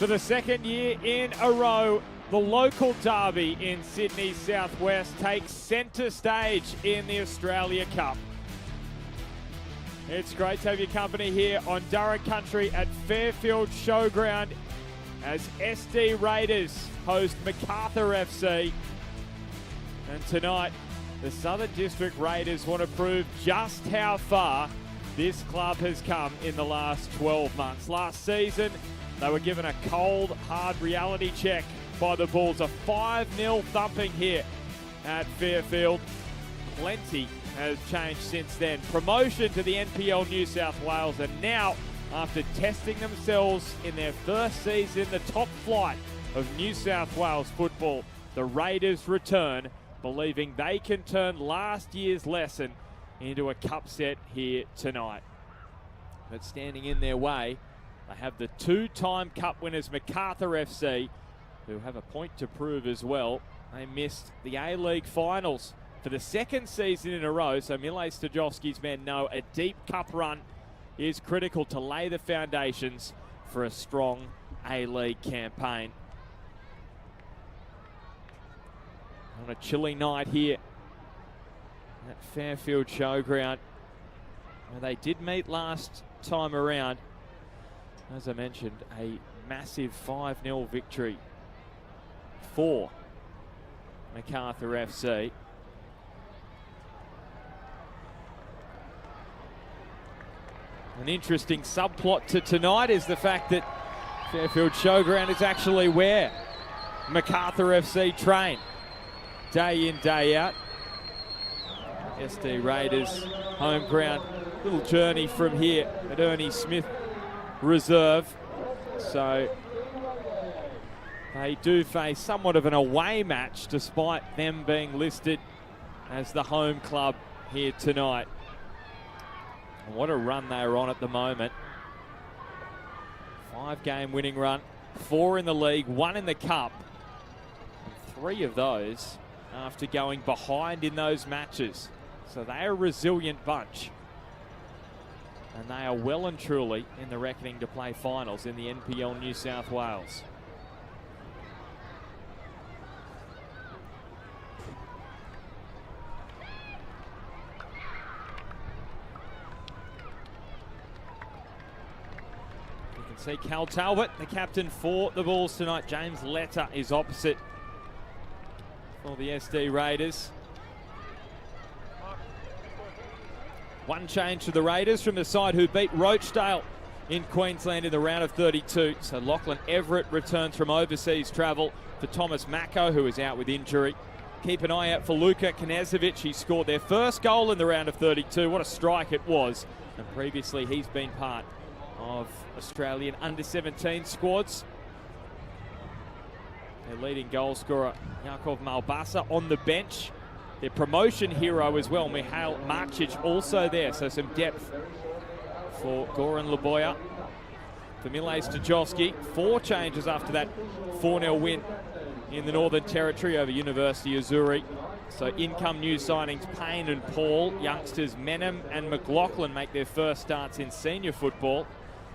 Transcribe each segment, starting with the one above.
For the second year in a row, the local derby in Sydney's southwest takes centre stage in the Australia Cup. It's great to have your company here on Durham Country at Fairfield Showground as SD Raiders host Macarthur FC. And tonight, the Southern District Raiders want to prove just how far this club has come in the last 12 months. Last season, they were given a cold, hard reality check by the Bulls. A 5-0 thumping here at Fairfield. Plenty has changed since then. Promotion to the NPL New South Wales, and now, after testing themselves in their first season, the top flight of New South Wales football, the Raiders return, believing they can turn last year's lesson into a cup set here tonight. But standing in their way, they have the two-time cup winners Macarthur FC, who have a point to prove as well. They missed the A-League finals for the second season in a row, so Mile Stajovski's men know a deep cup run is critical to lay the foundations for a strong A-League campaign. On a chilly night here at Fairfield Showground, where they did meet last time around. As I mentioned, a massive 5-0 victory for Macarthur FC. An interesting subplot to tonight is the fact that Fairfield Showground is actually where Macarthur FC train day in, day out. SD Raiders home ground, little journey from here at Ernie Smith Reserve. So they do face somewhat of an away match despite them being listed as the home club here tonight. And what a run they're on at the moment. 5-game winning run, 4 in the league, 1 in the cup. And 3 of those after going behind in those matches. So they are a resilient bunch. And they are well and truly in the reckoning to play finals in the NPL New South Wales. You can see Cal Talbot, the captain for the Bulls tonight. James Letter is opposite for the SD Raiders. One change to the Raiders from the side who beat Rochdale in Queensland in the round of 32. So Lachlan Everett returns from overseas travel for Thomas Mako, who is out with injury. Keep an eye out for Luka Knezovic. He scored their first goal in the round of 32. What a strike it was. And previously he's been part of Australian under-17 squads. Their leading goal scorer, Jakov Malbasa, on the bench. Their promotion hero as well, Mihail Marcic, also there. So some depth for Goran Laboya. For Mile Stajovski, 4 changes after that 4-0 win in the Northern Territory over University of Zurich. So in-come new signings, Payne and Paul. Youngsters Menem and McLaughlin make their first starts in senior football.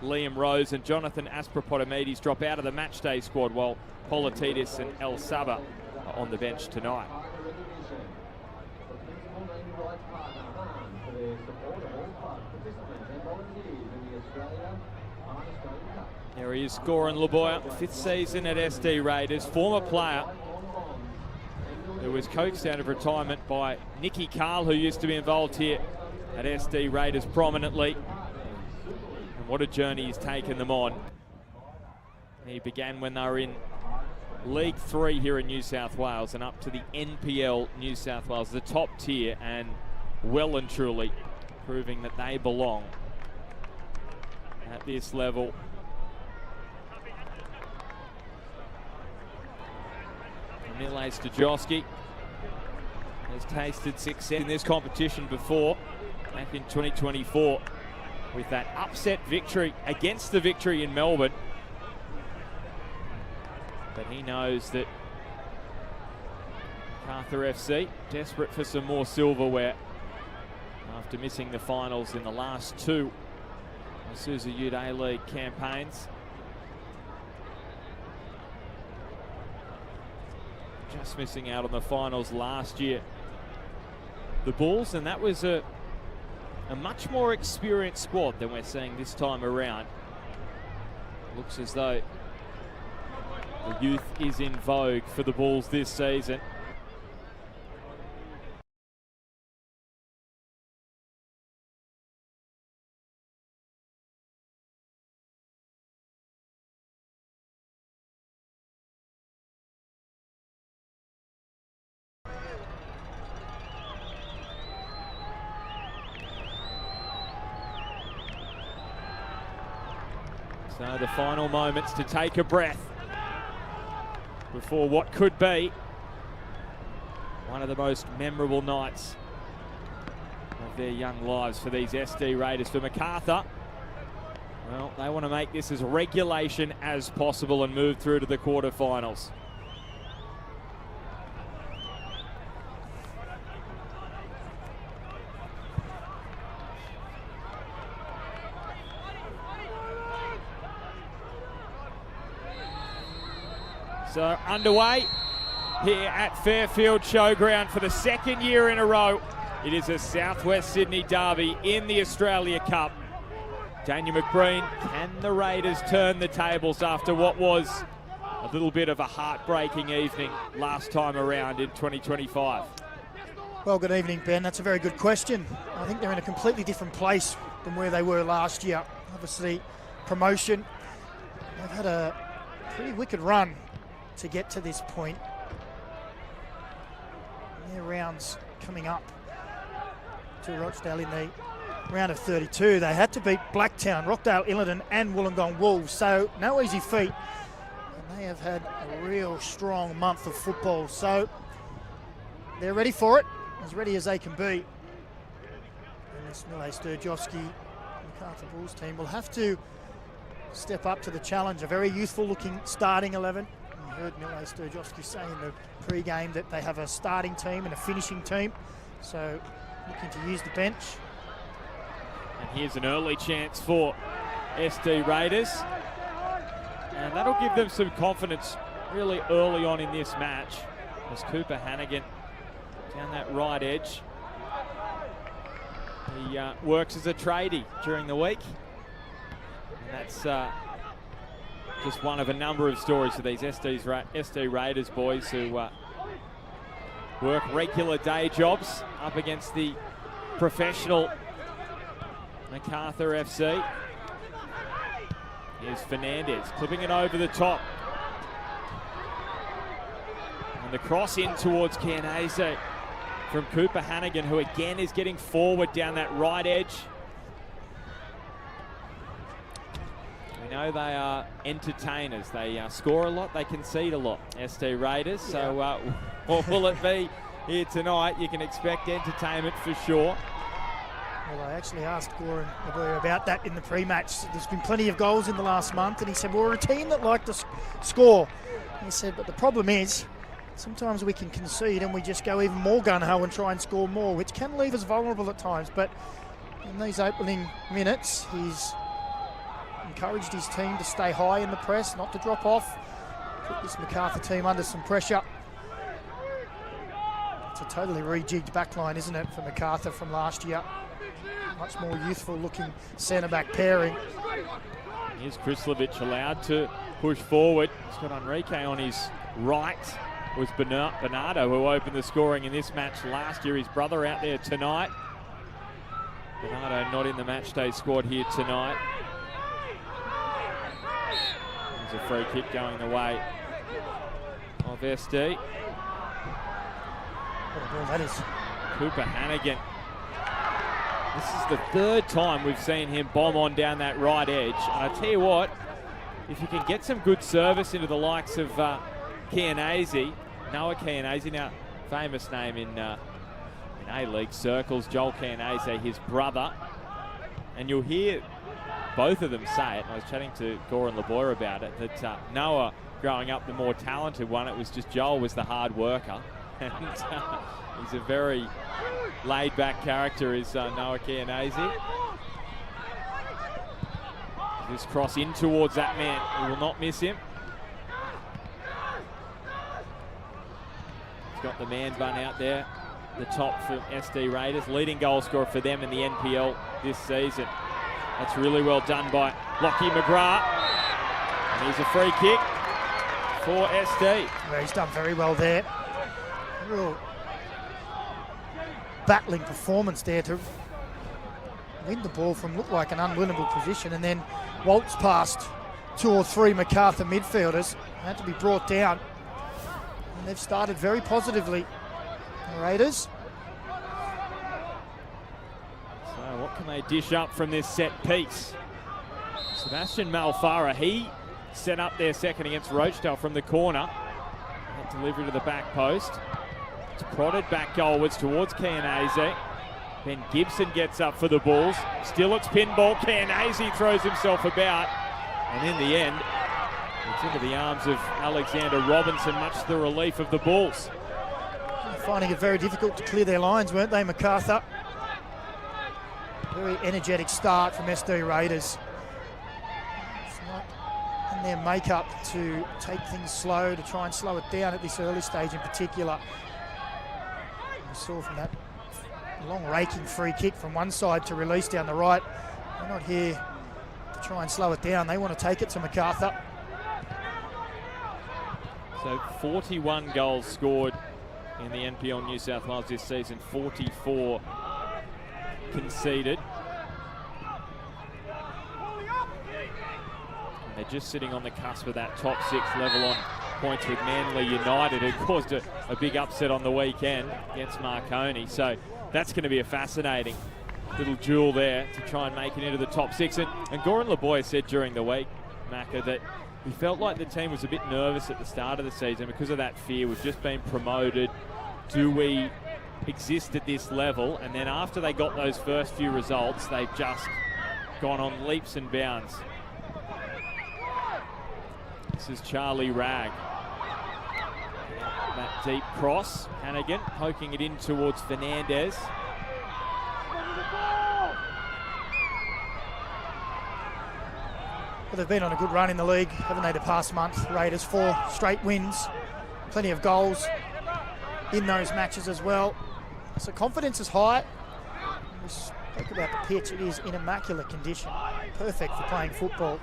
Liam Rose and Jonathan Aspropotomides drop out of the matchday squad, while Polititis and El Saba are on the bench tonight. There he is, Goran Laboya, 5th season at SD Raiders, former player who was coaxed out of retirement by Nicky Carl, who used to be involved here at SD Raiders prominently. And what a journey he's taken them on. He began when they were in League 3 here in New South Wales and up to the NPL New South Wales, the top tier, and well and truly proving that they belong at this level. Mile Stajovski has tasted success in this competition before, back in 2024, with that upset victory against the victory in Melbourne. But he knows that Macarthur FC desperate for some more silverware after missing the finals in the last 2 Isuzu Ute A-League campaigns. just missing out on the finals last year. The Bulls, and that was a much more experienced squad than we're seeing this time around. Looks as though the youth is in vogue for the Bulls this season. So the final moments to take a breath before what could be one of the most memorable nights of their young lives for these SD Raiders. For Macarthur, well, they want to make this as regulation as possible and move through to the quarterfinals. So underway here at Fairfield Showground for the second year in a row. It is a Southwest Sydney derby in the Australia Cup. Daniel McBreen, can the Raiders turn the tables after what was a little bit of a heartbreaking evening last time around in 2025? Well, good evening, Ben. That's a very good question. I think they're in a completely different place than where they were last year. Obviously, promotion. They've had a pretty wicked run to get to this point. Their rounds coming up to Rochdale in the round of 32. They had to beat Blacktown, Rockdale, Illiton and Wollongong Wolves, so no easy feat. And they have had a real strong month of football, so they're ready for it, as ready as they can be. And this Mile Sturjovski Macarthur Bulls team will have to step up to the challenge. A very youthful looking starting 11. You heard Mile Sturjovski say in the pre-game that they have a starting team and a finishing team, so looking to use the bench. And here's an early chance for SD Raiders, and that'll give them some confidence really early on in this match as Cooper Hannigan down that right edge. He works as a tradie during the week, and that's just one of a number of stories for these SD Raiders boys who work regular day jobs up against the professional Macarthur FC. Here's Fernandez clipping it over the top. And the cross in towards Cairnese from Cooper Hannigan, who again is getting forward down that right edge. We know they are entertainers. They score a lot, they concede a lot, SD Raiders. So what will it be here tonight? You can expect entertainment for sure. Well, I actually asked Goran Laboya about that in the pre-match. There's been plenty of goals in the last month, and he said, well, we're a team that like to score. And he said, but the problem is, sometimes we can concede and we just go even more gun-ho and try and score more, which can leave us vulnerable at times. But in these opening minutes, he's encouraged his team to stay high in the press, not to drop off, put this Macarthur team under some pressure. It's a totally rejigged backline, isn't it, for Macarthur from last year? Much more youthful looking centre-back pairing. Here's Krislovic allowed to push forward. He's got Enrique on his right. It was Bernardo who opened the scoring in this match last year. His brother out there tonight. Bernardo not in the match day squad here tonight. There's a free kick going the way of SD. What a ball that is. Cooper Hannigan. This is the third time we've seen him bomb on down that right edge. And I tell you what, if you can get some good service into the likes of Cairnese, Noah Cairnese, now famous name in A-League circles, Joel Cairnese, his brother. And you'll hear both of them say it, and I was chatting to Goran Laboya about it, that Noah, growing up the more talented one, it was just Joel was the hard worker. And he's a very laid-back character, is Noah Cairnese. This cross in towards that man. He will not miss him. got the man bun out there. The top for SD Raiders, leading goal scorer for them in the NPL this season. That's really well done by Lockie McGrath. And here's a free kick for SD. Well, he's done very well there. Real battling performance there to win the ball from looked like an unwinnable position and then waltz past 2 or 3 Macarthur midfielders. Had to be brought down. And they've started very positively. The Raiders. So what can they dish up from this set piece? Sebastian Malfara, he set up their second against Rochdale from the corner. That delivery to the back post. It's prodded back goalwards towards Kianaze. Ben Gibson gets up for the Bulls. Still it's pinball. Kianaze throws himself about. And in the end, it's into the arms of Alexander Robinson, much to the relief of the Bulls. Finding it very difficult to clear their lines, weren't they, Macarthur? Very energetic start from SD Raiders. It's not in their makeup to take things slow, to try and slow it down at this early stage in particular. We saw from that long raking free kick from one side to release down the right. They're not here to try and slow it down. They want to take it to Macarthur. So 41 goals scored in the NPL New South Wales this season, 44 conceded. And they're just sitting on the cusp of that top 6 level on points with Manly United, who caused a big upset on the weekend against Marconi. So that's going to be a fascinating little duel there to try and make it into the top 6. And Goran Leboya said during the week, Macca, that he felt like the team was a bit nervous at the start of the season because of that fear. We've just been promoted. Do we exist at this level? And then after they got those first few results, they've just gone on leaps and bounds. This is Charlie Ragg. That deep cross. Hannigan poking it in towards Fernandez. Well, they've been on a good run in the league, haven't they, the past month? Raiders 4 straight wins, plenty of goals in those matches as well. So confidence is high. We spoke about the pitch. It is in immaculate condition, perfect for playing football.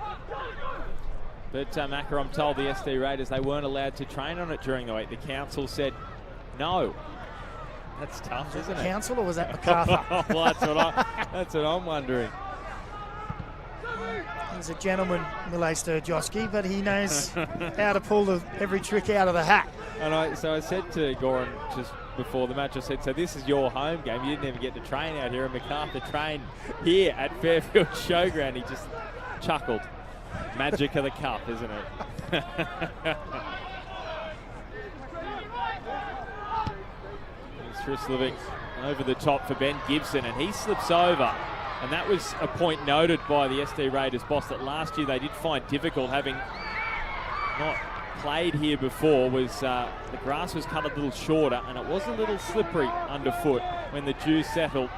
But Macca, I'm told the SD Raiders, they weren't allowed to train on it during the week. The council said no. That's tough, isn't it? Council, or was that Macarthur? Well, that's what I'm wondering. He's a gentleman, Mile Sturjowski, but he knows how to pull every trick out of the hat. And so I said to Goran just before the match, I said, so this is your home game. You didn't even get to train out here, and Macarthur trained here at Fairfield Showground. He just chuckled. Magic of the cup, isn't it? Srislovic over the top for Ben Gibson, and he slips over. And that was a point noted by the SD Raiders boss that last year they did find difficult, having not played here before, was the grass was cut a little shorter and it was a little slippery underfoot when the dew settled.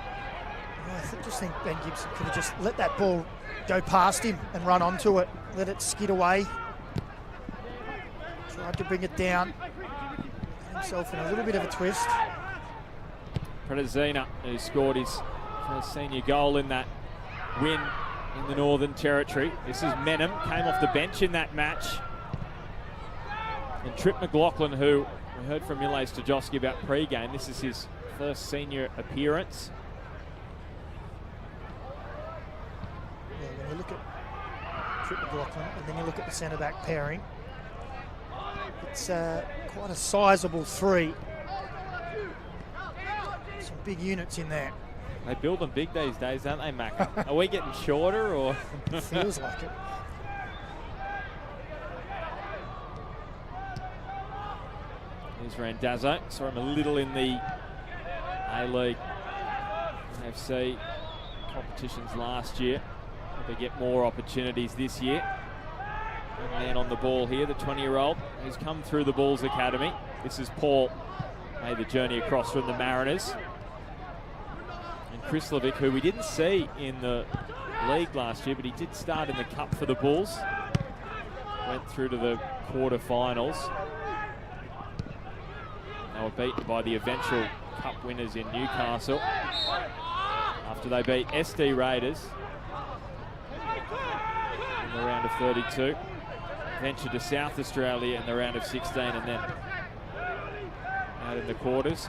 Yeah, I just think Ben Gibson could have just let that ball go past him and run onto it, let it skid away. Tried to bring it down, got himself in a little bit of a twist. Predazina, who scored his first senior goal in that win in the Northern Territory. This is Menem, came off the bench in that match. And Trip McLaughlin, who we heard from Mile Sturjowski about pre-game, this is his first senior appearance. Yeah, when you look at Trip McLaughlin and then you look at the centre-back pairing, it's quite a sizable 3. Some big units in there. They build them big these days, don't they, Mac? Are we getting shorter, or? Feels like it. Here's Randazzo. Saw him a little in the A-League AFC competitions last year. They get more opportunities this year. Young man on the ball here, the 20-year-old, who's come through the Bulls Academy. This is Paul, made the journey across from the Mariners. And Krislovic, who we didn't see in the league last year, but he did start in the Cup for the Bulls. Went through to the quarterfinals. They were beaten by the eventual Cup winners in Newcastle after they beat SD Raiders in the round of 32. Ventured to South Australia in the round of 16 and then out in the quarters.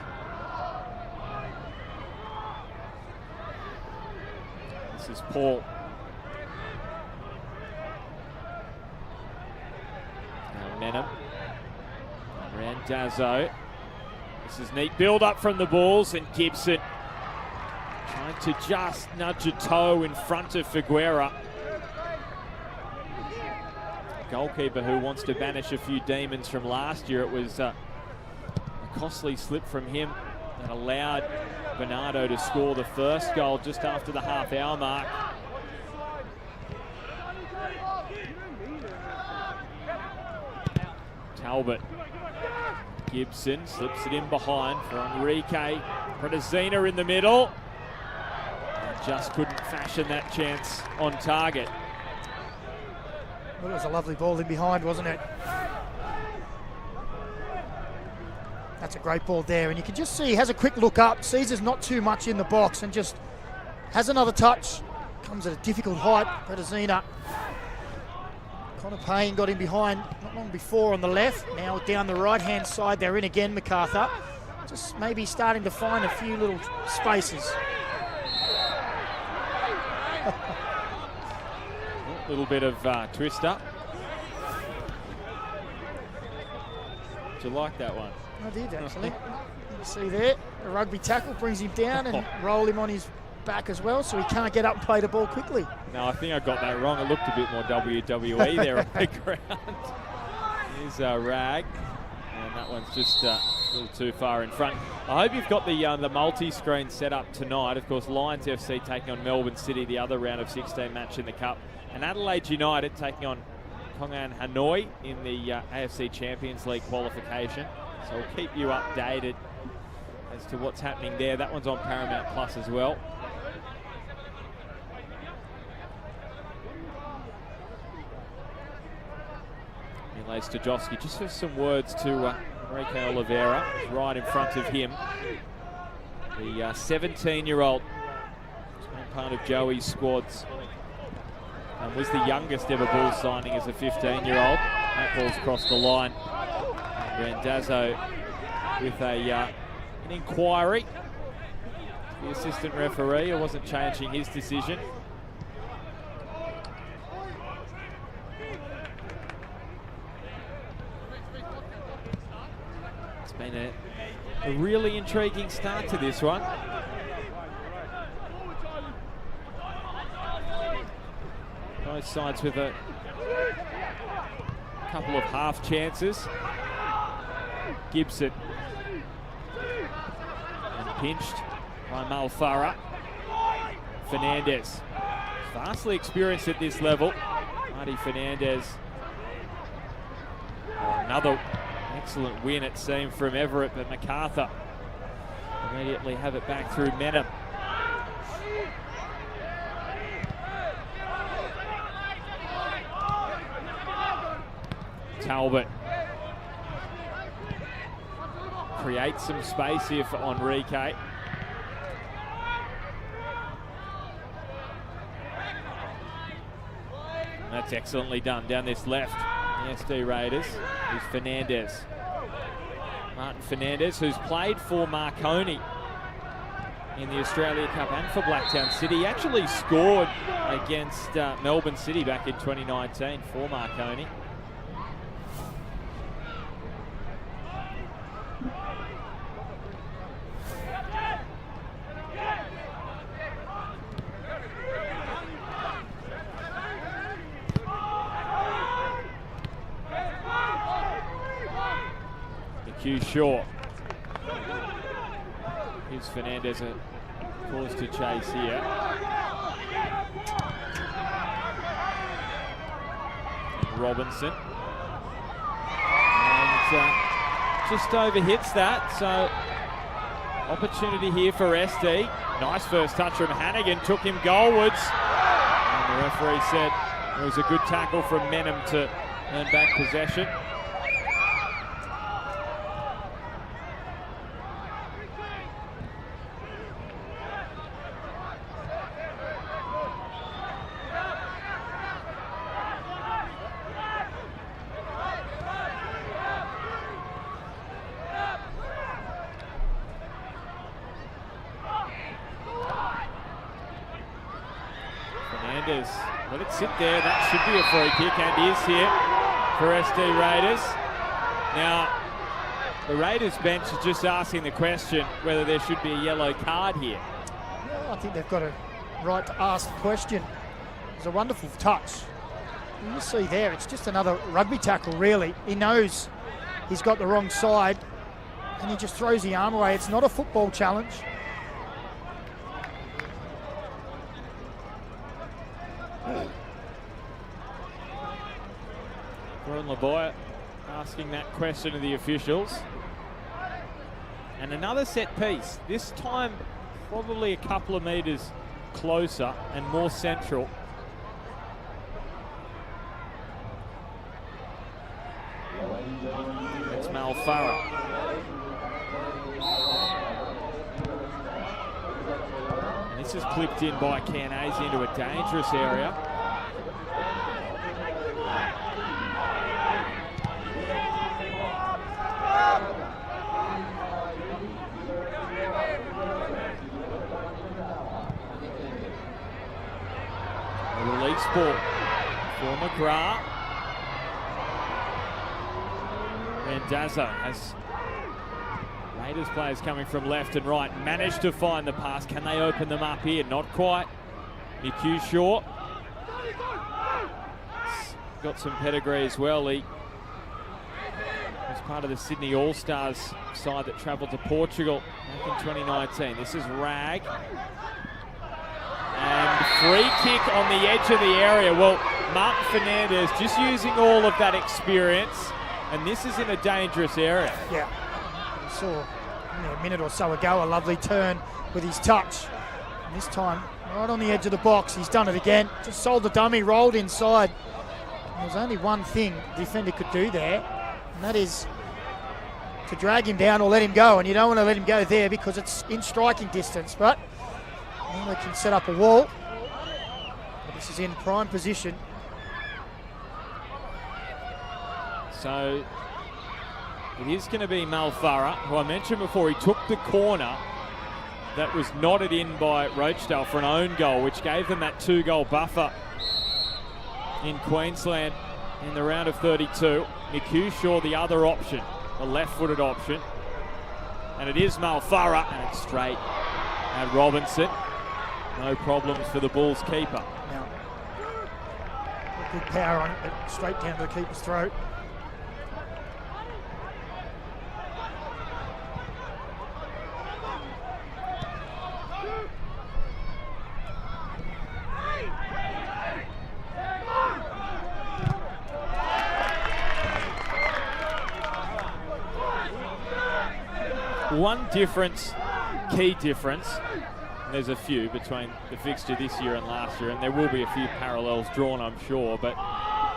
This is Paul. Now Menham. Randazzo. This is neat build up from the Bulls, and Gibson trying to just nudge a toe in front of Figuera. Goalkeeper who wants to banish a few demons from last year. It was a costly slip from him that allowed Bernardo to score the first goal just after the half-hour mark. Talbot. Gibson slips it in behind for Enrique. Predazina in the middle. And just couldn't fashion that chance on target. Well, it was a lovely ball in behind, wasn't it? That's a great ball there, and you can just see he has a quick look up, sees there's not too much in the box, and just has another touch. Comes at a difficult height. Predazina. Connor Payne got in behind not long before on the left. Now down the right-hand side, they're in again, Macarthur. Just maybe starting to find a few little spaces. A little bit of twist up. Did you like that one? I did, actually. You see there, a rugby tackle brings him down and roll him on his back as well, so he can't get up and play the ball quickly. No, I think I got that wrong. It looked a bit more WWE there on the ground. Here's Rag, and that one's just a little too far in front. I hope you've got the multi-screen set up tonight. Of course, Lions FC taking on Melbourne City, the other round of 16 match in the Cup, and Adelaide United taking on Kongan Hanoi in the AFC Champions League qualification. So we'll keep you updated as to what's happening there. That one's on Paramount Plus as well. Miles Stajowski, just for some words to Enrique Oliveira, right in front of him. The 17-year-old, part of Joey's squads, and was the youngest ever Bulls signing as a 15-year-old. That ball's crossed the line. Randazzo with an inquiry. The assistant referee wasn't changing his decision. It's been a really intriguing start to this one. Both sides with a couple of half chances. Gibson. And pinched by Malfarra. Fernandez. Vastly experienced at this level. Marty Fernandez. Another excellent win, it seemed, from Everett, but Macarthur immediately have it back through Menham. Talbot. Creates some space here for Enrique. That's excellently done down this left. The SD Raiders is Fernandez. Martin Fernandez, who's played for Marconi in the Australia Cup and for Blacktown City. He actually scored against Melbourne City back in 2019 for Marconi. Q short. Gives Fernandez a cause to chase here. And Robinson. And just overhits that, so opportunity here for SD. Nice first touch from Hannigan, took him goalwards. And the referee said it was a good tackle from Menham to earn back possession. Raiders let it sit there. That should be a free kick, and is here for SD Raiders. Now, the Raiders bench is just asking the question whether there should be a yellow card here. Well, I think they've got a right to ask the question. It's a wonderful touch. You see there, it's just another rugby tackle, really. He knows he's got the wrong side, and he just throws the arm away. It's not a football challenge. Ron Lavoie asking that question of the officials. And another set piece, this time probably a couple of metres closer and more central. It's Macarthur. And this is clipped in by Cairnese into a dangerous area. A release ball for McGrath. Randazzo has Raiders players coming from left and right. Managed to find the pass. Can they open them up here? Not quite. McHugh short. Got some pedigree as well. He was part of the Sydney All-Stars side that travelled to Portugal back in 2019. This is Rag. And free kick on the edge of the area. Well, Martin Fernandez just using all of that experience, and this is in a dangerous area. Yeah, we saw a minute or so ago a lovely turn with his touch. And this time, right on the edge of the box, he's done it again. Just sold the dummy, rolled inside. And there's only one thing the defender could do there, and that is to drag him down or let him go. And you don't want to let him go there because it's in striking distance. But they can set up a wall. But this is in prime position. So it is going to be Macarthur, who I mentioned before. He took the corner that was knotted in by Rochdale for an own goal, which gave them that 2-goal buffer in Queensland in the round of 32. McHugh the other option, the left-footed option. And it is Macarthur, and it's straight at Robinson. No problems for the Bulls keeper. Now, good power on it, but straight down to the keeper's throat. One difference, key difference, and there's a few between the fixture this year and last year, and there will be a few parallels drawn, I'm sure, but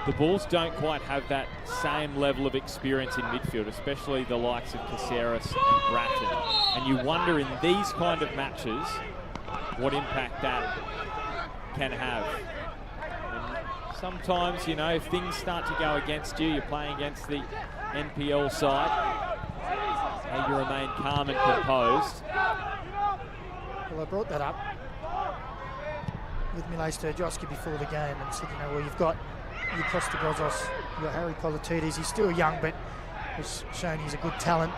the Bulls don't quite have that same level of experience in midfield, especially the likes of Caceres and Bratton. And you wonder in these kind of matches what impact that can have. And sometimes, you know, if things start to go against you, you're playing against the NPL side, and you remain calm and composed. Well, I brought that up with Milej Sturjovski before the game and said, you know, well, you've got your Costa Grozos, you've got Harry Politidis. He's still young, but has shown he's a good talent.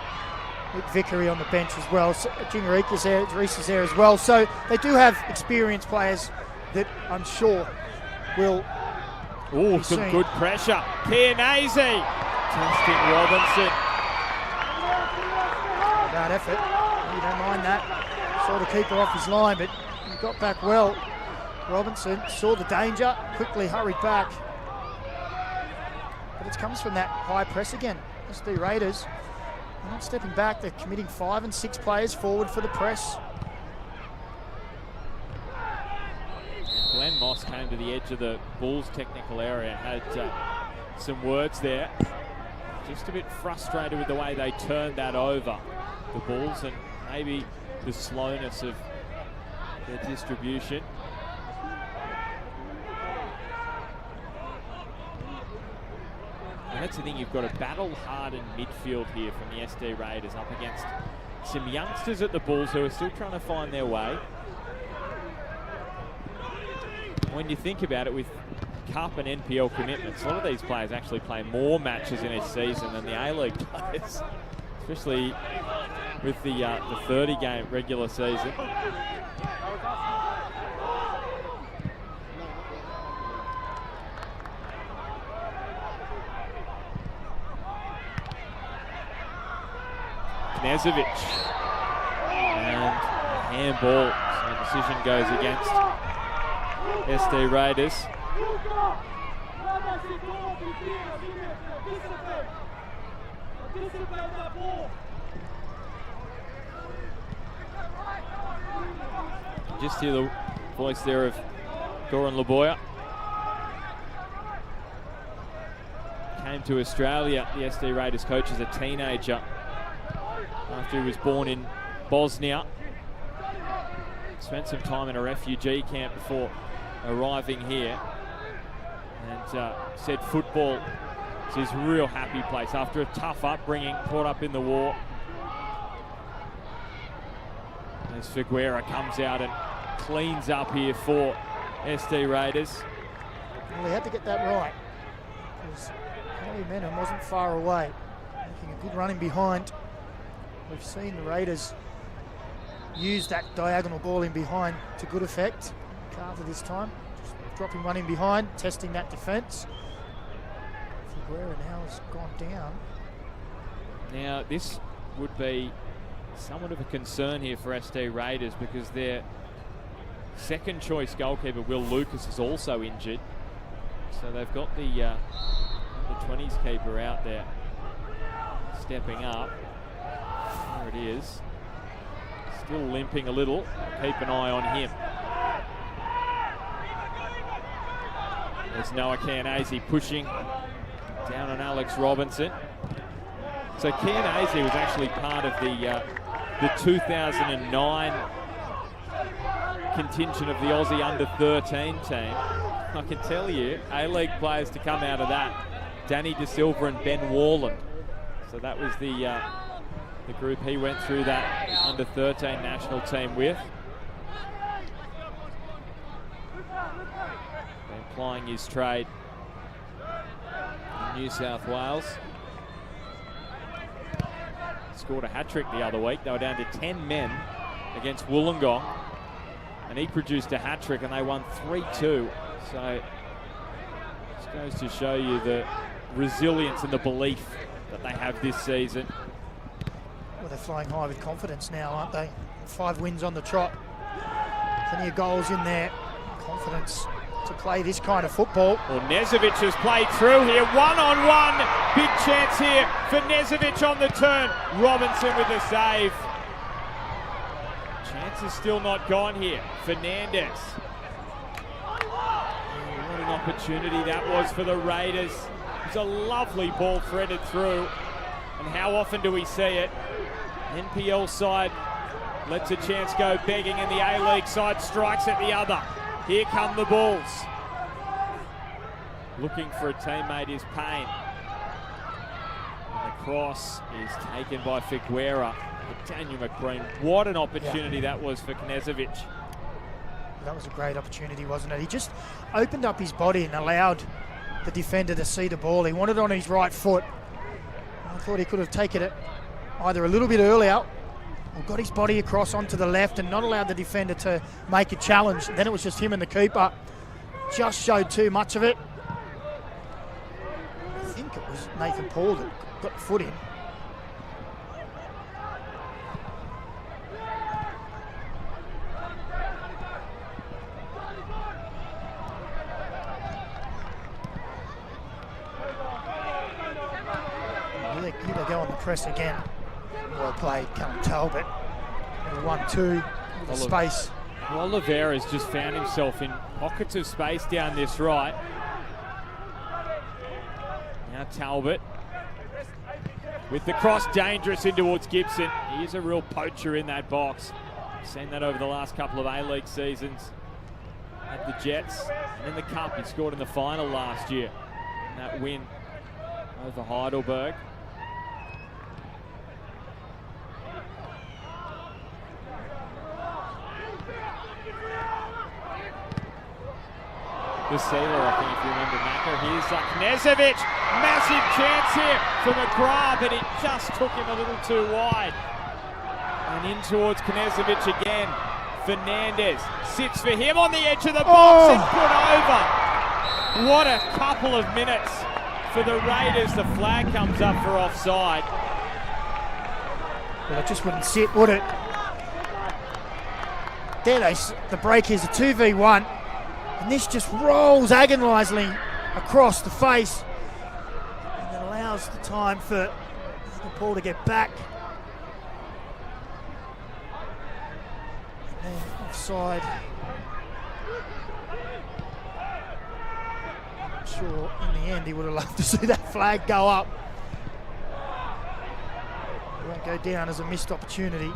Nick Vickery on the bench as well. So, Jingarika is there, Reese is there as well. So they do have experienced players that I'm sure will. Oh, some good pressure. Cairnese testing Robinson. Bad effort. You don't mind that. Saw the keeper off his line, but he got back well. Robinson saw the danger, quickly hurried back. But it comes from that high press again. SD Raiders, they're not stepping back. They're committing 5 and 6 players forward for the press. Glenn Moss came to the edge of the Bulls' technical area, had some words there. Just a bit frustrated with the way they turned that over, the Bulls, and maybe the slowness of their distribution. And that's the thing, you've got a battle-hardened midfield here from the SD Raiders up against some youngsters at the Bulls who are still trying to find their way. when you think about it, with Cup and NPL commitments, a lot of these players actually play more matches in a season than the A-League players, especially with the 30-game regular season. Knezovic, and handball, so the decision goes against SD Raiders. Just hear the voice there of Goran Laboya. Came to Australia, the SD Raiders coach, as a teenager after he was born in Bosnia. Spent some time in a refugee camp before arriving here, and said football is his real happy place after a tough upbringing, caught up in the war. As Figueira comes out and cleans up here for SD Raiders. Well, he had to get that right, because Harry Menon wasn't far away, making a good run in behind. We've seen the Raiders use that diagonal ball in behind to good effect. Macarthur this time, just dropping one in behind, testing that defence. Figueira now has gone down. Now this would be somewhat of a concern here for SD Raiders, because their second choice goalkeeper Will Lucas is also injured. So they've got the 20s keeper out there stepping up. There it is. Still limping a little. Keep an eye on him. There's Noah Chianese pushing down on Alex Robinson. So Chianese was actually part of the 2009 contingent of the Aussie under-13 team. I can tell you, A-League players to come out of that: Danny De Silva and Ben Warland. So that was the group he went through that under-13 national team with. And plying his trade in New South Wales. Scored a hat-trick the other week. They were down to 10 men against Wollongong, and he produced a hat-trick, and they won 3-2. So this goes to show you the resilience and the belief that they have this season. Well, they're flying high with confidence now, aren't they? 5 wins on the trot. Plenty of goals in there. Confidence to play this kind of football. Well, Knezovic has played through here. One-on-one. Big chance here for Knezovic on the turn. Robinson with a save. Chance is still not gone here. Fernandez. What an opportunity that was for the Raiders. It's a lovely ball threaded through. And how often do we see it? NPL side lets a chance go begging, and the A-League side strikes at the other. Here come the Bulls. Looking for a teammate is Payne. And the cross is taken by Figueira. Daniel McBreen, what an opportunity that was for Knezovic. That was a great opportunity, wasn't it? He just opened up his body and allowed the defender to see the ball. He wanted it on his right foot. I thought he could have taken it either a little bit earlier or got his body across onto the left and not allowed the defender to make a challenge. Then it was just him and the keeper. Just showed too much of it. I think it was Nathan Paul that got the foot in. Here they go on the press again. Well played, Callum Talbot. 1-2 with the space. Oliveira's just found himself in pockets of space down this right. Now Talbot with the cross, dangerous in towards Gibson. He is a real poacher in that box. Seen that over the last couple of A-League seasons at the Jets. And in the Cup, he scored in the final last year in that win over Heidelberg. the sealer, I think, if you remember Macca. Here's Knezovic. Massive chance here for McGrath, but it just took him a little too wide. And in towards Knezovic again. Fernandez sits for him on the edge of the box and put over. What a couple of minutes for the Raiders. The flag comes up for offside. Well, it just wouldn't sit, would it? There the break is a 2v1, and this just rolls agonisingly across the face, and it allows the time for the ball to get back. And then offside. I'm sure in the end he would have loved to see that flag go up. It won't go down as a missed opportunity.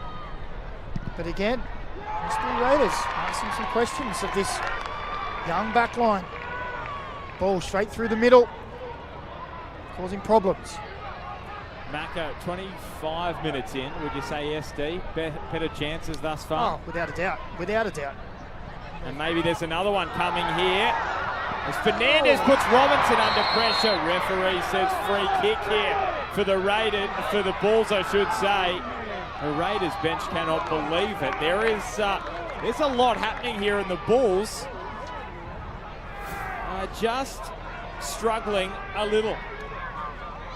But again, SD Raiders asking some questions of this young back line. Ball straight through the middle, causing problems. Macca, 25 minutes in, would you say SD? Better chances thus far? Oh, without a doubt, without a doubt. And maybe there's another one coming here. As Fernandez puts Robinson under pressure. Referee says free kick here for the Raiders, for the Bulls, I should say. The Raiders bench cannot believe it. There's a lot happening here, and the Bulls are just struggling a little.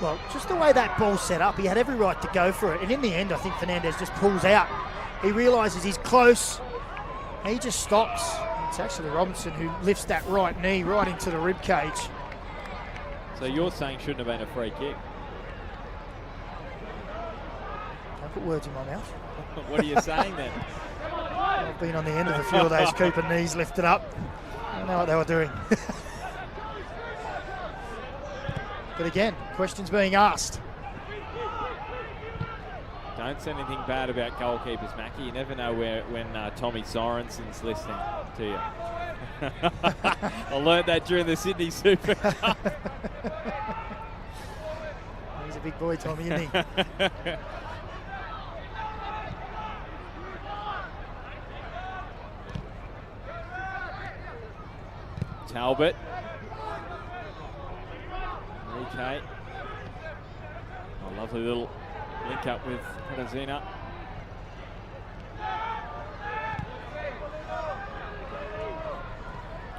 Well, just the way that ball's set up, he had every right to go for it. And in the end, I think Fernandez just pulls out. He realises he's close. He just stops. It's actually Robinson who lifts that right knee right into the rib cage. So you're saying shouldn't have been a free kick? Don't put words in my mouth. What are you saying then? I've been on the end of a few of those Cooper knees lifted up. I don't know what they were doing. But again, questions being asked. Don't say anything bad about goalkeepers, Mackie. You never know when Tommy Sorensen's listening to you. I learned that during the Sydney Super Cup. He's a big boy, Tommy, isn't he? Talbot. Okay. A lovely little link up with Pedazina.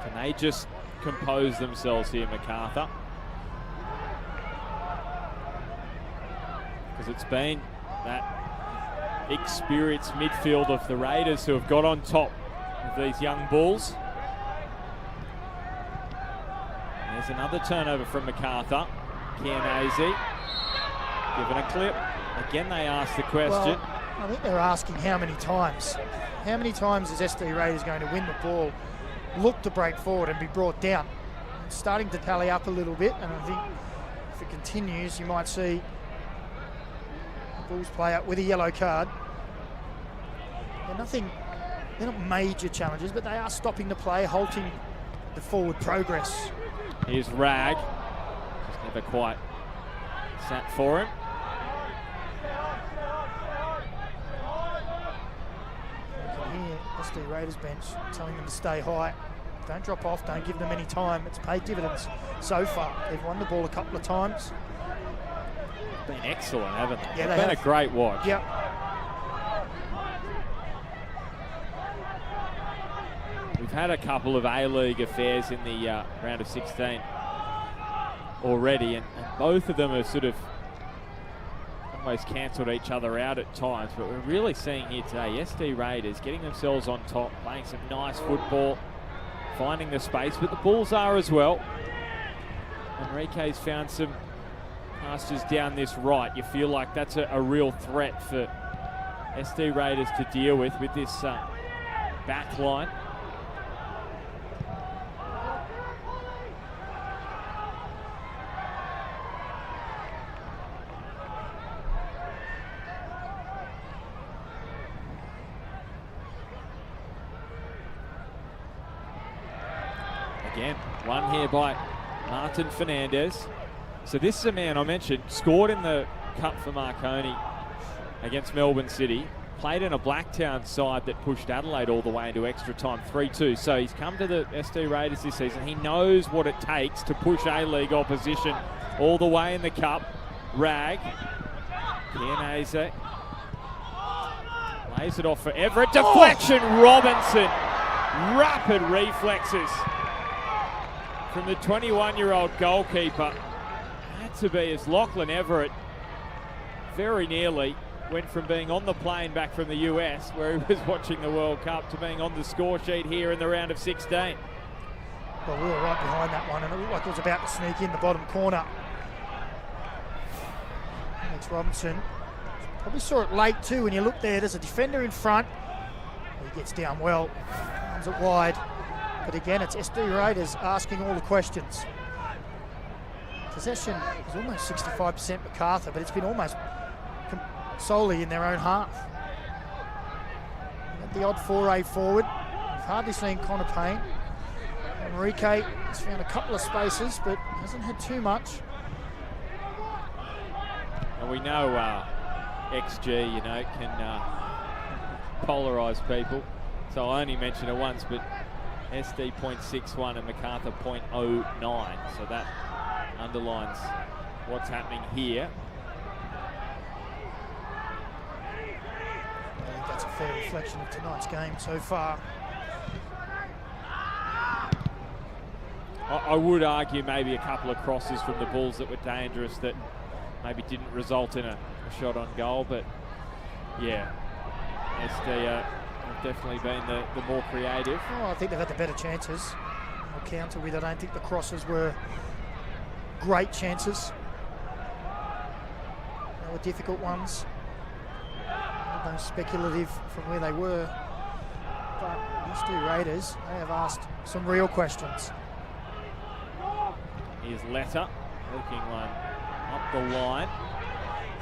Can they just compose themselves here, Macarthur? Because it's been that experienced midfield of the Raiders who have got on top of these young Bulls. There's another turnover from Macarthur. Chianese given a clip. Again, they ask the question. Well, I think they're asking how many times. How many times is SD Raiders going to win the ball, look to break forward and be brought down? It's starting to tally up a little bit, and I think if it continues, you might see the Bulls play out with a yellow card. They're not major challenges, but they are stopping the play, halting the forward progress. Here's Rag. Just never quite sat for him. Here, SD Raiders bench telling them to stay high. Don't drop off, don't give them any time. It's paid dividends so far. They've won the ball a couple of times. Been excellent, haven't they? Yeah, It's been a great watch. Yep. We've had a couple of A-League affairs in the round of 16 already, and both of them are sort of almost cancelled each other out at times, but we're really seeing here today SD Raiders getting themselves on top, playing some nice football, finding the space, but the Bulls are as well. Enrique's found some passes down this right. You feel like that's a real threat for SD Raiders to deal with this back line. Again, one here by Martin Fernandez. So this is a man I mentioned, scored in the Cup for Marconi against Melbourne City, played in a Blacktown side that pushed Adelaide all the way into extra time, 3-2. So he's come to the SD Raiders this season. He knows what it takes to push A-League opposition all the way in the cup. Rag. Pianese lays it off for Everett. Deflection, Robinson. Rapid reflexes from the 21-year-old goalkeeper. Had to be as Lachlan Everett very nearly went from being on the plane back from the US, where he was watching the World Cup, to being on the score sheet here in the round of 16. Well, we were right behind that one, and it looked like it was about to sneak in the bottom corner. Alex Robinson. Probably saw it late too when you look there. There's a defender in front. He gets down well, comes it wide. But again, it's SD Raiders asking all the questions. Possession is almost 65% Macarthur, but it's been almost solely in their own half. Got the odd foray forward. We've hardly seen Connor Payne. Enrique has found a couple of spaces, but hasn't had too much. And we know XG, can polarise people. So I only mentioned it once, but SD 0.61 and Macarthur 0.09. So that underlines what's happening here. I think that's a fair reflection of tonight's game so far. I would argue maybe a couple of crosses from the Bulls that were dangerous that maybe didn't result in a shot on goal, but yeah, SD have definitely been the more creative. Oh, I think they've had the better chances. I'll counter with, I don't think the crosses were great chances. They were difficult ones. No speculative from where they were. But SD Raiders, they have asked some real questions. Here's Letter, looking one up the line.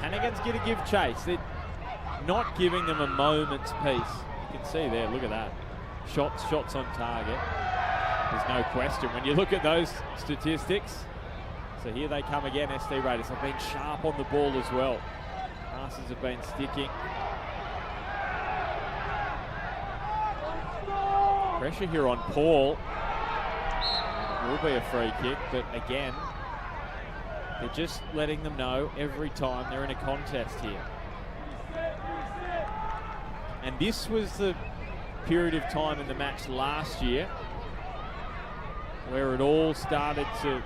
Hannigan's going to give chase. They're not giving them a moment's peace. You can see there, look at that. Shots on target. There's no question. When you look at those statistics, so here they come again, SD Raiders have been sharp on the ball as well. Passes have been sticking. Pressure here on Paul. It will be a free kick, but again, they're just letting them know every time they're in a contest here. And this was the period of time in the match last year where it all started to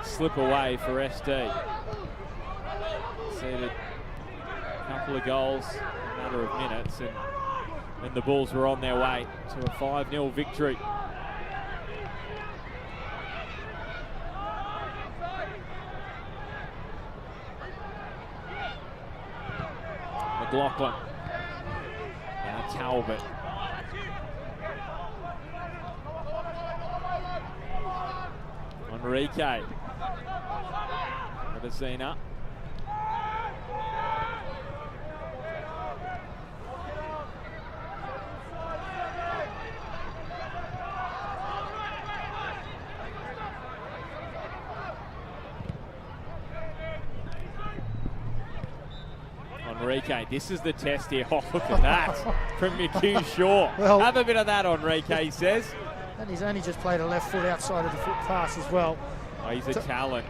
slip away for SD. Ceded a couple of goals in a matter of minutes, and the Bulls were on their way to a 5-0 victory. McLaughlin. Now Talbot. Enrique. Medicina. Enrique, this is the test here. Oh, look at that from McHugh Shaw. Well, have a bit of that, Enrique, he says. And he's only just played a left foot outside of the foot pass as well. Oh, he's a talent.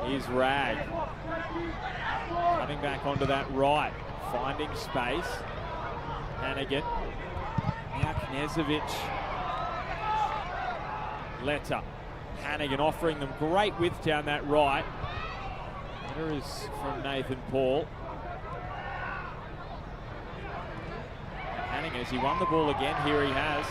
Here's Rag. Coming back onto that right. Finding space. Hannigan. Now Knezovic. Letter. Hannigan offering them great width down that right. Letter is from Nathan Paul. Hannigan, has he won the ball again? Here he has.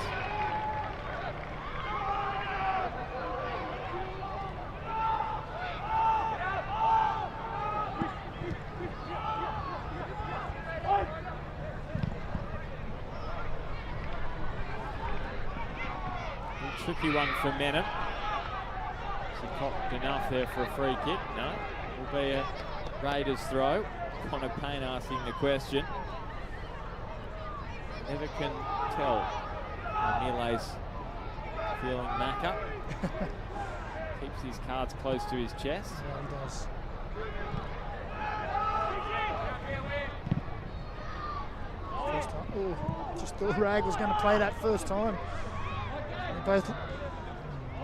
Tricky one for Menon. He cocked enough there for a free kick. No, it will be a Raiders throw. Connor Payne asking the question. Never can tell how Miele's feeling Macca. Keeps his cards close to his chest. Yeah, he does. Just thought Rag was going to play that first time. They both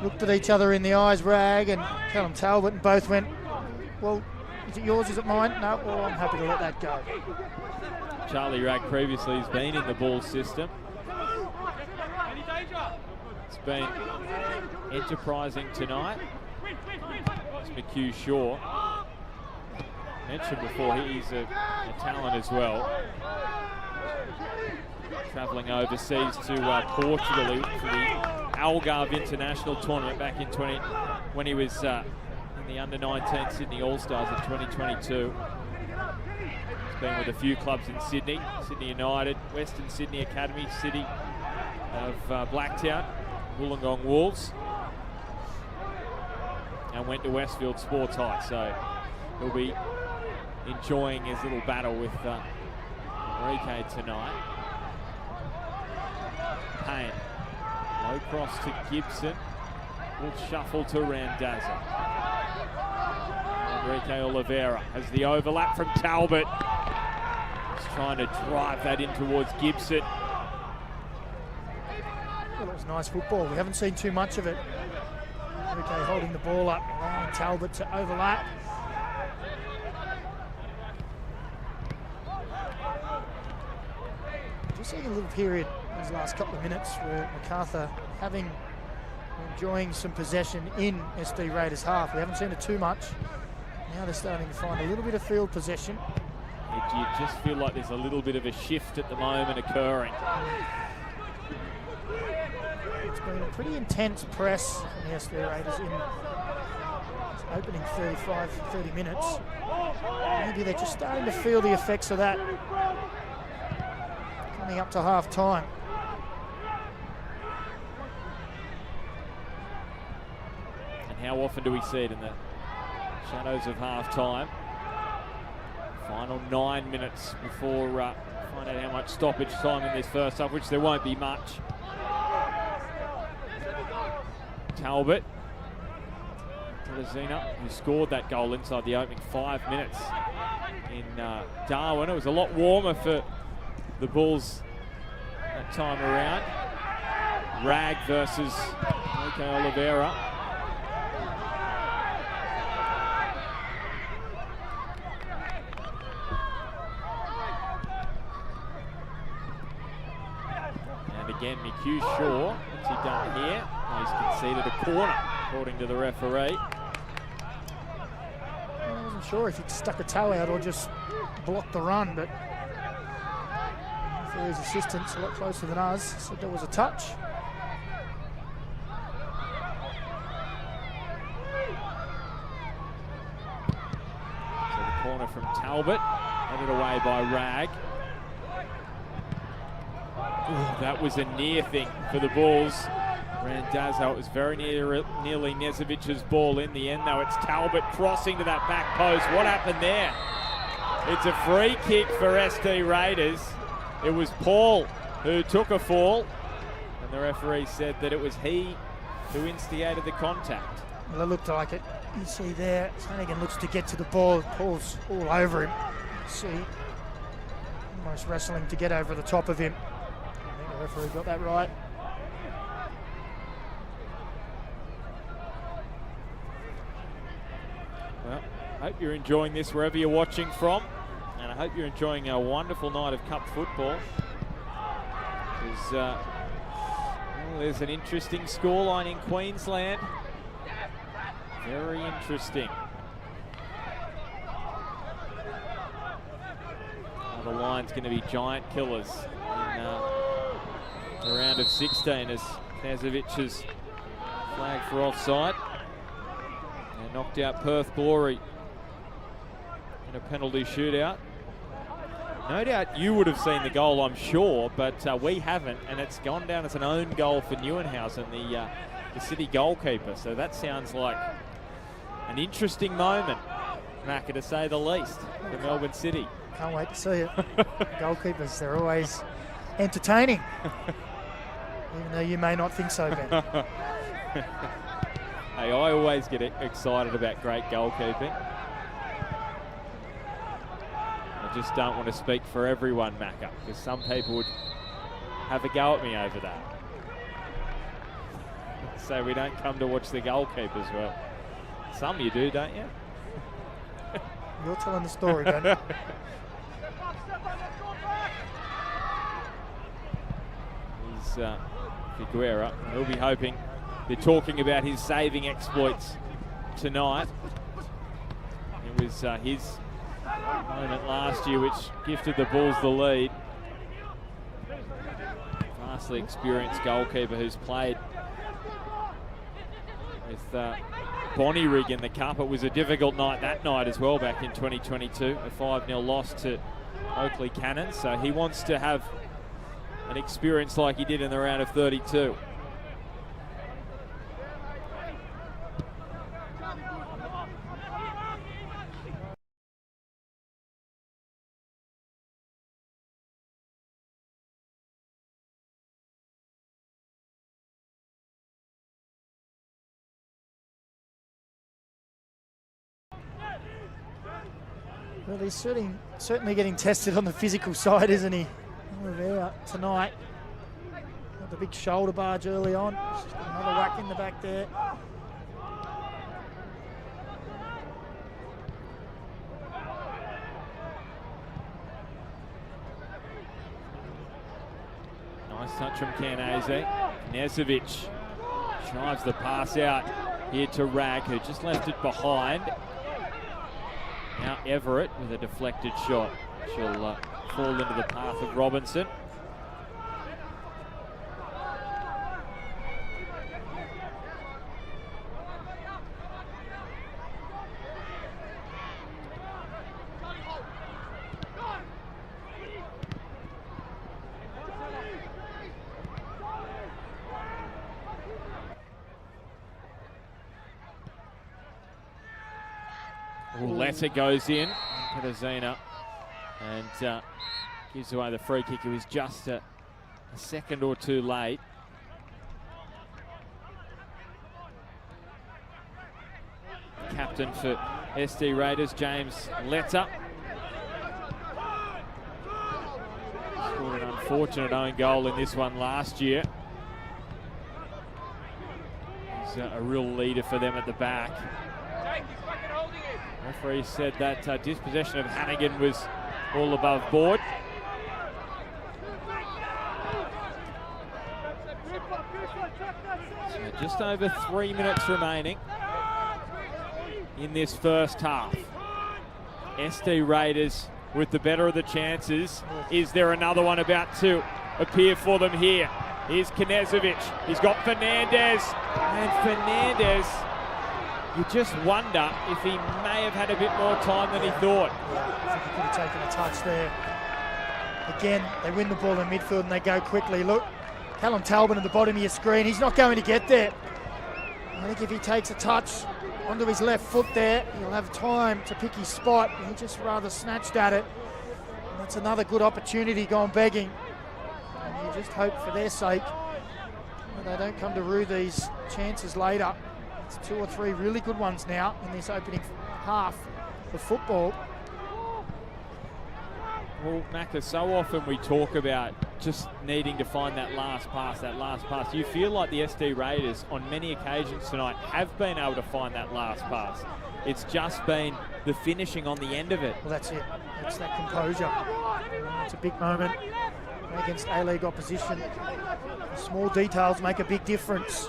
looked at each other in the eyes, Rag and Callum Talbot, and both went, well, is it yours, is it mine? No, well, I'm happy to let that go. Charlie Rag previously has been in the ball system. It's been enterprising tonight. It's McHugh Shaw. Mentioned before, he's a talent as well. Travelling overseas to Portugal for the Algarve International Tournament back in when he was in the under-19 Sydney All-Stars in 2022. He's been with a few clubs in Sydney, Sydney United, Western Sydney Academy, City of Blacktown, Wollongong Wolves, and went to Westfield Sports High. So he'll be enjoying his little battle with Enrique tonight. Hahn, low cross to Gibson, will shuffle to Randazza. Enrique Oliveira has the overlap from Talbot. He's trying to drive that in towards Gibson. Well, it was nice football. We haven't seen too much of it. Enrique holding the ball up, allowing Talbot to overlap. Just seeing a little period in these last couple of minutes where Macarthur enjoying some possession in SD Raiders half. We haven't seen it too much. Now they're starting to find a little bit of field possession. You just feel like there's a little bit of a shift at the moment occurring. It's been a pretty intense press from the SD Raiders in opening 30 minutes. Maybe they're just starting to feel the effects of that coming up to half time. And how often do we see it in the shadows of half time? Final 9 minutes before find out how much stoppage time in this first half, which there won't be much. Talbot, Telezina, who scored that goal inside the opening 5 minutes in Darwin. It was a lot warmer for the Bulls that time around. Rag versus Enrique Oliveira. And again, McHugh Shaw, what's he done here? Oh, he's conceded a corner, according to the referee. I wasn't sure if he'd stuck a toe out or just blocked the run, but his assistants a lot closer than us said there was a touch. So the corner from Talbot, headed away by Rag. Ooh, that was a near thing for the Bulls. Randazzo, it was very nearly Nezovic's ball in the end, though. It's Talbot crossing to that back post. What happened there? It's a free kick for SD Raiders. It was Paul who took a fall, and the referee said that it was he who instigated the contact. Well, it looked like it. You see there, Flanagan looks to get to the ball. Paul's all over him. See, almost wrestling to get over the top of him. I think the referee got that right. Well, I hope you're enjoying this wherever you're watching from. And I hope you're enjoying a wonderful night of Cup football. Well, there's an interesting scoreline in Queensland. Very interesting. The line's going to be giant killers in the round of 16 as Knezovic has flagged for offside and knocked out Perth Glory in a penalty shootout. No doubt you would have seen the goal, I'm sure, but we haven't, and it's gone down as an own goal for Neuenhausen, the City goalkeeper. So that sounds like an interesting moment, Macca, to say the least, for Melbourne City. Can't wait to see it. Goalkeepers, they're always entertaining, even though you may not think so, Ben. Hey, I always get excited about great goalkeeping. just don't want to speak for everyone, Macca, because some people would have a go at me over that. So we don't come to watch the goalkeepers. Well, some you do, don't you? You're telling the story, Ben. He's Figueira. He'll be hoping. They're talking about his saving exploits tonight. It was his moment last year which gifted the Bulls the lead. Vastly experienced goalkeeper who's played with Bonnyrigg in the Cup. It was a difficult night that night as well back in 2022. A 5-0 loss to Oakley Cannons. So he wants to have an experience like he did in the round of 32. Well, he's certainly getting tested on the physical side, isn't he? Oh, there tonight. Got the big shoulder barge early on. Just got another whack in the back there. Nice touch from Canese. Knezovic drives the pass out here to Rag, who just left it behind. Now Everett with a deflected shot. She'll fall into the path of Robinson. Letter goes in, Pedazina, and gives away the free kick. It was just a second or two late. Captain for SD Raiders, James Letter. Scored an unfortunate own goal in this one last year. He's a real leader for them at the back. Referee said that dispossession of Hannigan was all above board. So just over 3 minutes remaining in this first half. SD Raiders with the better of the chances. Is there another one about to appear for them here? Here's Knezovic. He's got Fernandez. And Fernandez, you just wonder if he may have had a bit more time than he thought. I think he could have taken a touch there. Again, they win the ball in midfield and they go quickly. Look, Callum Talbot at the bottom of your screen. He's not going to get there. I think if he takes a touch onto his left foot there, he'll have time to pick his spot. He just rather snatched at it. And that's another good opportunity gone begging. And you just hope for their sake that they don't come to rue these chances later. It's 2 or 3 really good ones now in this opening half of football. Well, Macca, so often we talk about just needing to find that last pass, You feel like the SD Raiders on many occasions tonight have been able to find that last pass. It's just been the finishing on the end of it. Well, that's it. It's that composure. It's a big moment against A-League opposition. The small details make a big difference.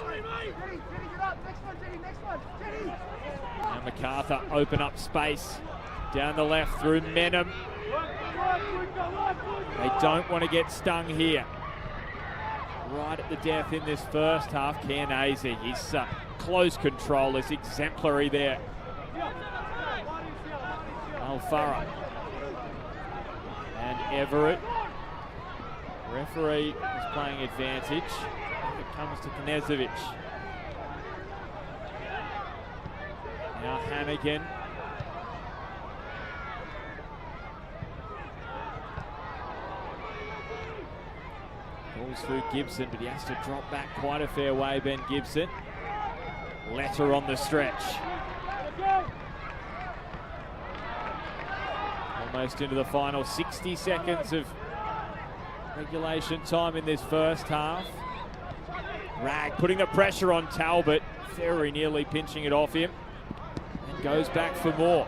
Now Macarthur open up space down the left through Menham. They don't want to get stung here. Right at the death in this first half, Canese. His close control is exemplary there. Alfara and Everett. Referee is playing advantage. It comes to Knezovic. Now Hannigan. Balls through Gibson, but he has to drop back quite a fair way, Ben Gibson. Letter on the stretch. Almost into the final 60 seconds of regulation time in this first half. Rag putting the pressure on Talbot, very nearly pinching it off him, and goes back for more.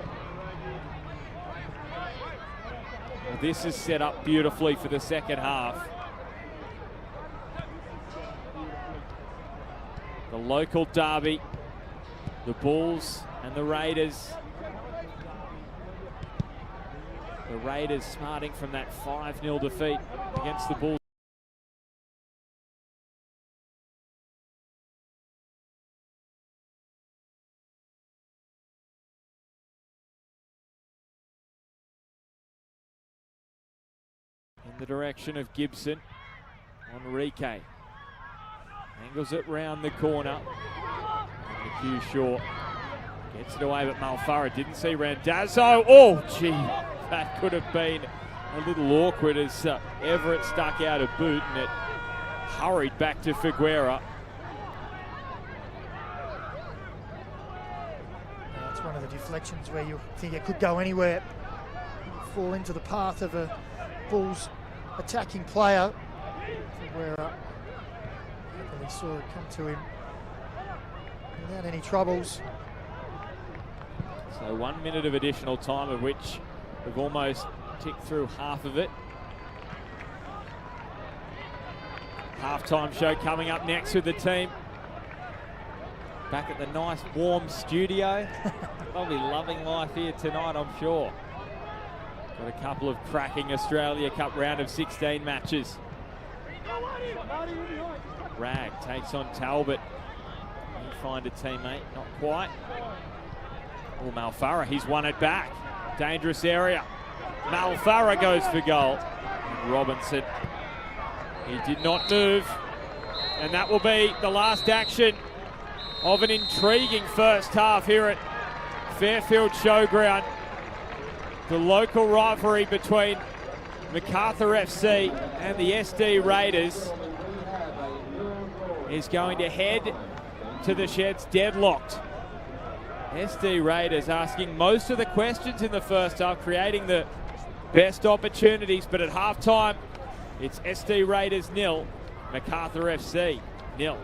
Well, this is set up beautifully for the second half. The local derby, the Bulls and the Raiders. The Raiders smarting from that 5-0 defeat against the Bulls. In the direction of Gibson. Enrique angles it round the corner. And the cue short. Gets it away, but Malfarra didn't see Randazzo. Oh, gee, that could have been a little awkward as Everett stuck out a boot and it hurried back to Figuera. That's one of the deflections where you think it could go anywhere. Fall into the path of a Bulls attacking player. Figuera happily saw it come to him without any troubles. So 1 minute of additional time, of which we've almost ticked through half of it. Halftime show coming up next with the team. Back at the nice warm studio. They'll be loving life here tonight, I'm sure. Got a couple of cracking Australia Cup round of 16 matches. Rag takes on Talbot. Can he find a teammate? Not quite. Oh, Malfarra, he's won it back. Dangerous area. Malfarra goes for goal. And Robinson, he did not move. And that will be the last action of an intriguing first half here at Fairfield Showground. The local rivalry between Macarthur FC and the SD Raiders is going to head to the sheds deadlocked. SD Raiders asking most of the questions in the first half, creating the best opportunities, but at halftime, it's SD Raiders 0, Macarthur FC 0.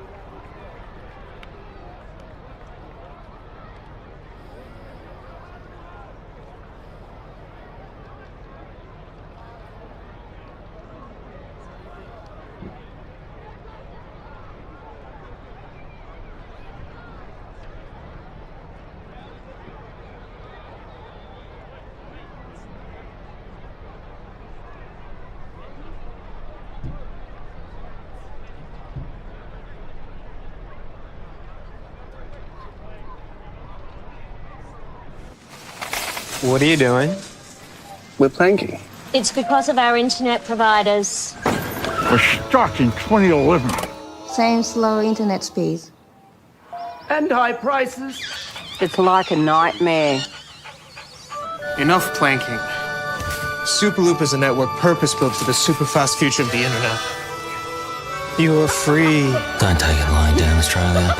What are you doing? We're planking. It's because of our internet providers. We're stuck in 2011. Same slow internet speeds. And high prices. It's like a nightmare. Enough planking. Superloop is a network purpose-built for the super-fast future of the internet. You are free. Don't take it lying down, Australia.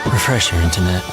Refresh your internet.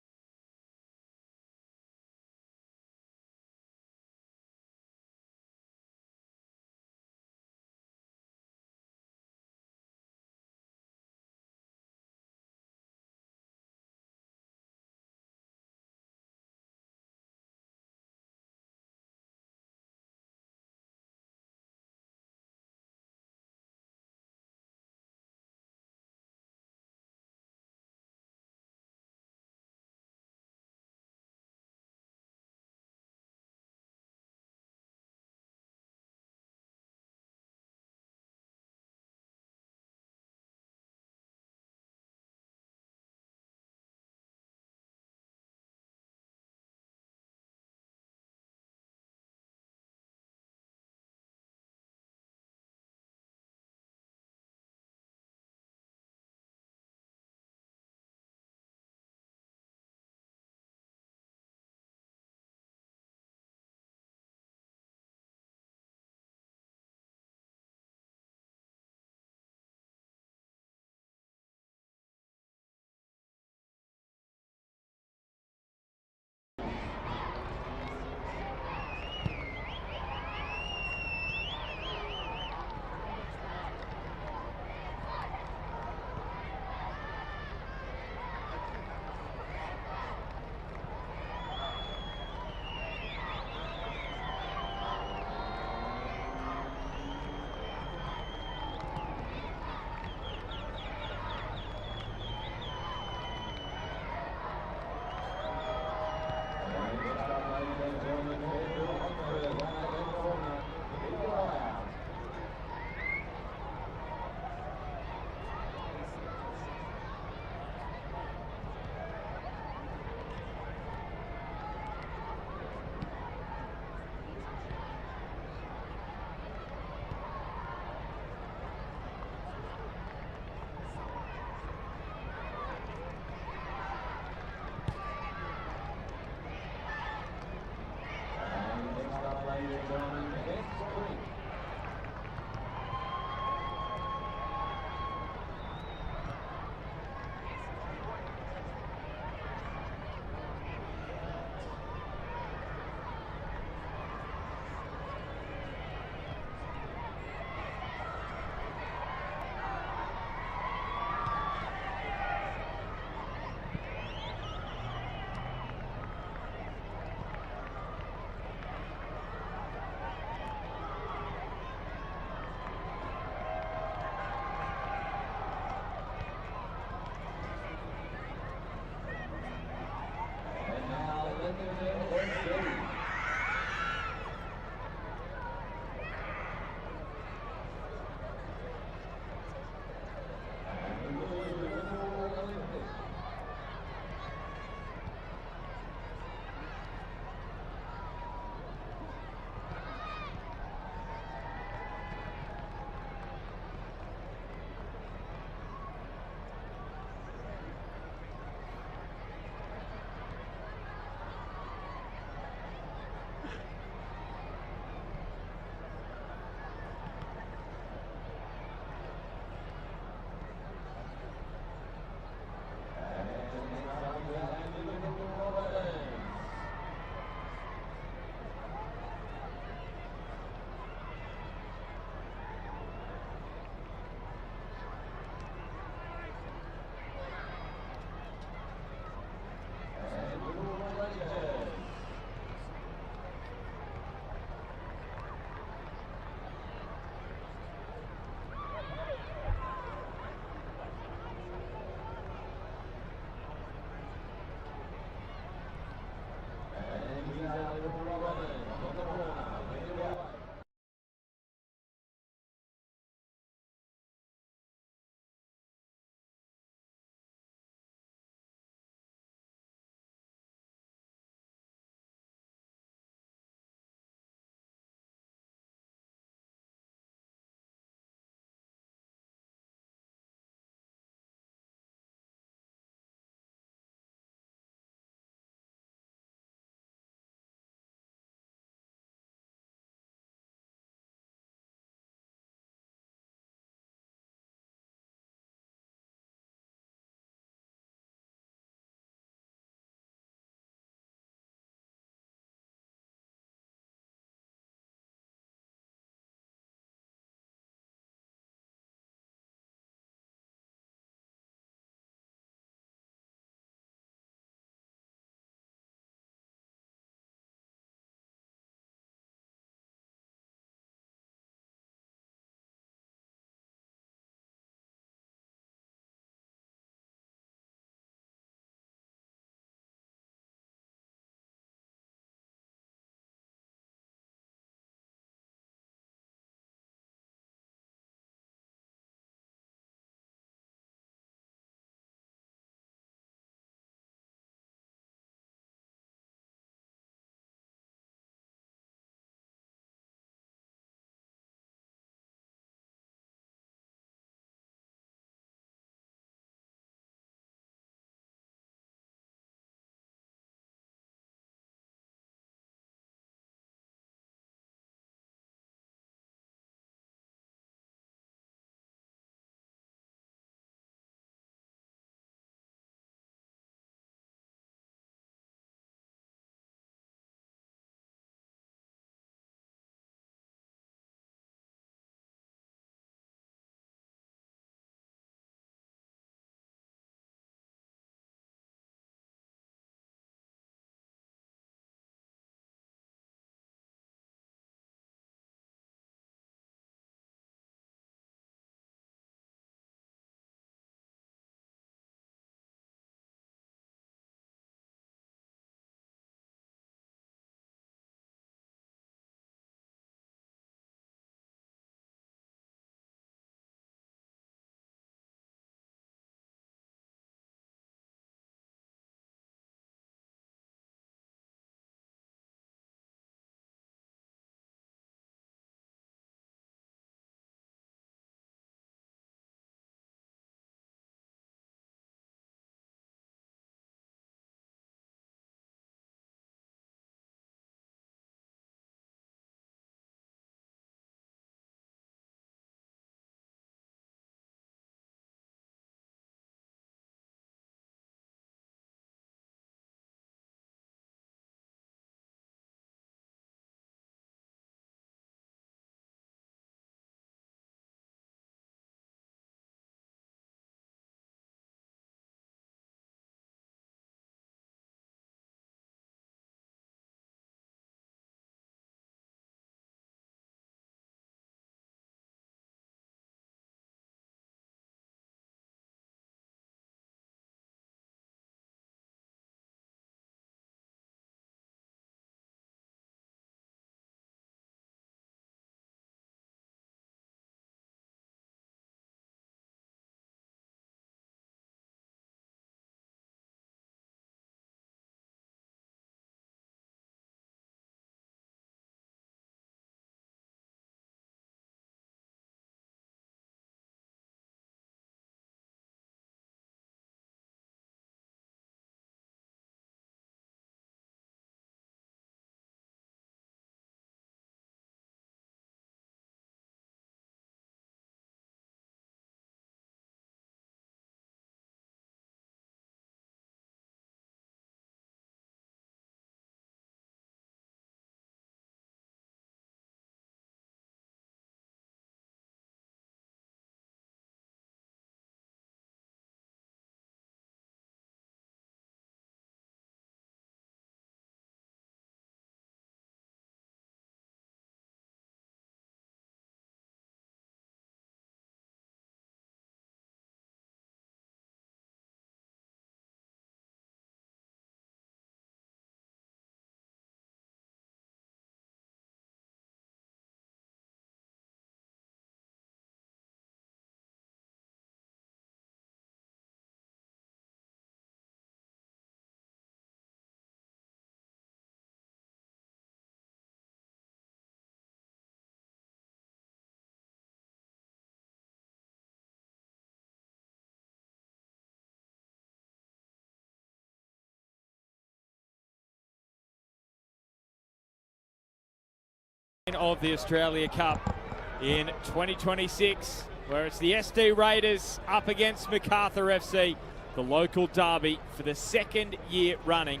Of the Australia Cup in 2026, where it's the SD Raiders up against Macarthur FC, the local derby for the second year running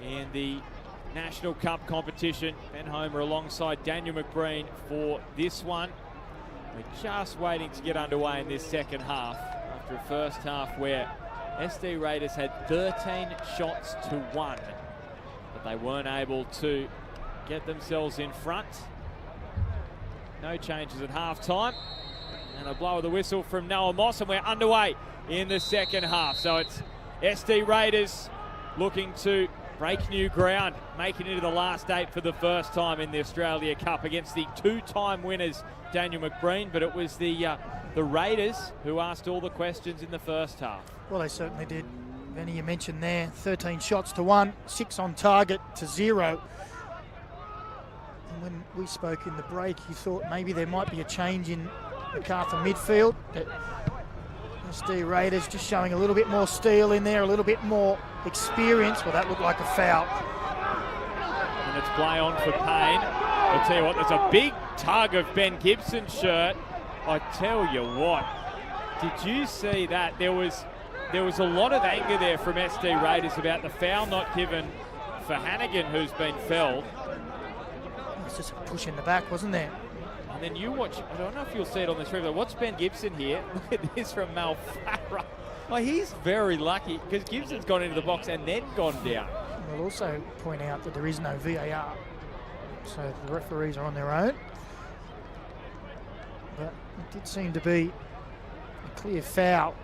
in the National Cup competition. Ben Homer alongside Daniel McBreen for this one. We're just waiting to get underway in this second half after a first half where SD Raiders had 13 shots to 1, but they weren't able to get themselves in front. No changes at half-time. And a blow of the whistle from Noah Moss, and we're underway in the second half. So it's SD Raiders looking to break new ground, making it into the last 8 for the first time in the Australia Cup against the 2-time winners, Daniel McBreen. But it was the Raiders who asked all the questions in the first half. Well, they certainly did. Benny, you mentioned there, 13 shots to 1, 6 on target to 0. And when we spoke in the break, you thought maybe there might be a change in Macarthur midfield. But SD Raiders just showing a little bit more steel in there, a little bit more experience. Well, that looked like a foul. And it's play on for Payne. I'll tell you what, there's a big tug of Ben Gibson's shirt. I tell you what, did you see that? There was a lot of anger there from SD Raiders about the foul not given for Hannigan, who's been felled. It's just a push in the back, wasn't there? And then you watch, I don't know if you'll see it on the screen, but watch Ben Gibson here. Look at this from Mal Farah. Well, he's very lucky because Gibson's gone into the box and then gone down. We'll also point out that there is no VAR, so the referees are on their own. But it did seem to be a clear foul.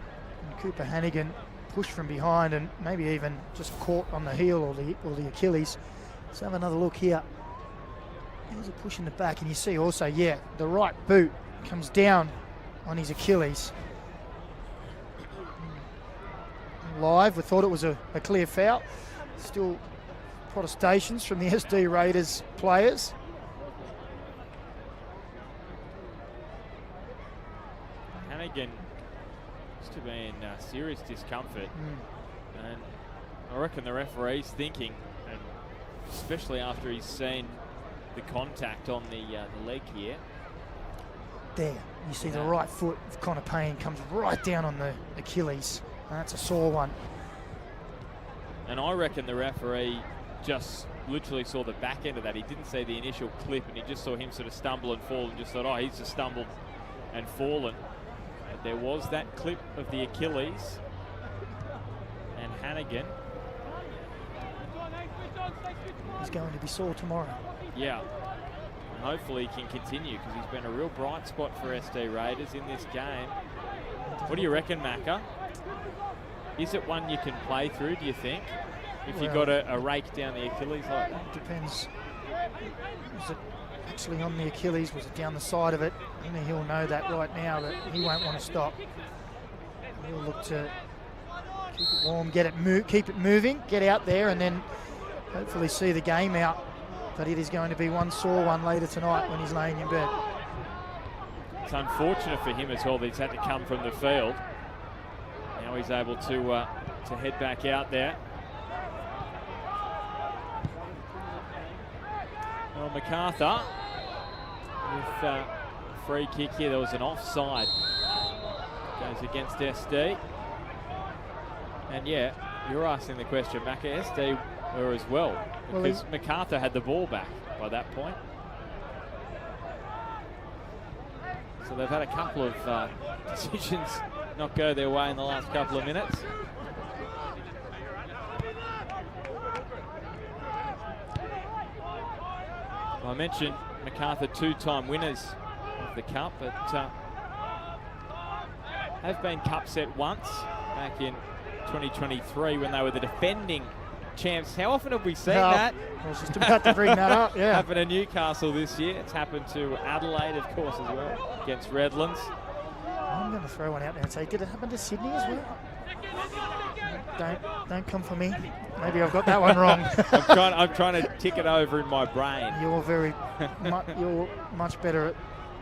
And Cooper Hannigan pushed from behind and maybe even just caught on the heel or the Achilles. Let's have another look here. There's a push in the back, and you see also, yeah, the right boot comes down on his Achilles. Live, we thought it was a clear foul. Still protestations from the SD Raiders players. Hannigan used to be in serious discomfort, and I reckon the referee's thinking, and especially after he's seen the contact on the leg here. There, you see the right foot of Connor Payne comes right down on the Achilles. That's a sore one. And I reckon the referee just literally saw the back end of that. He didn't see the initial clip, and he just saw him sort of stumble and fall and just thought, oh, he's just stumbled and fallen. But there was that clip of the Achilles, and Hannigan. He's going to be sore tomorrow. Yeah, and hopefully he can continue because he's been a real bright spot for SD Raiders in this game. What do you reckon, Macca? Is it one you can play through, do you think? If you got a rake down the Achilles like that? Depends. Was it actually on the Achilles? Was it down the side of it? Only he'll know that right now, that he won't want to stop. He'll look to keep it warm, keep it moving, get out there, and then hopefully see the game out. But it is going to be one sore one later tonight when he's laying in bed. It's unfortunate for him as well that he's had to come from the field. Now he's able to head back out there. Well, Macarthur with a free kick here. There was an offside. Goes against SD. And yeah, you're asking the question, Macca. SD were as well, because Macarthur had the ball back by that point. So they've had a couple of decisions not go their way in the last couple of minutes. Well, I mentioned Macarthur 2-time winners of the Cup, but have been Cup set once back in 2023 when they were the defending champs. How often have we seen that? I was just about to bring that up, yeah. Happened to Newcastle this year. It's happened to Adelaide, of course, as well, against Redlands. I'm going to throw one out there and say, did it happen to Sydney as well? Don't come for me. Maybe I've got that one wrong. I'm trying to tick it over in my brain. You're you're much better at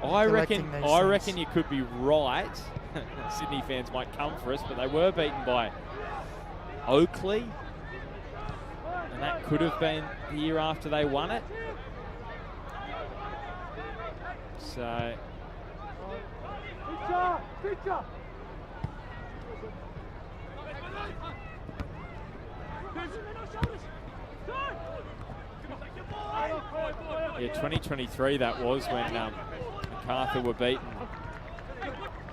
I reckon you could be right. Sydney fans might come for us, but they were beaten by Oakley. And that could have been the year after they won it. So yeah, 2023 that was when Macarthur were beaten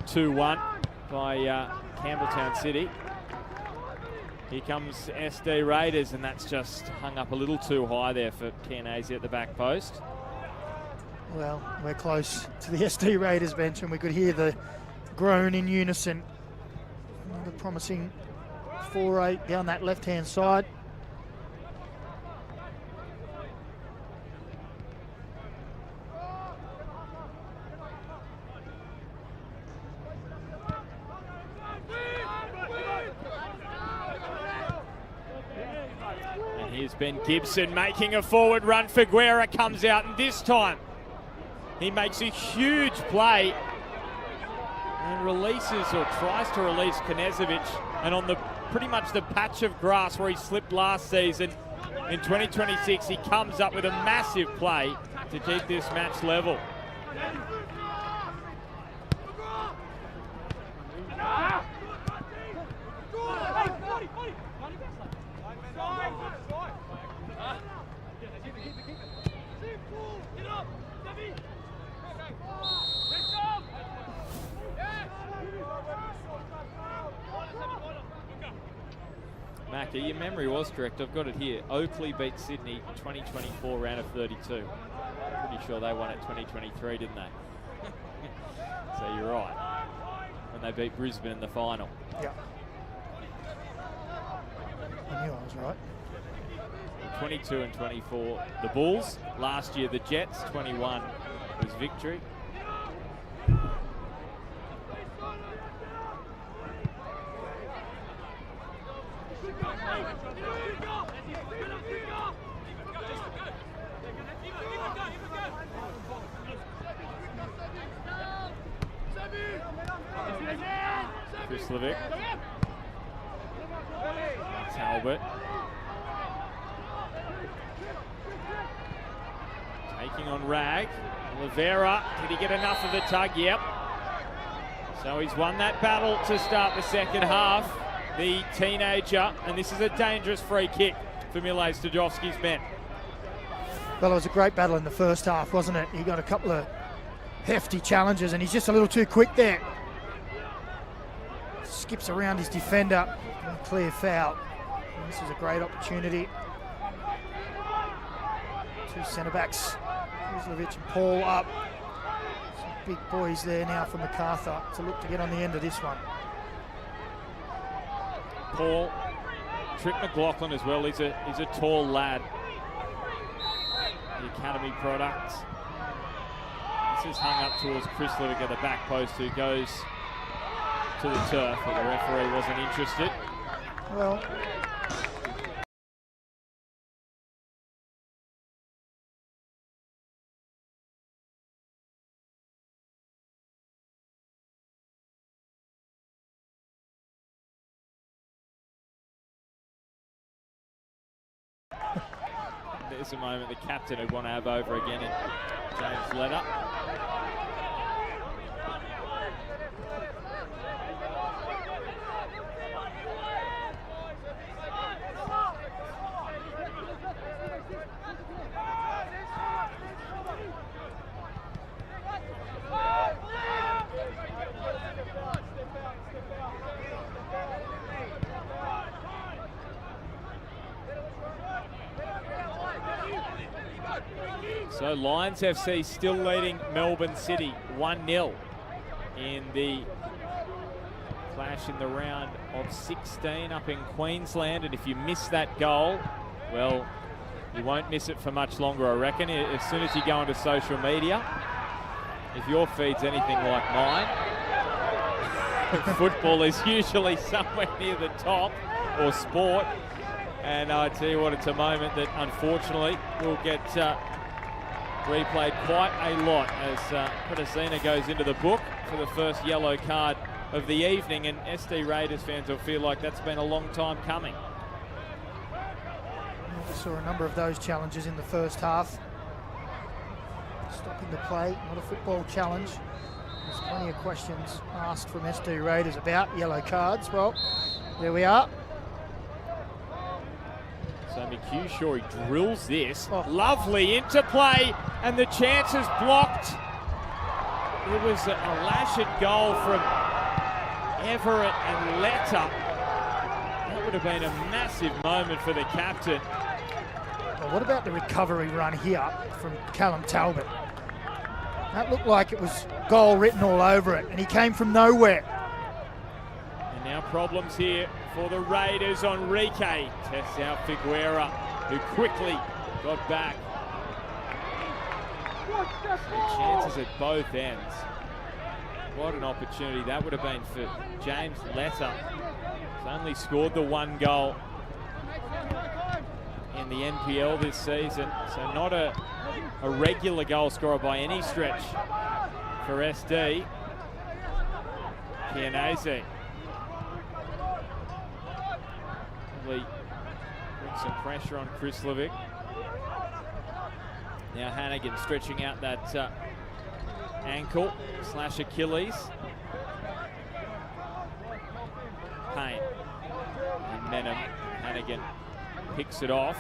2-1 by Campbelltown City. Here comes SD Raiders, and that's just hung up a little too high there for Cairnazzi at the back post. Well, we're close to the SD Raiders bench, and we could hear the groan in unison. Another promising foray down that left-hand side. And here's Ben Gibson making a forward run. Figuera comes out, and this time he makes a huge play and releases, or tries to release, Knezovic, and on the pretty much the patch of grass where he slipped last season in 2026, he comes up with a massive play to keep this match level. Macca, your memory was correct. I've got it here. Oakley beat Sydney 2024 round of 32. Pretty sure they won it 2023, didn't they? So you're right. When they beat Brisbane in the final. Yeah. I knew I was right. 22 and 24, the Bulls. Last year, the Jets. 21 was victory. Krislovic. Talbot. Taking on Rag. Oliveira, did he get enough of the tug? Yep. So he's won that battle to start the second half. The teenager, and this is a dangerous free kick for Mile Stojovski's men. Well, it was a great battle in the first half, wasn't it? He got a couple of hefty challenges, and he's just a little too quick there. Skips around his defender, clear foul. And this is a great opportunity. Two centre-backs, Krislovic and Paul up. Some big boys there now for Macarthur to look to get on the end of this one. Paul, Trick McLaughlin as well. He's a tall lad. The academy product. This is hung up towards Krislovic at the back post, who goes to the turf, but the referee wasn't interested. Well, there's a moment the captain would want to have over again in James Letter. So Lions FC still leading Melbourne City 1-0 in the clash in the round of 16 up in Queensland. And if you miss that goal, well, you won't miss it for much longer, I reckon. As soon as you go onto social media, if your feed's anything like mine, football is usually somewhere near the top, or sport. And I tell you what, it's a moment that unfortunately will get replayed quite a lot as Pedicina goes into the book for the first yellow card of the evening, and SD Raiders fans will feel like that's been a long time coming. We saw a number of those challenges in the first half. stopping the play, not a football challenge. There's plenty of questions asked from SD Raiders about yellow cards. Well, there we are. So McHugh he drills this. Oh. Lovely interplay, and the chance is blocked. It was a lashed goal from Everett and Letta. That would have been a massive moment for the captain. Well, what about the recovery run here from Callum Talbot? That looked like it was goal written all over it, and he came from nowhere. And now problems here for the Raiders. Enrique tests out Figuera, who quickly got back. So chances at both ends. What an opportunity that would have been for James Letta. He's only scored the one goal in the NPL this season, so not a regular goal scorer by any stretch for SD. Chianese probably brings some pressure on Chris Levick. Now Hannigan stretching out that ankle / Achilles. Payne and Menham. Hannigan picks it off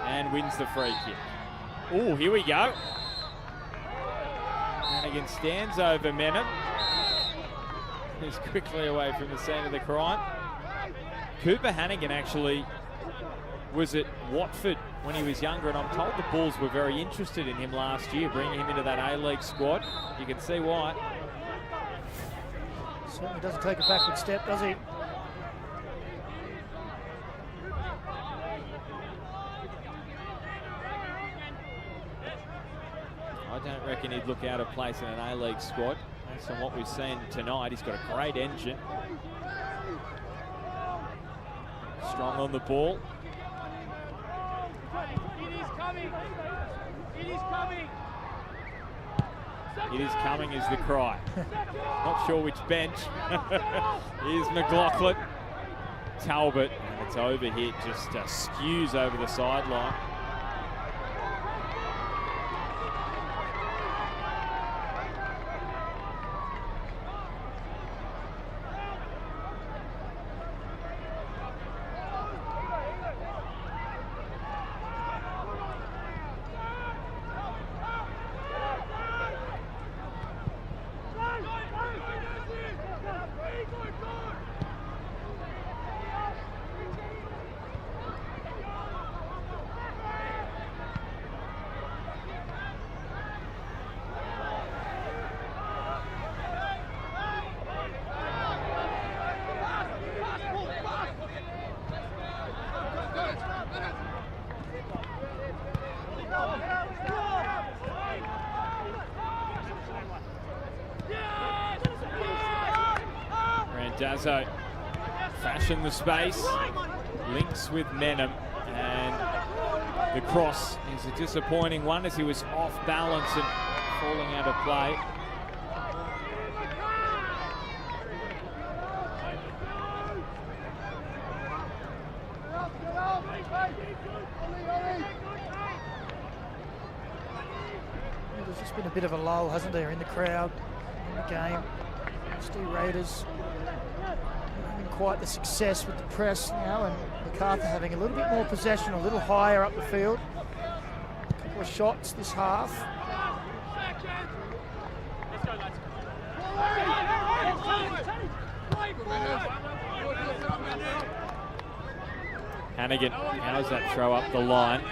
and wins the free kick. Oh, here we go. Hannigan stands over Menham. He's quickly away from the scene of the crime. Cooper Hannigan actually was at Watford when he was younger, and I'm told the Bulls were very interested in him last year, bringing him into that A-League squad. You can see why. Certainly doesn't take a backward step, does he? I don't reckon he'd look out of place in an A-League squad. Based on what we've seen tonight, he's got a great engine. Strong on the ball. It is coming is the cry. Not sure which bench. Here's McLaughlin. Talbot, and it's overhit, just skews over the sideline. Randazzo fashioned the space, links with Menham, and the cross is a disappointing one as he was off balance and falling out of play. There's just been a bit of a lull, hasn't there, in the crowd, in the game. SD Raiders having quite the success with the press now, and Macarthur having a little bit more possession, a little higher up the field. A couple of shots this half. Hannigan, how's that throw up the line?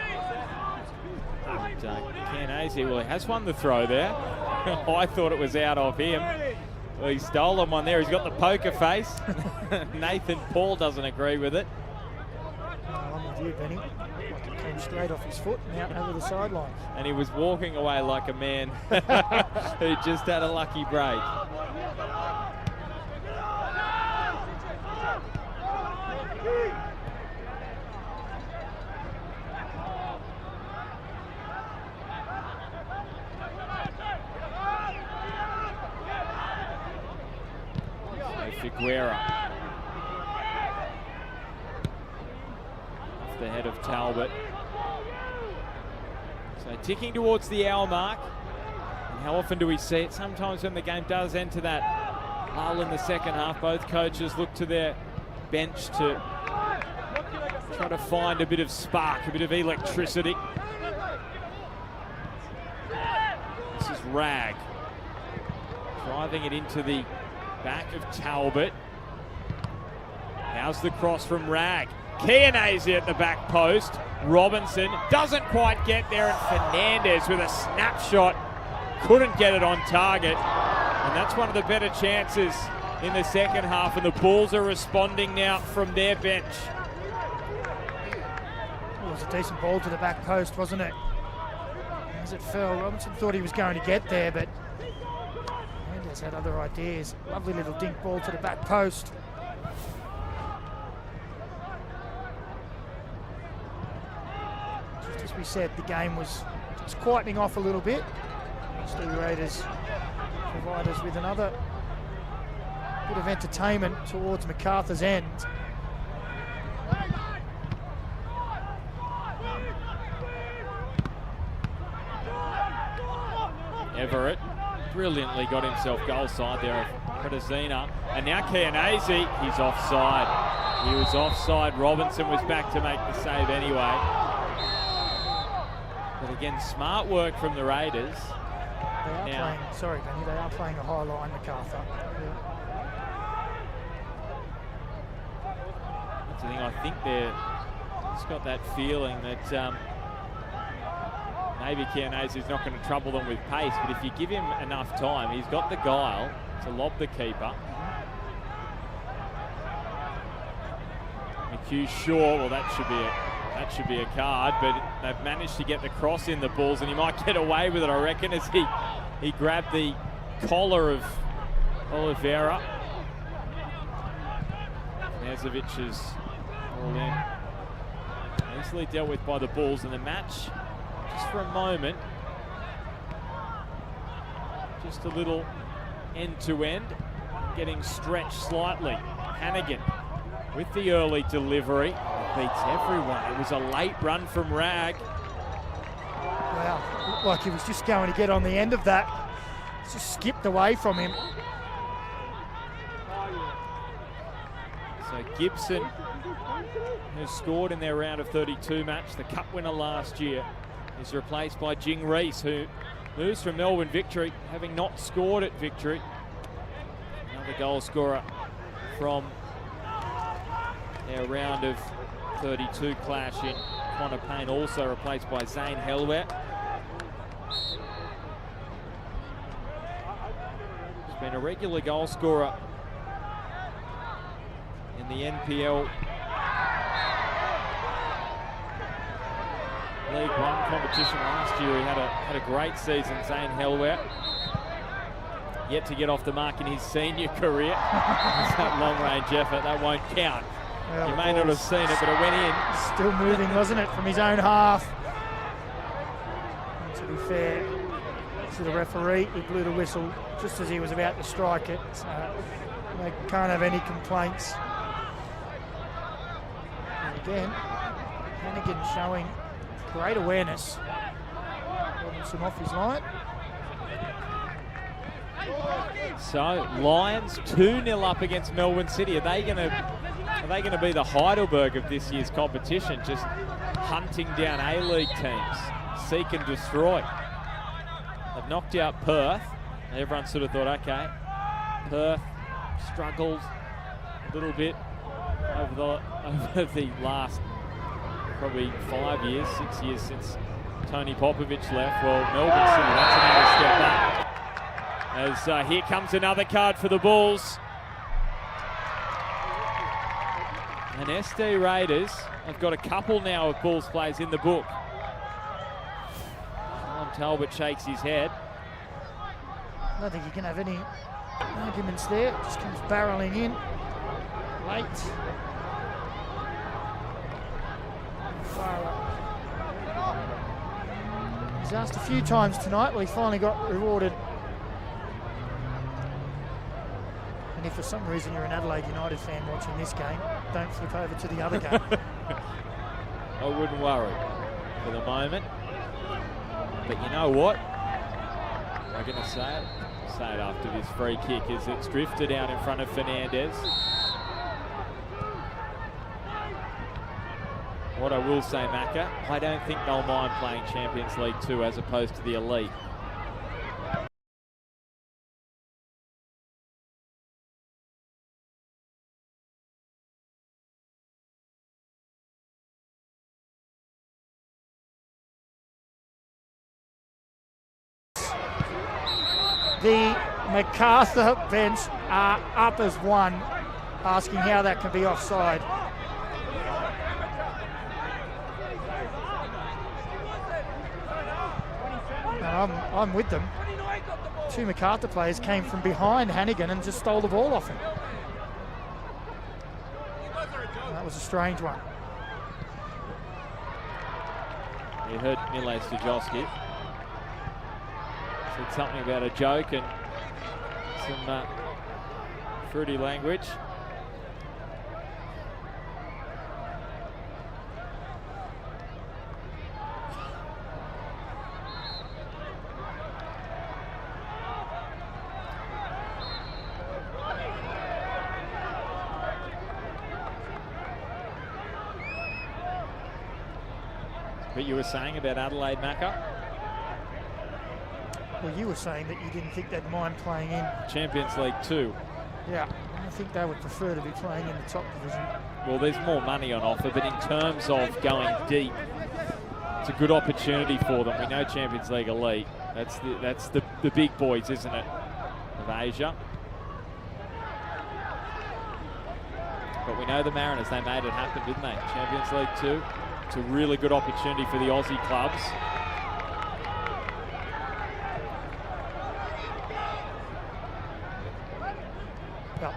Chianese, well, he has won the throw there. I thought it was out of him. Well, he stole one there. He's got the poker face. Nathan Paul doesn't agree with it. I'm with you, Benny. Like it came straight off his foot and out over the sideline. And he was walking away like a man who just had a lucky break. Figuera off the head of Talbot. So So ticking towards the hour mark. And how often do we see it? Sometimes when the game does enter that lull in the second half, both coaches look to their bench to try to find a bit of spark, a bit of electricity. This is Rag. Driving it into the back of Talbot. How's the cross from Rag? Chianese at the back post. Robinson doesn't quite get there, and Fernandez with a snapshot couldn't get it on target. And that's one of the better chances in the second half, and the Bulls are responding now from their bench. It was a decent ball to the back post, wasn't it? As it fell, Robinson thought he was going to get there, but Fernandez had other ideas. Lovely little dink ball to the back post. Just as we said, the game was just quietening off a little bit. The Raiders provide us with another bit of entertainment towards Macarthur's end. Everett brilliantly got himself goal side there of Pedazina. And now Chianese, he's offside. He was offside. Robinson was back to make the save anyway. But again, smart work from the Raiders. They are playing, sorry Benny, they are playing a high line, Macarthur. Yeah. That's the thing, I think they're just got that feeling that maybe Chianese is not going to trouble them with pace, but if you give him enough time, he's got the guile to lob the keeper. McHugh's sure, well that should be a card, but they've managed to get the cross in the Bulls, and he might get away with it, I reckon, as he grabbed the collar of Oliveira. Knezovic is all in. Easily dealt with by the Bulls, and the match, just for a moment, just a little end-to-end, getting stretched slightly. Hannigan with the early delivery. Beats everyone. It was a late run from Rag. Wow, looked like he was just going to get on the end of that. Just skipped away from him. So Gibson, who scored in their round of 32 match, the cup winner last year, is replaced by Jing Reese, who moves from Melbourne Victory, having not scored at Victory. Another goal scorer from their round of 32 clash in Connor Payne, also replaced by Zane Helwet. He's been a regular goal scorer in the NPL League One competition last year. He had a great season, Zane Helwet. Yet to get off the mark in his senior career. It's that long-range effort, that won't count. Well, you may not have seen it, but it went in. Still moving, wasn't it, from his own half? And to be fair to the referee, he blew the whistle just as he was about to strike it. So they can't have any complaints. And again, Hannigan showing great awareness. Robinson off his line. So Lions 2-0 up against Melbourne City. Are they going to be the Heidelberg of this year's competition, just hunting down A-League teams, seek and destroy? They've knocked out Perth. Everyone sort of thought, okay, Perth struggled a little bit over the last probably 5 years, 6 years since Tony Popovich left. Well, Melbourne City, that's another step up. As here comes another card for the Bulls. And SD Raiders have got a couple now of Bulls plays in the book. Tom Talbot shakes his head. I don't think you can have any arguments there. It just comes barreling in late. He's asked a few times tonight. Well, he finally got rewarded. And if for some reason you're an Adelaide United fan watching this game, don't flip over to the other game. I wouldn't worry for the moment. But you know what? I'm going to say it. Say it after this free kick as it's drifted out in front of Fernandez. What I will say, Macca, I don't think they'll mind playing Champions League 2 as opposed to the Elite. The Macarthur bench are up as one, asking how that can be offside. And I'm with them. Two Macarthur players came from behind Hannigan and just stole the ball off him. And that was a strange one. You heard Miles Stajowski. Said something about a joke and some fruity language. But you were saying about Adelaide, Macca? Well, you were saying that you didn't think they'd mind playing in Champions League 2. Yeah, I think they would prefer to be playing in the top division. Well, there's more money on offer, but in terms of going deep, it's a good opportunity for them. We know Champions League Elite. That's the big boys, isn't it, of Asia? But we know the Mariners, they made it happen, didn't they? Champions League 2. It's a really good opportunity for the Aussie clubs. Well,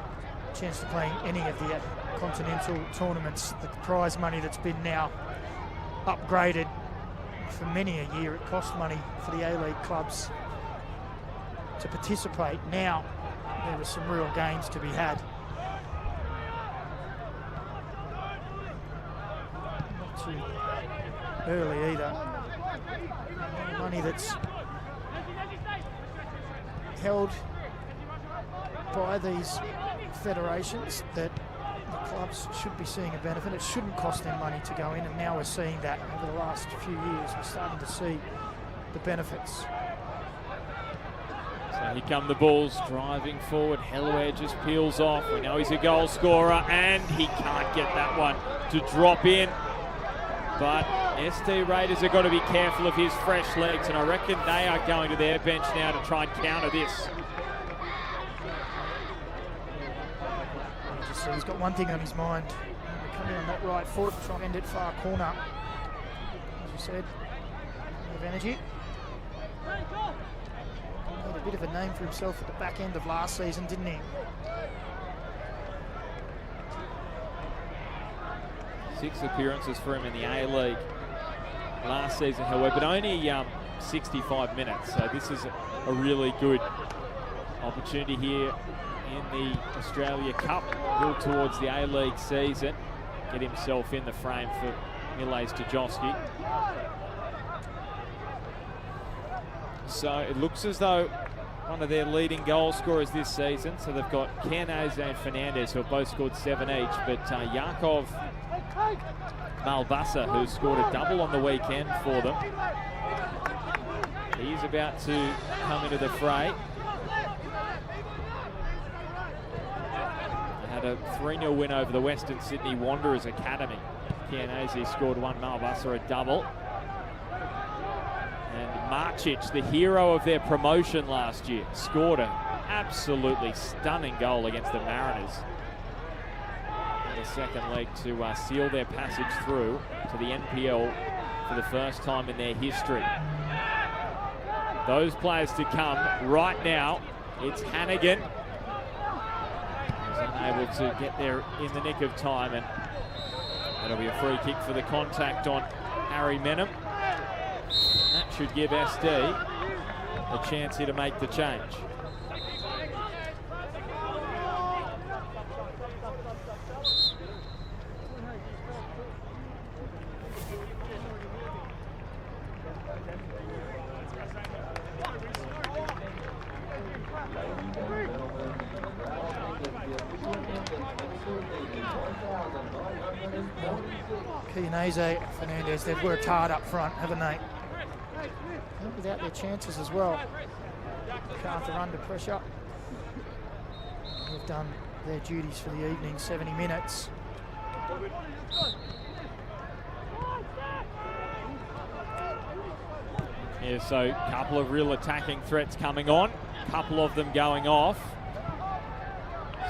chance to play in any of the continental tournaments. The prize money that's been now upgraded for many a year. It cost money for the A-League clubs to participate. Now there are some real gains to be had. Not too early either. Money that's held by these federations that the clubs should be seeing a benefit. It shouldn't cost them money to go in, and now we're seeing that over the last few years. We're starting to see the benefits. So here come the Bulls driving forward. Hellaway just peels off. We know he's a goal scorer, and he can't get that one to drop in. But ST Raiders have got to be careful of his fresh legs, and I reckon they are going to their bench now to try and counter this. So he's got one thing on his mind. Coming on that right foot, trying to end it far corner. As you said, of energy. Made a bit of a name for himself at the back end of last season, didn't he? 6 appearances for him in the A-League last season, however, but only 65 minutes. So this is a really good opportunity here in the Australia Cup, build towards the A-League season, get himself in the frame for Miles Stajowski. So it looks as though one of their leading goal scorers this season, so they've got Cairnese and Fernandez, who have both scored 7 each, but Yakov Malbasa, who scored a double on the weekend for them, he's about to come into the fray. Had a 3-0 win over the Western Sydney Wanderers Academy. Cairnese scored 1, Malbasa a double. And Marcic, the hero of their promotion last year, scored an absolutely stunning goal against the Mariners in the second leg to seal their passage through to the NPL for the first time in their history. Those players to come right now. It's Hannigan. Unable to get there in the nick of time, and that'll be a free kick for the contact on Harry Menem. That should give SD a chance here to make the change. Chianese, Fernandez, they've worked hard up front, haven't they? Not without their chances as well. Macarthur under pressure. They've done their duties for the evening, 70 minutes. Yeah, so a couple of real attacking threats coming on, a couple of them going off.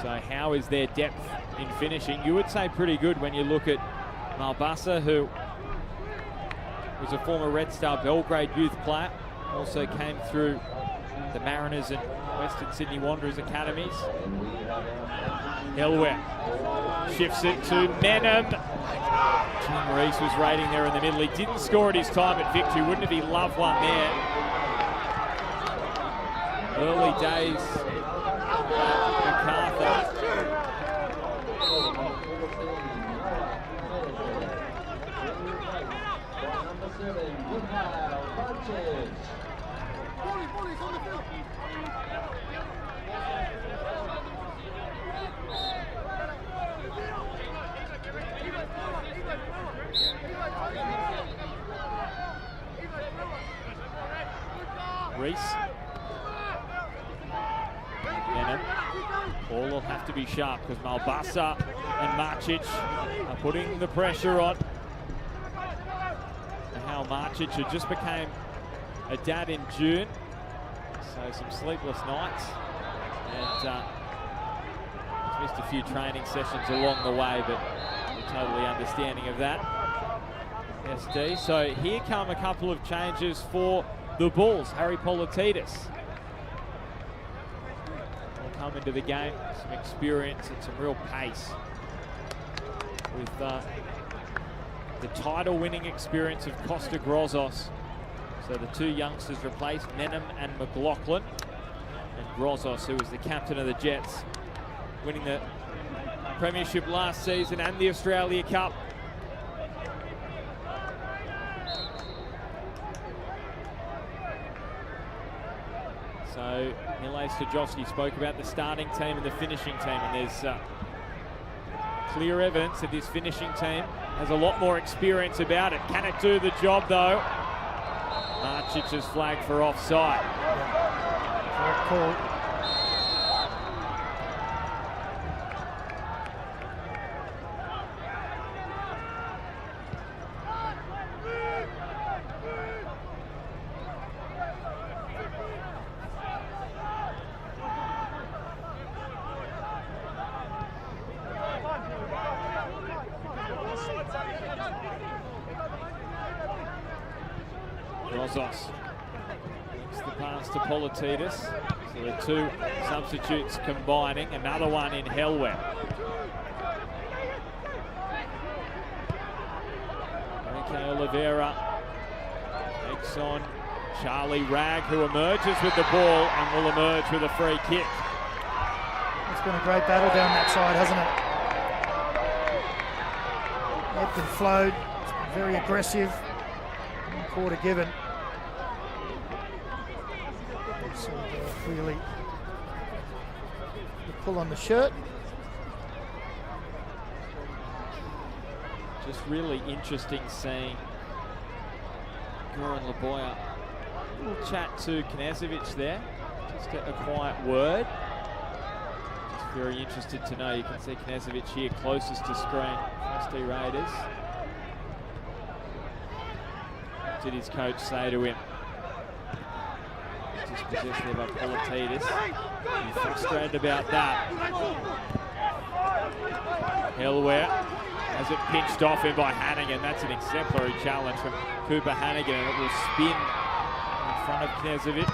So how is their depth in finishing? You would say pretty good when you look at Macarthur, who was a former Red Star Belgrade youth player, also came through the Mariners and Western Sydney Wanderers academies. Helwer shifts it to Menham. Jim Reese was raiding there in the middle. He didn't score at his time at Victory. Wouldn't have he loved one there? Early days Macarthur. Reese. Ball will have to be sharp because Macarthur and Marcic are putting the pressure on. How Marcic, who just became a dad in June, so some sleepless nights, and he's missed a few training sessions along the way, but we're totally understanding of that. SD. So here come a couple of changes for the Bulls. Harry Politidis will come into the game, some experience and some real pace with the title-winning experience of Costa Grozos. So the two youngsters replaced Menham and McLaughlin, and Grozos, who was the captain of the Jets, winning the premiership last season and the Australia Cup. So Miles Stajowski spoke about the starting team and the finishing team, and there's clear evidence that this finishing team has a lot more experience about it. Can it do the job though? Marcic is flagged for offside. Correct call. Grozos makes the pass to Politidis. So the two substitutes combining. Another one in Helwer. Enrique Oliveira takes on Charlie Ragg, who emerges with the ball and will emerge with a free kick. It's been a great battle down that side, hasn't it? Ebbed and flowed. It's been very aggressive. One quarter given. So really the pull on the shirt. Just really interesting seeing Goran Laboya. A little chat to Knezovic there. Just a quiet word. Just very interested to know. You can see Knezovic here closest to screen. SD Raiders. What did his coach say to him? Dispossessed there by Politidis. He's frustrated about that. Helwer has it pinched off him by Hannigan. That's an exemplary challenge from Cooper Hannigan, and it will spin in front of Knezovic.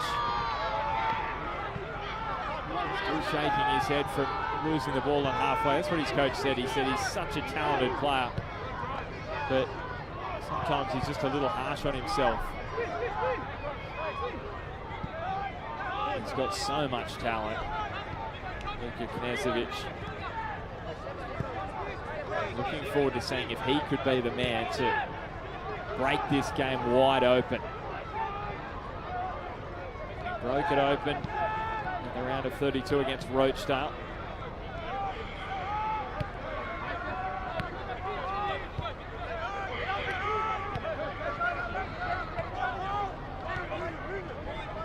Still shaking his head from losing the ball on halfway. That's what his coach said. He said he's such a talented player, but sometimes he's just a little harsh on himself. He's got so much talent. Luka Knezovic. Looking forward to seeing if he could be the man to break this game wide open. He broke it open in the round of 32 against Rochdale.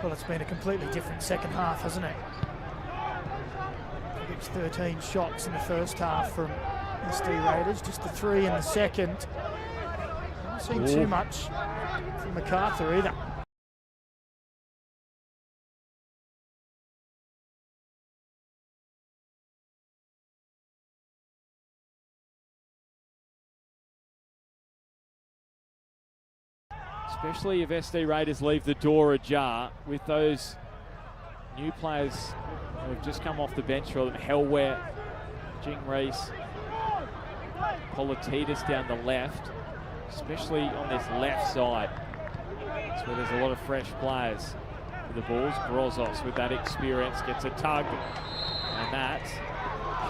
Well, it's been a completely different second half, hasn't it? It's 13 shots in the first half from SD Raiders, just the 3 in the second. Haven't seen too much from Macarthur either. Especially if SD Raiders leave the door ajar with those new players who have just come off the bench for them. Hellware, Jing Reese, Polititas down the left, especially on this left side. That's where there's a lot of fresh players for the Bulls. Grozos with that experience gets a tug, and that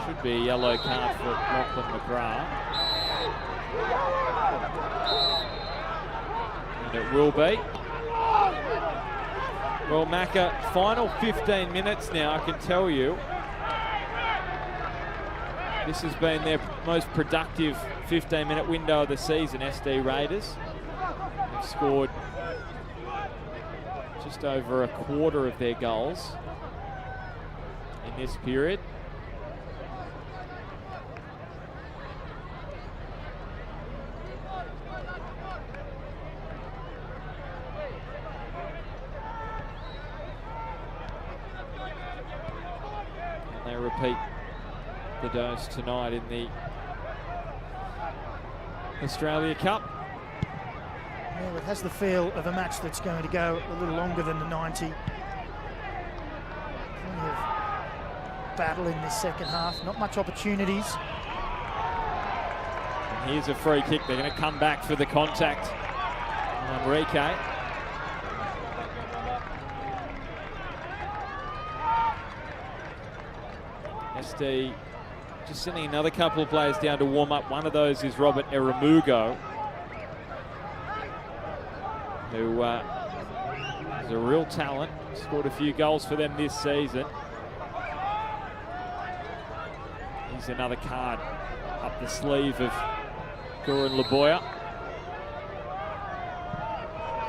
should be a yellow card for Lachlan McGrath. And it will be. Well, Macca, final 15 minutes now, I can tell you. This has been their most productive 15-minute window of the season, SD Raiders. They've scored just over a quarter of their goals in this period. And they repeat the dose tonight in the Australia Cup. Well, it has the feel of a match that's going to go a little longer than the 90. Plenty of battle in this second half, not much opportunities. And here's a free kick. They're going to come back for the contact on Enrique. SD just sending another couple of players down to warm up. One of those is Robert Eramugo, who is a real talent. Scored a few goals for them this season. Here's another card up the sleeve of Goran Laboya.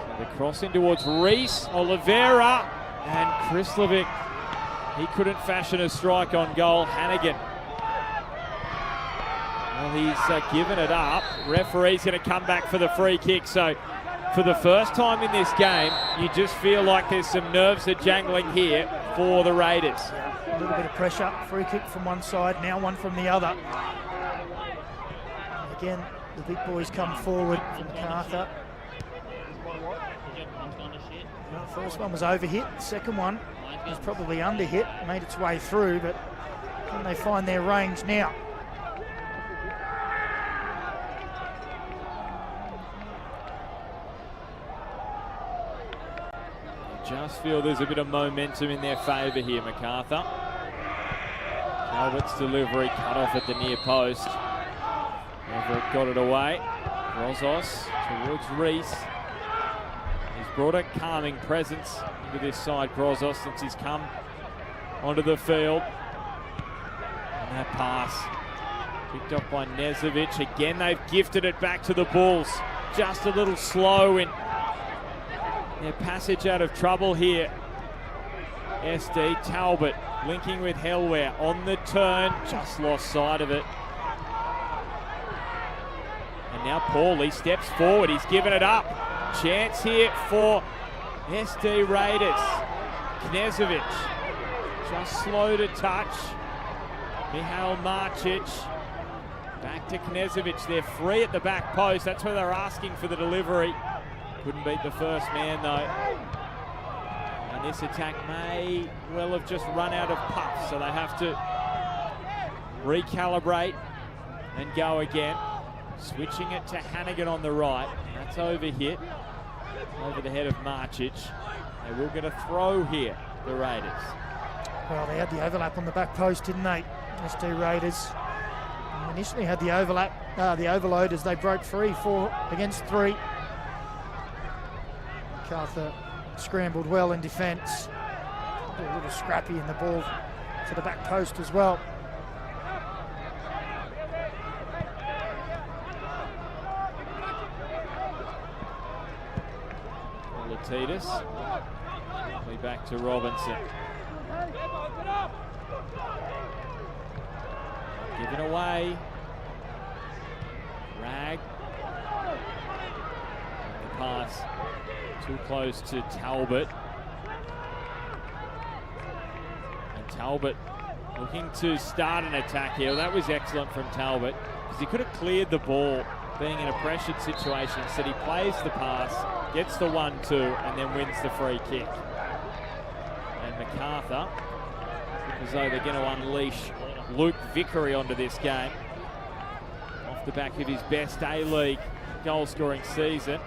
So the crossing towards Reese, Oliveira, and Krislovic. He couldn't fashion a strike on goal. Hannigan. Well, he's given it up. Referee's going to come back for the free kick. So for the first time in this game, you just feel like there's some nerves are jangling here for the Raiders. A little bit of pressure. Free kick from one side, now one from the other. And again, the big boys come forward from Macarthur. Well, the first one was overhit. The second one was probably underhit, made its way through, but can they find their range now? Just feel there's a bit of momentum in their favour here, Macarthur. Calvert's delivery cut off at the near post. Everett got it away. Grozos towards Reese. He's brought a calming presence into this side, Grozos, since he's come onto the field. And that pass picked up by Nezovic. Again, they've gifted it back to the Bulls. Just a little slow in their passage out of trouble here. SD Talbot linking with Hellware on the turn, just lost sight of it. And now Paulie steps forward, he's given it up. Chance here for SD Raiders. Knezovic just slow to touch. Mihail Marcic back to Knezovic. They're free at the back post, that's where they're asking for the delivery. Couldn't beat the first man though. And this attack may well have just run out of puff, so they have to recalibrate and go again. Switching it to Hannigan on the right. That's overhit over the head of Marcic. They will get a throw here, the Raiders. Well, they had the overlap on the back post, didn't they? SD Raiders. And initially had the overlap, the overload as they broke free, 4 against 3. Macarthur scrambled well in defence. A little scrappy in the ball to the back post as well. Polititas Play back to Robinson. Given away. Rag. The pass too close to Talbot. And Talbot looking to start an attack here. Well, that was excellent from Talbot because he could have cleared the ball being in a pressured situation. Instead he plays the pass, gets the 1-2 and then wins the free kick. And Macarthur, as though they're going to unleash Luke Vickery onto this game. Off the back of his best A-League goal-scoring season.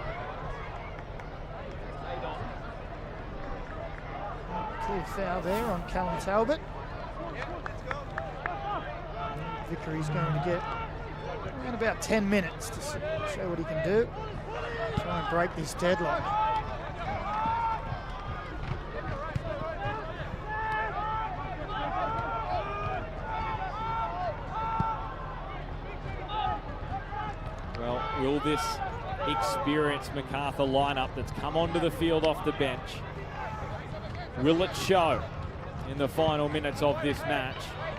Clear foul there on Callum Talbot. Vickery's going to get around about 10 minutes to show what he can do. Try and break this deadlock. Well, will this experienced Macarthur lineup that's come onto the field off the bench, will it show in the final minutes of this match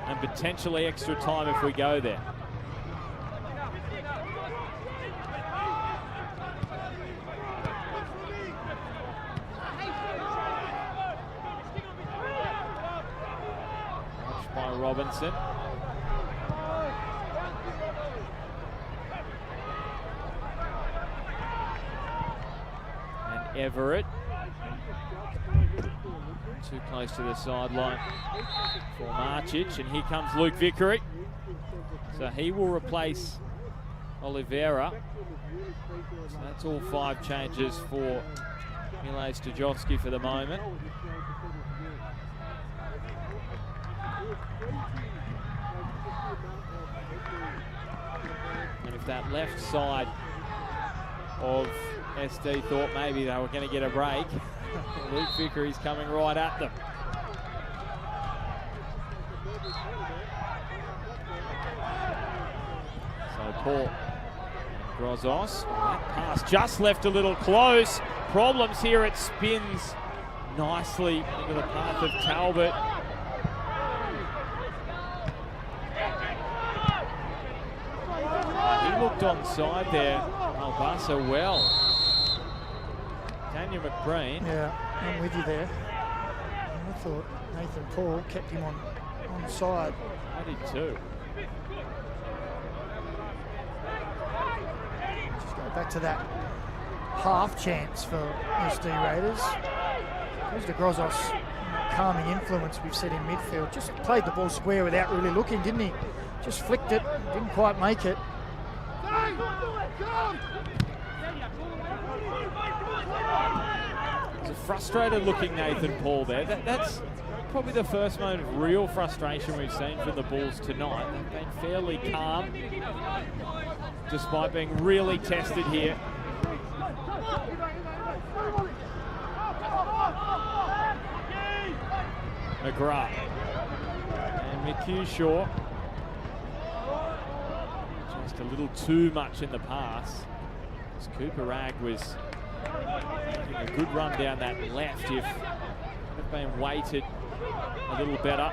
and potentially extra time if we go there? Watched by Robinson. And Everett. Too close to the sideline for Marchich, and here comes Luke Vickery. So he will replace Oliveira. So that's all 5 changes for Mile Stajovski for the moment. And if that left side of SD thought maybe they were going to get a break, Luke Vickery's coming right at them. So Paul Grozos, that pass just left a little close. Problems here, it spins nicely into the path of Talbot. He looked onside there, Albasa well. Daniel McBreen. Yeah, I'm with you there. I thought Nathan Paul kept him on side. I did too. Just go back to that half chance for SD Raiders. There's the Grozos calming influence we've said in midfield. Just played the ball square without really looking, didn't he? Just flicked it, didn't quite make it. It's a frustrated looking Nathan Paul there. That's probably the first moment of real frustration we've seen from the Bulls tonight. They've been fairly calm despite being really tested here. McGrath and McHugh just a little too much in the pass. As Cooper Ragg was making a good run down that left if it had been weighted a little better.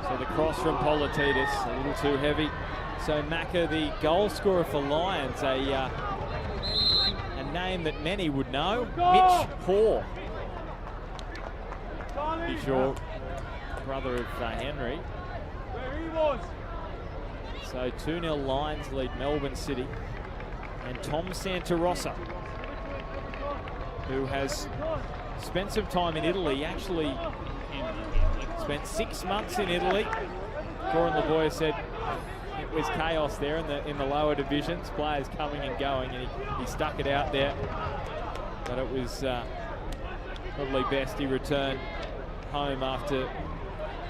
So the cross from Politidis, a little too heavy. So Macca, the goal scorer for Lions, a name that many would know, Mitch Hoare. He's your brother of Henry. So 2-0 Lions lead Melbourne City. And Tom Santarossa, who has spent some time in Italy, actually spent 6 months in Italy. Corin Laboya said it was chaos there in the lower divisions, players coming and going, and he stuck it out there. But it was probably best he returned home after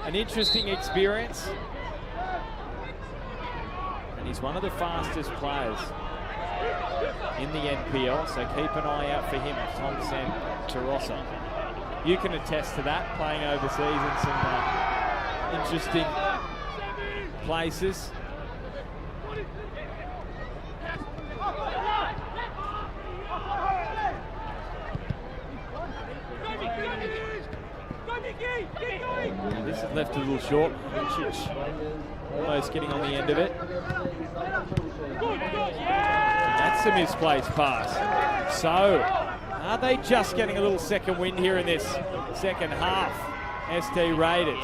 an interesting experience. And he's one of the fastest players in the NPL, so keep an eye out for him, Tom Santarossa. You can attest to that, playing overseas in some interesting places. This is left a little short. Almost getting on the end of it. And that's a misplaced pass. So, are they just getting a little second wind here in this second half? SD Raiders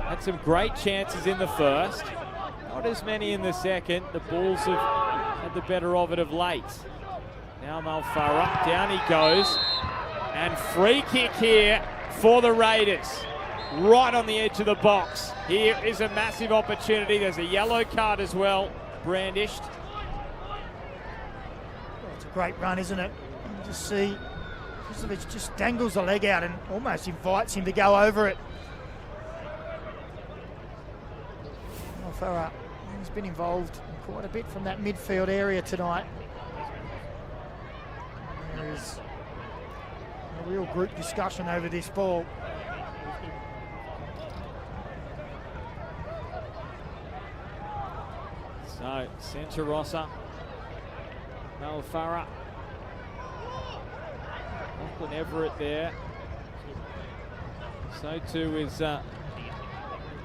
had some great chances in the first. Not as many in the second. The Bulls have had the better of it of late. Now Malfarah, down he goes. And free kick here for the Raiders. Right on the edge of the box. Here is a massive opportunity. There's a yellow card as well, brandished. It's a great run, isn't it? You just see Kristovic just dangles the leg out and almost invites him to go over it. Malfarah, he's been involved in quite a bit from that midfield area tonight. There is a real group discussion over this ball. So, Santarossa, Malfarah, Lachlan Everett there. So too is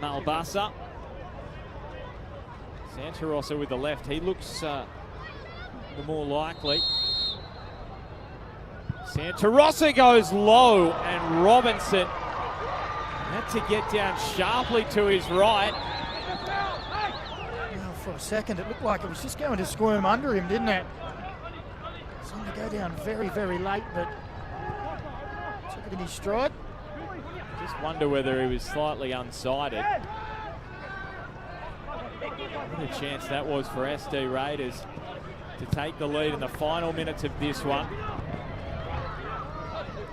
Malbasa. Santarossa with the left. He looks the more likely. Santarossa goes low, and Robinson had to get down sharply to his right. Well, for a second, it looked like it was just going to squirm under him, didn't it? It's going to go down very, very late, but took it in his stride. Just wonder whether he was slightly unsighted. What a chance that was for SD Raiders to take the lead in the final minutes of this one.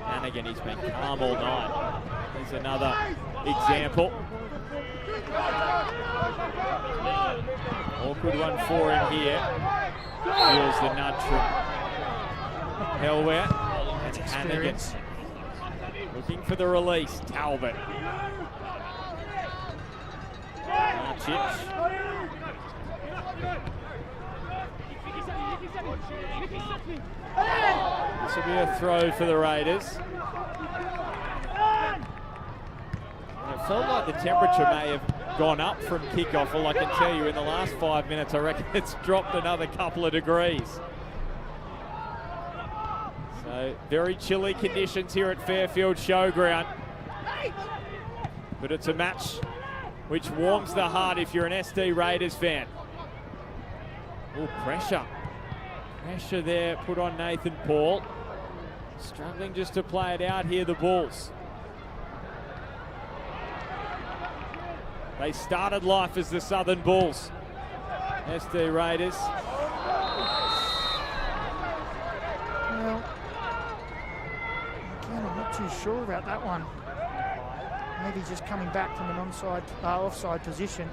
And again, he's been calm all night. Here's another example. Awkward one for him here. Feels the nudge from Helware. And Hannigan looking for the release. Talbot. Marcic. This will be a throw for the Raiders. And it felt like the temperature may have gone up from kickoff. All I can tell you, in the last 5 minutes, I reckon it's dropped another couple of degrees. So, very chilly conditions here at Fairfield Showground. But it's a match which warms the heart if you're an SD Raiders fan. Oh, pressure. Pressure there put on Nathan Paul. Struggling just to play it out here, the Bulls. They started life as the Southern Bulls. SD Raiders. Well, again, I'm not too sure about that one. Maybe just coming back from an offside position.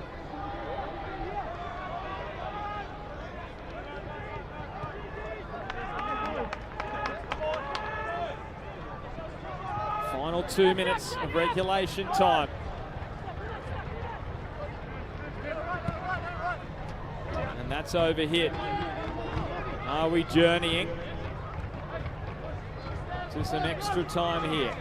Final 2 minutes of regulation time. And that's overhit. Are we journeying to some extra time here?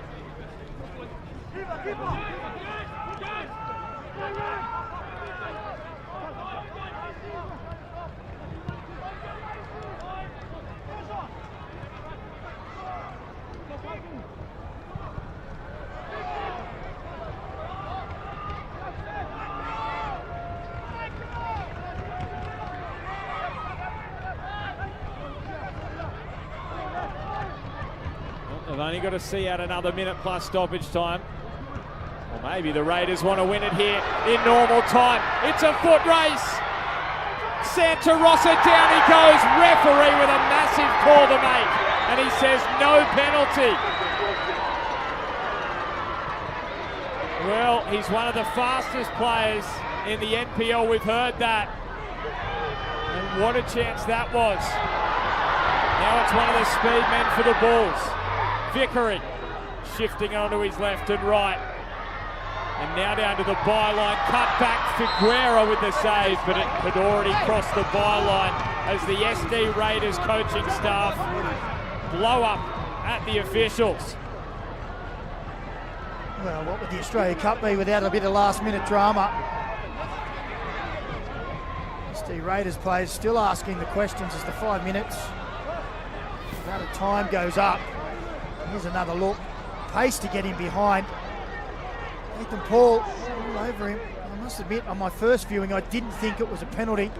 They've only got to see out another minute plus stoppage time. Or maybe the Raiders want to win it here in normal time. It's a foot race. Santarossa, down he goes. Referee with a massive call to make. And he says no penalty. Well, he's one of the fastest players in the NPL. We've heard that. And what a chance that was. Now it's one of the speed men for the Bulls. Vickery shifting onto his left and right. And now down to the byline, cut back, Figueroa with the save, but it had already crossed the byline as the SD Raiders coaching staff blow up at the officials. Well, what would the Australia Cup be without a bit of last-minute drama? SD Raiders players still asking the questions as the 5 minutes. The amount of time goes up. Here's another look. Pace to get him behind. Nathan Paul all over him. I must admit, on my first viewing, I didn't think it was a penalty.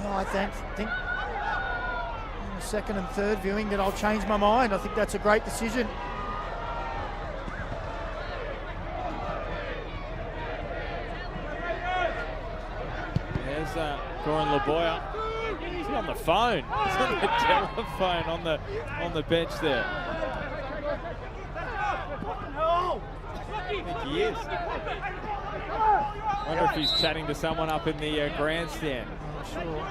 No, I think on the second and third viewing that I'll change my mind. I think that's a great decision. There's Corin Laboya. He's on the phone. He's on the telephone on the bench there. I think he is. I wonder if he's chatting to someone up in the grandstand. I'm sure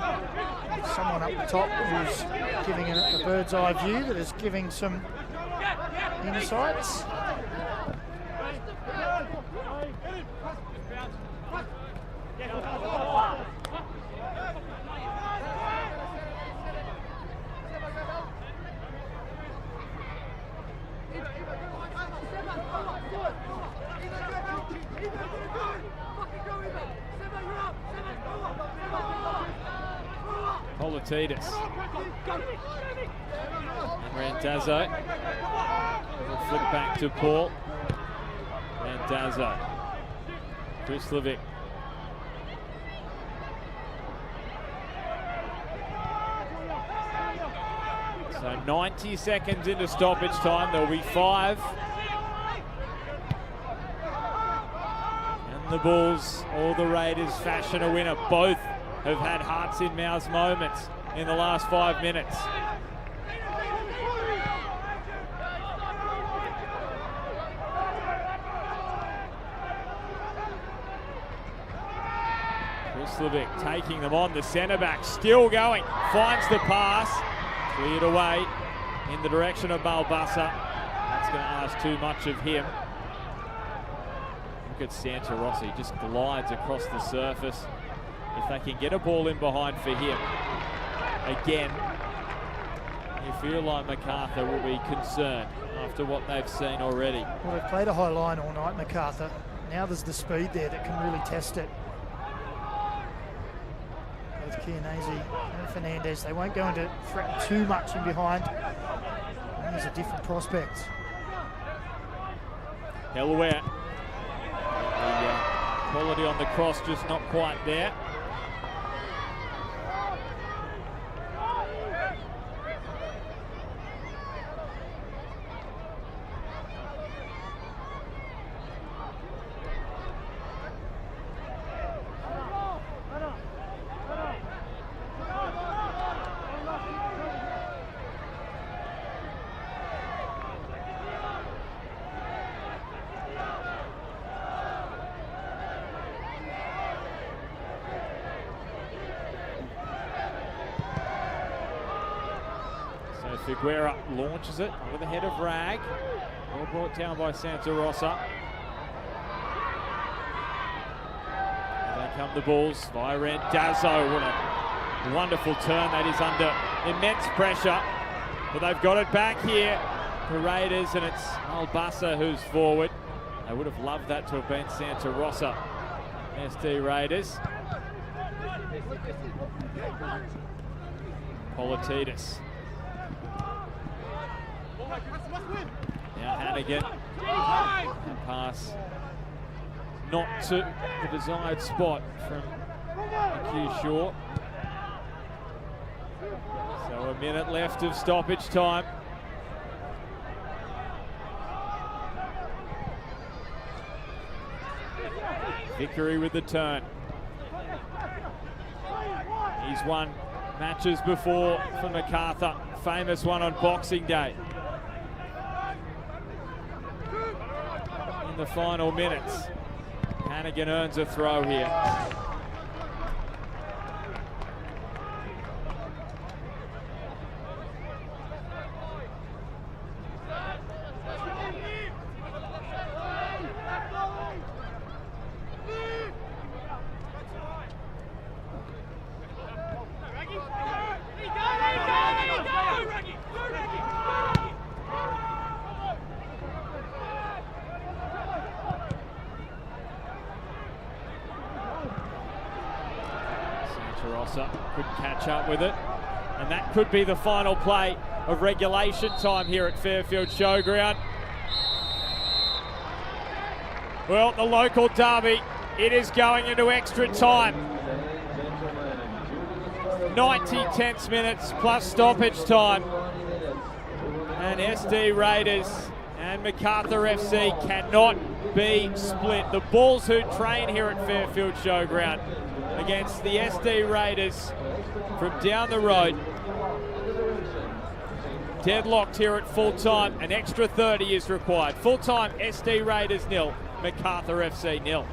someone up the top who's giving a bird's eye view that is giving some insights. Politidis. Randazzo. Will flick back to Paul. Randazzo. Krislovic. So 90 seconds into stoppage time. There'll be 5. And the Bulls or the Raiders fashion a winner. Both have had hearts in mouths moments in the last 5 minutes. Krislovic taking them on, the centre back still going, finds the pass, cleared away in the direction of Balbassa. That's going to ask too much of him. Look at Santa Rossi, just glides across the surface. If they can get a ball in behind for him, again, you feel like Macarthur will be concerned after what they've seen already. Well, they've played a high line all night, Macarthur. Now there's the speed there that can really test it. Both Chianese and Fernandez, they won't go into threaten too much in behind. He's a different prospect. Delaware. The quality on the cross just not quite there. Figueroa launches it with the head of Rag. All brought down by Santa Rosa. And they come the Bulls by Randazzo. What a wonderful turn. That is under immense pressure. But they've got it back here. The Raiders, and it's Albassa who's forward. They would have loved that to have been Santa Rosa. SD Raiders. Politidis. Now Hannigan, and pass not to the desired spot from McHugh Shaw. So a minute left of stoppage time. Vickery with the turn. He's won matches before for Macarthur, famous one on Boxing Day. In the final minutes, Hannigan earns a throw here. So couldn't catch up with it. And that could be the final play of regulation time here at Fairfield Showground. Well, the local derby, it is going into extra time. 90 tense minutes plus stoppage time. And SD Raiders and Macarthur FC cannot be split. The Bulls, who train here at Fairfield Showground, against the SD Raiders from down the road. Deadlocked here at full time. An extra 30 is required. Full time, SD Raiders 0, Macarthur FC 0.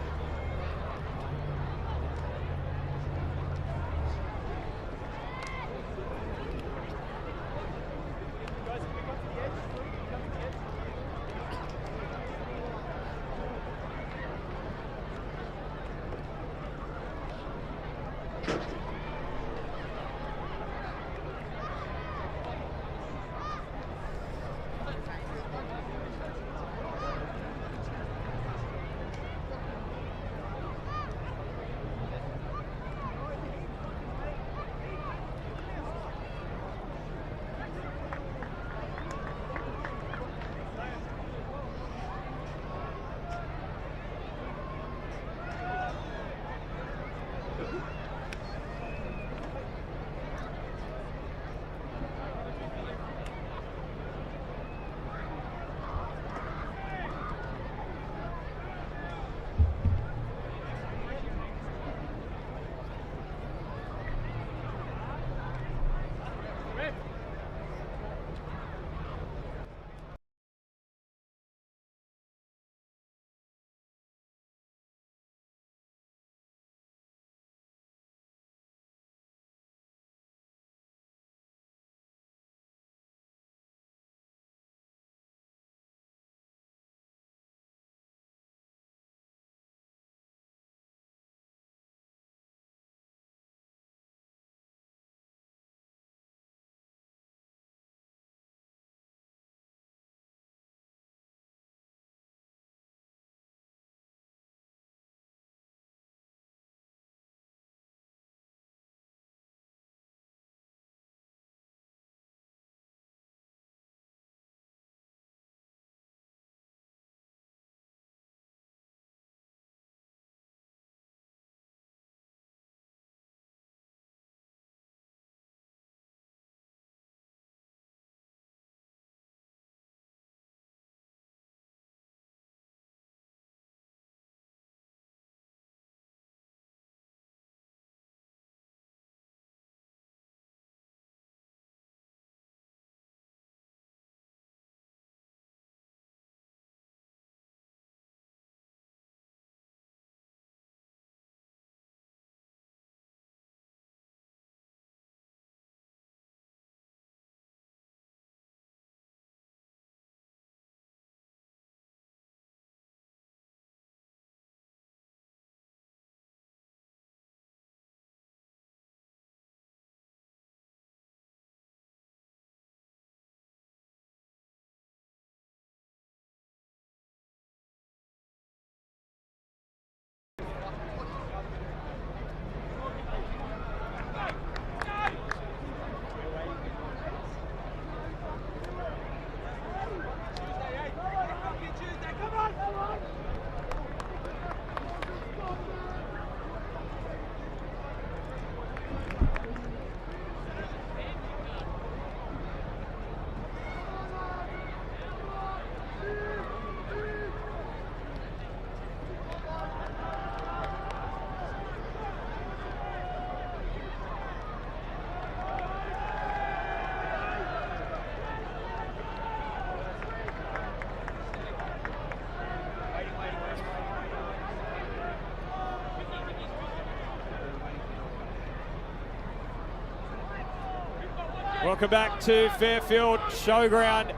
Welcome back to Fairfield Showground.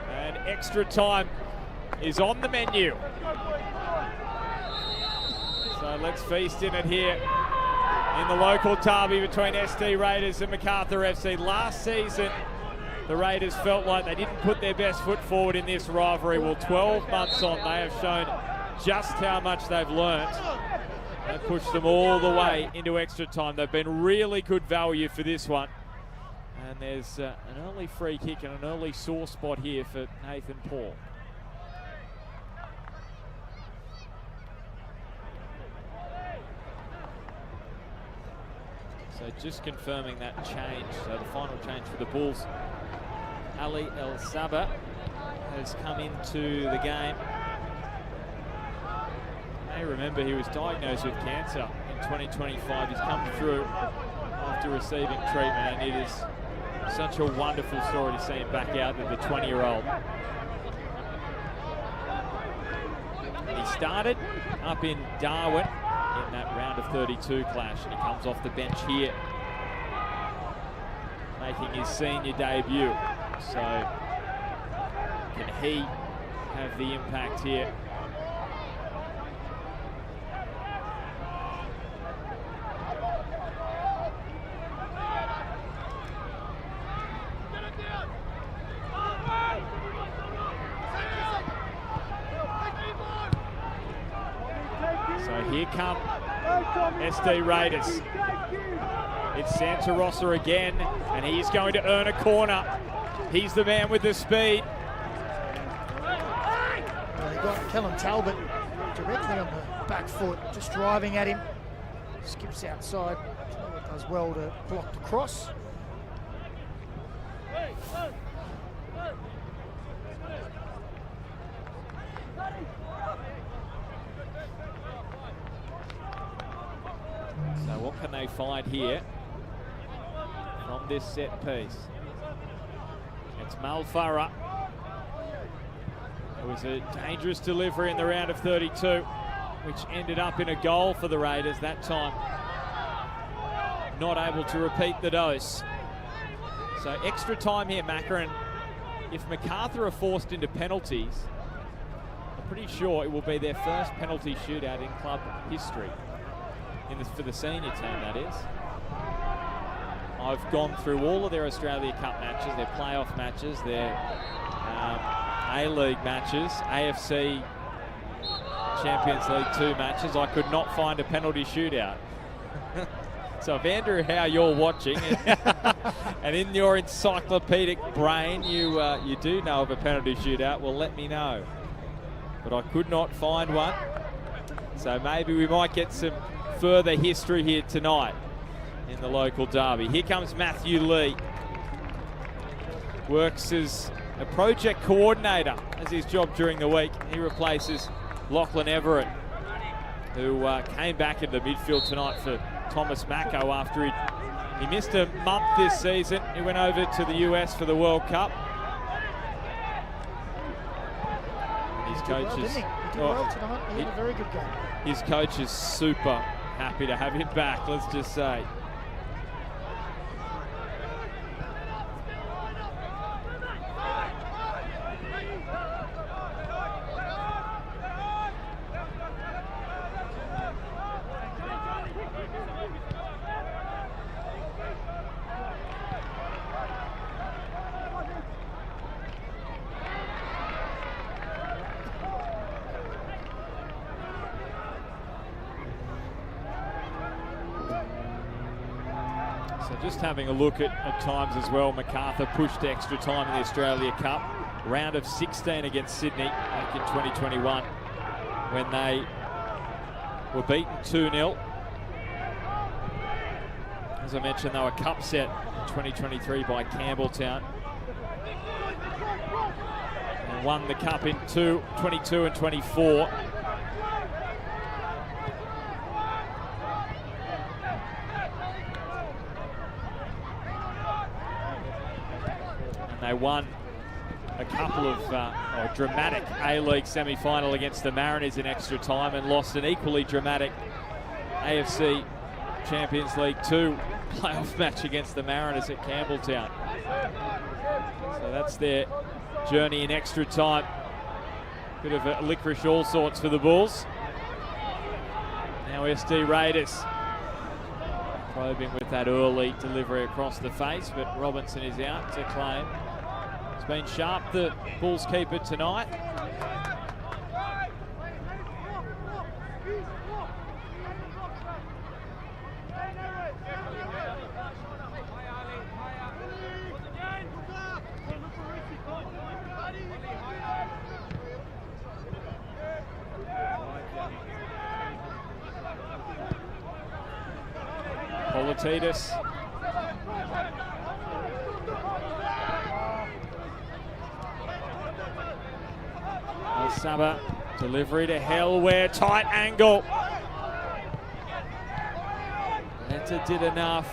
And extra time is on the menu. So let's feast in it here in the local derby between SD Raiders and Macarthur FC. Last season, the Raiders felt like they didn't put their best foot forward in this rivalry. Well, 12 months on, they have shown just how much they've learnt. They pushed them all the way into extra time. They've been really good value for this one. And there's an early free kick and an early sore spot here for Nathan Paul. So just confirming that change. So the final change for the Bulls. Ali El Saba has come into the game. You may remember he was diagnosed with cancer in 2025. He's come through after receiving treatment, and it is such a wonderful story to see him back out there, the 20-year-old. He started up in Darwin in that round of 32 clash, and he comes off the bench here, making his senior debut. So can he have the impact here? So here come SD Raiders. It's Santa Rosa again, and he's going to earn a corner. He's the man with the speed. Well, he got Kellen Talbot directly on the back foot, just driving at him. Skips outside. Talbot does well to block the cross. So what can they find here from this set piece? It's Malfarra. It was a dangerous delivery in the round of 32, which ended up in a goal for the Raiders that time. Not able to repeat the dose. So extra time here, Macca, and if Macarthur are forced into penalties, I'm pretty sure it will be their first penalty shootout in club history. For the senior team, that is. I've gone through all of their Australia Cup matches, their playoff matches, their A-League matches, AFC Champions League 2 matches. I could not find a penalty shootout. So if Andrew, how you're watching, and in your encyclopedic brain you do know of a penalty shootout, well, let me know. But I could not find one. So maybe we might get some further history here tonight in the local derby. Here comes Matthew Lee. Works as a project coordinator as his job during the week. He replaces Lachlan Everett, who came back in the midfield tonight for Thomas Mako after he missed a month this season. He went over to the US for the World Cup. And his coach is... He did well tonight. He had a very good game. His coach is super happy to have him back, let's just say. So just having a look at times as well, Macarthur pushed extra time in the Australia Cup. Round of 16 against Sydney back in 2021 when they were beaten 2-0. As I mentioned, they were cup set in 2023 by Campbelltown. And won the cup in 22 and 24. They won a couple of dramatic A-League semi-final against the Mariners in extra time and lost an equally dramatic AFC Champions League 2 playoff match against the Mariners at Campbelltown. So that's their journey in extra time. Bit of a licorice all sorts for the Bulls. Now SD Raiders probing with that early delivery across the face, but Robinson is out to claim. It's been sharp, the Bulls keeper tonight. Titus. Saba, delivery to Hellware, tight angle. Lenta did enough.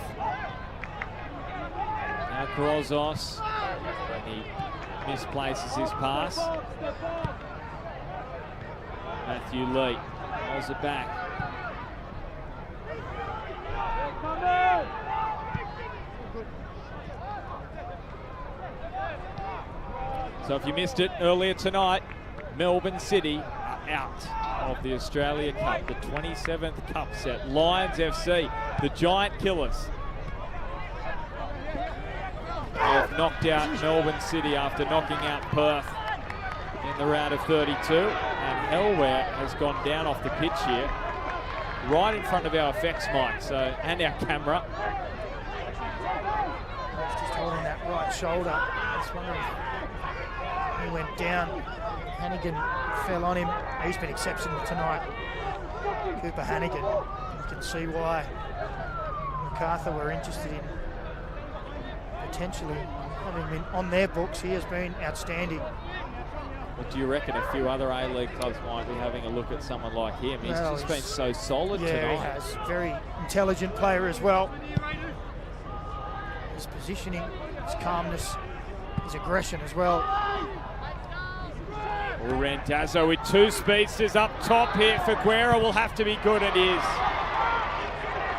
Now Grozos, and he misplaces his pass. Matthew Lee holds it back. So if you missed it earlier tonight, Melbourne City are out of the Australia Cup, the 27th Cup set. Lions FC, the Giant Killers, have knocked out Melbourne City after knocking out Perth in the round of 32. And Hellware has gone down off the pitch here, right in front of our effects mic, and our camera. He's just holding that right shoulder. I was wondering if he went down. Hannigan fell on him. He's been exceptional tonight. Cooper Hannigan. You can see why Macarthur were interested in potentially having him on their books. He has been outstanding. What do you reckon a few other A-League clubs might be having a look at someone like him? He's just been so solid tonight. Yeah, he has. Very intelligent player as well. His positioning, his calmness, his aggression as well. Randazzo with two speedsters up top here for Guerra will have to be good, and is.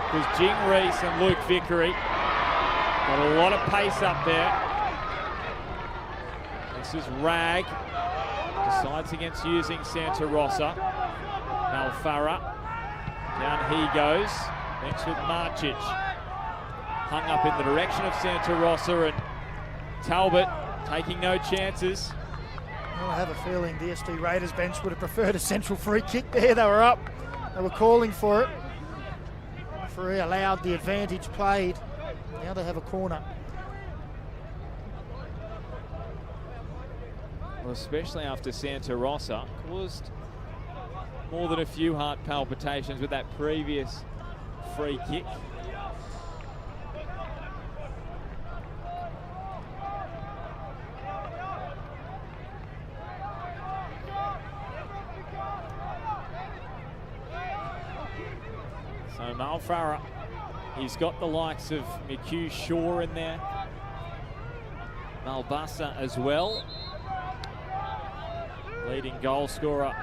Because Jing Reese and Luke Vickery got a lot of pace up there. This is Rag. Decides against using Santa Rosa. Malfarra. Down he goes. Next with Marcic. Hung up in the direction of Santa Rosa, and Talbot taking no chances. Well, I have a feeling the SD Raiders bench would have preferred a central free kick there. They were up. They were calling for it. The referee allowed the advantage played. Now they have a corner. Well, especially after Santa Rosa caused more than a few heart palpitations with that previous free kick. So Malfarra, he's got the likes of McHugh Shaw in there. Malbassa as well. Leading goal scorer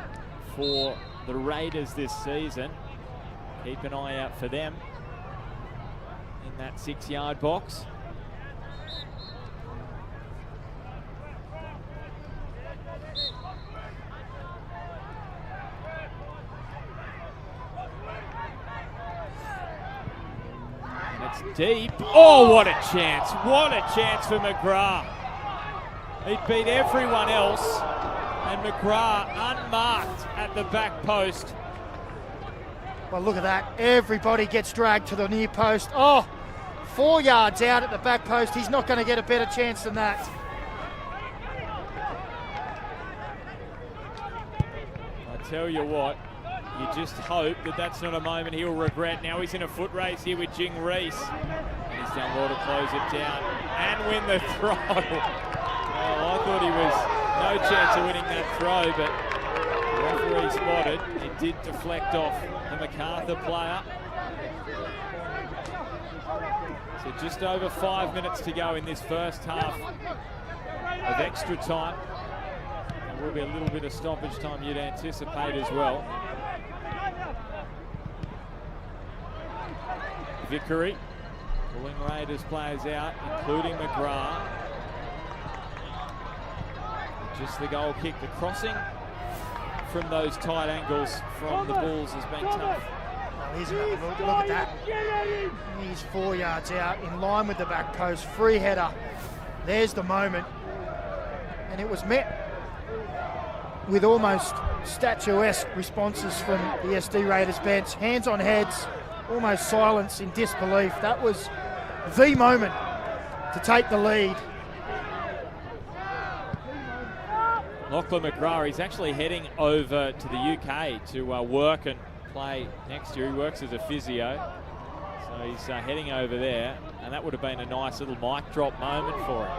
for the Raiders this season. Keep an eye out for them in that 6-yard box. And it's deep. Oh, what a chance. What a chance for McGrath. He beat everyone else. And McGrath unmarked at the back post. Well, look at that. Everybody gets dragged to the near post. Oh, 4 yards out at the back post. He's not going to get a better chance than that. I tell you what, you just hope that that's not a moment he'll regret. Now he's in a foot race here with Jing Reese. And he's done well to close it down and win the throw. Oh, I thought he was no chance of winning that throw, but the referee spotted. It did deflect off the Macarthur player. So just over 5 minutes to go in this first half of extra time. There will be a little bit of stoppage time you'd anticipate as well. Vickery pulling Raiders players out, including McGrath. Just the goal kick. The crossing from those tight angles from the Bulls has been tough. Oh, here's another look at that. He's 4 yards out, in line with the back post. Free header. There's the moment. And it was met with almost statuesque responses from the SD Raiders bench. Hands on heads, almost silence in disbelief. That was the moment to take the lead. Lachlan McGrath, he's actually heading over to the UK to work and play next year. He works as a physio. So he's heading over there, and that would have been a nice little mic drop moment for him.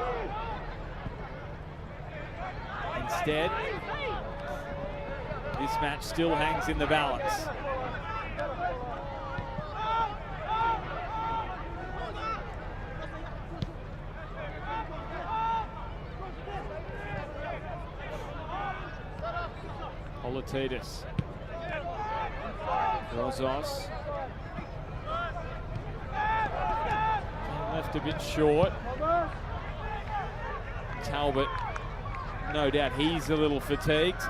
Instead, this match still hangs in the balance. Politidis. Rosas. Left a bit short. Talbot, no doubt he's a little fatigued.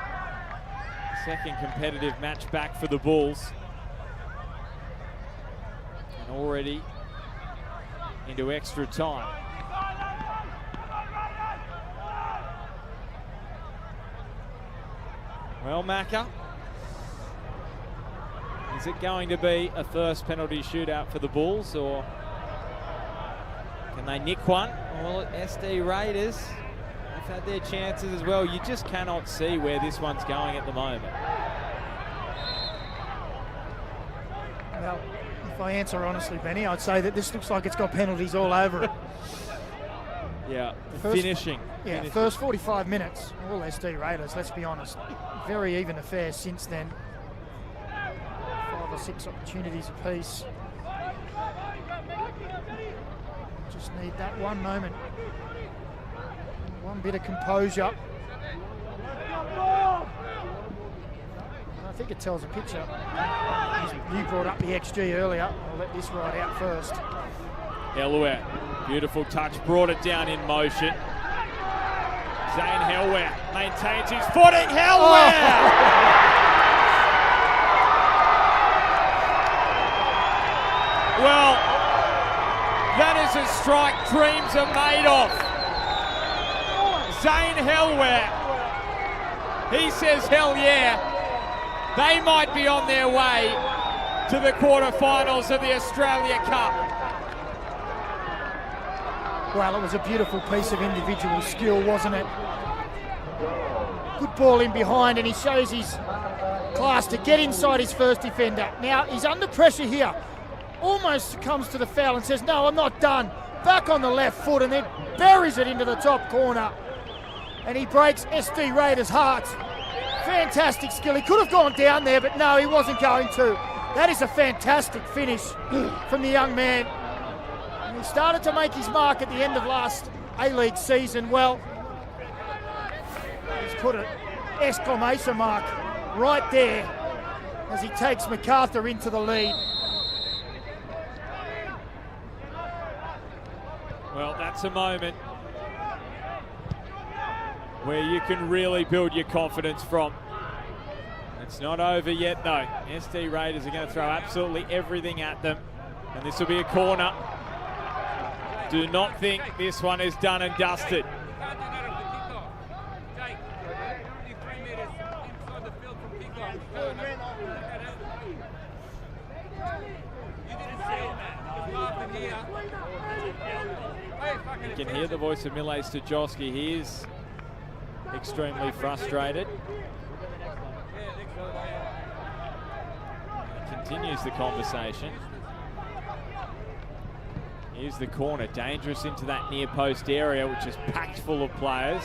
Second competitive match back for the Bulls. And already into extra time. Well, Macca, is it going to be a first penalty shootout for the Bulls, or can they nick one? Well, SD Raiders have had their chances as well. You just cannot see where this one's going at the moment. Well, if I answer honestly, Benny, I'd say that this looks like it's got penalties all over it. Yeah, finishing. First 45 minutes, all SD Raiders, let's be honest. Very even affair since then. 5 or 6 opportunities apiece. Just need that one moment. One bit of composure. I think it tells a picture. You brought up the XG earlier. I'll let this ride out first. Helwer, beautiful touch, brought it down in motion. Zane Helwer maintains his footing. Helwer! Well, that is a strike dreams are made of. Zane Helwer, he says hell yeah. They might be on their way to the quarterfinals of the Australia Cup. Well, it was a beautiful piece of individual skill, wasn't it? Good ball in behind, and he shows his class to get inside his first defender. Now, he's under pressure here. Almost succumbs to the foul and says, no, I'm not done. Back on the left foot, and then buries it into the top corner. And he breaks SD Raiders' hearts. Fantastic skill. He could have gone down there, but no, he wasn't going to. That is a fantastic finish from the young man. He started to make his mark at the end of last A-League season. Well, he's put an exclamation mark right there as he takes Macarthur into the lead. Well, that's a moment where you can really build your confidence from. It's not over yet, though. SD Raiders are going to throw absolutely everything at them, and this will be a corner. Do not think this one is done and dusted. You can hear the voice of Milej Stajowski. He is extremely frustrated. He continues the conversation. Here's the corner, dangerous into that near post area, which is packed full of players.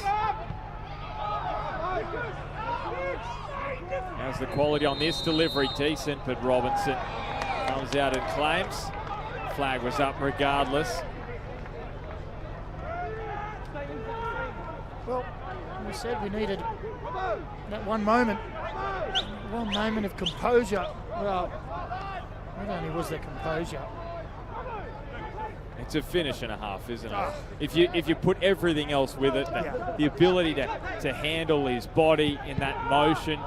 How's the quality on this delivery? Decent, but Robinson comes out and claims. Flag was up regardless. Well, we said we needed that one moment of composure. Well, not only was there composure, it's a finish and a half, isn't it? If you put everything else with it, the ability to handle his body in that motion.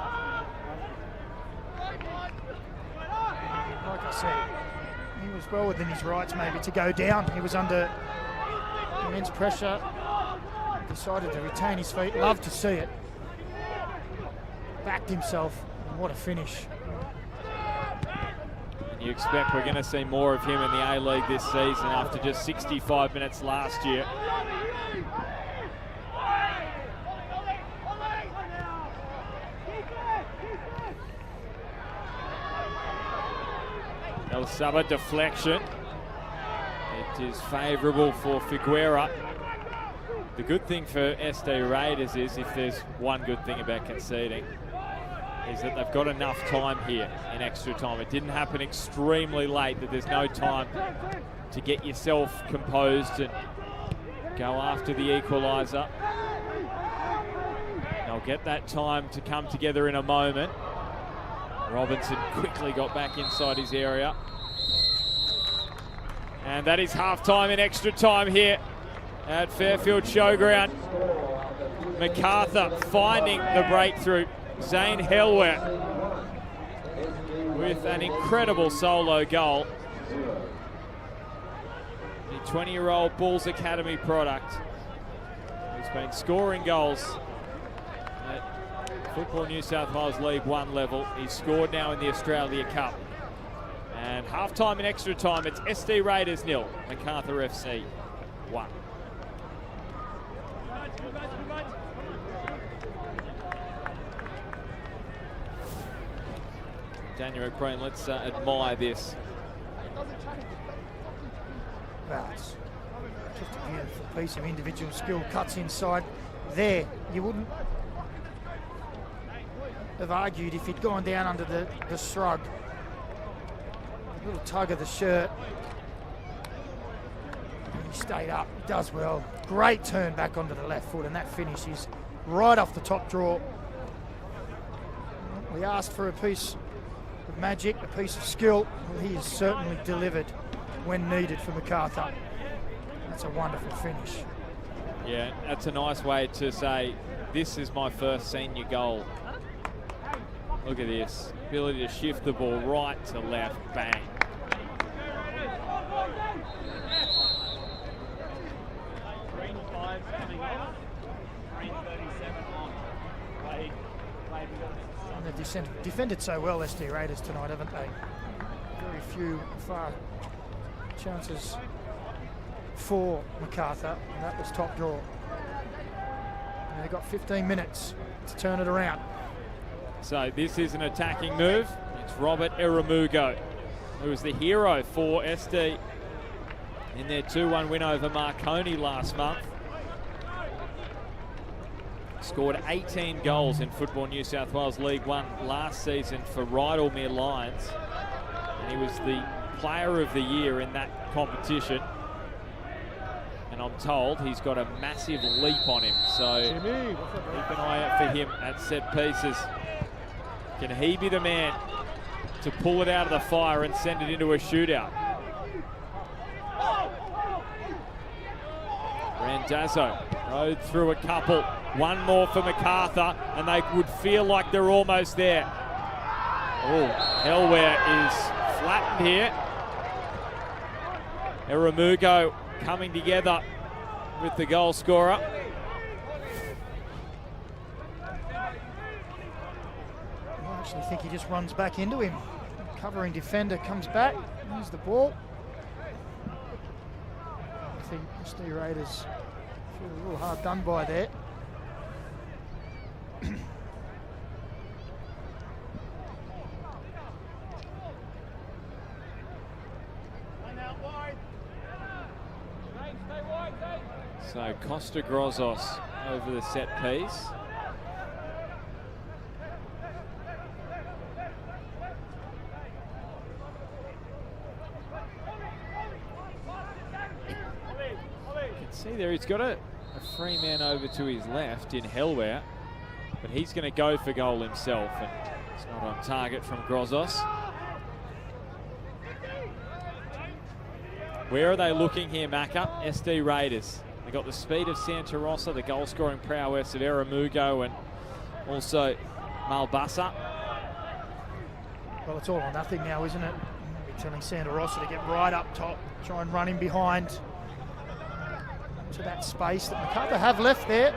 Like I said, he was well within his rights maybe to go down. He was under immense pressure. Decided to retain his feet. Love to see it. Backed himself. And what a finish. You expect we're going to see more of him in the A-League this season after just 65 minutes last year. El Saba deflection. It is favourable for Figuera. The good thing for SD Raiders is, if there's one good thing about conceding, is that they've got enough time here in extra time. It didn't happen extremely late, that there's no time to get yourself composed and go after the equaliser. They'll get that time to come together in a moment. Robinson quickly got back inside his area. And that is half-time in extra time here at Fairfield Showground. Macarthur finding the breakthrough. Zane Helwer with an incredible solo goal. The 20-year-old Bulls Academy product who's been scoring goals at Football New South Wales League 1 level. He's scored now in the Australia Cup. And half-time in extra time, it's SD Raiders 0, Macarthur FC 1. Daniel McCrane, let's admire this. Well, it's just a beautiful piece of individual skill. Cuts inside there. You wouldn't have argued if he'd gone down under the shrug. A little tug of the shirt. And he stayed up. He does well. Great turn back onto the left foot, and that finish is right off the top draw. We asked for a piece of magic, a piece of skill. Well, he has certainly delivered when needed for Macarthur. That's a wonderful finish. Yeah, that's a nice way to say, this is my first senior goal. Look at this. Ability to shift the ball right to left. Bang. And they've defended so well, SD Raiders, tonight, haven't they? Very few far chances for Macarthur, and that was top draw. And they've got 15 minutes to turn it around. So this is an attacking move. It's Robert Eramugo, who was the hero for SD in their 2-1 win over Marconi last month. Scored 18 goals in Football New South Wales League 1 last season for Rydalmere Lions. And he was the player of the year in that competition. And I'm told he's got a massive leap on him. So keep an eye out for him at set pieces. Can he be the man to pull it out of the fire and send it into a shootout? Randazzo rode through a couple. One more for Macarthur, and they would feel like they're almost there. Oh, Helwer is flattened here. Eramugo coming together with the goal scorer. I actually think he just runs back into him. Covering defender comes back, here's the ball. I think SD Raiders feel a little hard done by there. So Costa Grozos over the set piece. You can see there he's got a free man over to his left in Helwer, but he's going to go for goal himself, and it's not on target from Grozos. Where are they looking here, Macca? SD Raiders. They got the speed of Santa Rosa, the goal-scoring prowess of Eramugo, and also Malbasa. Well, it's all or nothing now, isn't it? We're telling Santa Rosa to get right up top, try and run in behind to that space that Macarthur have left there.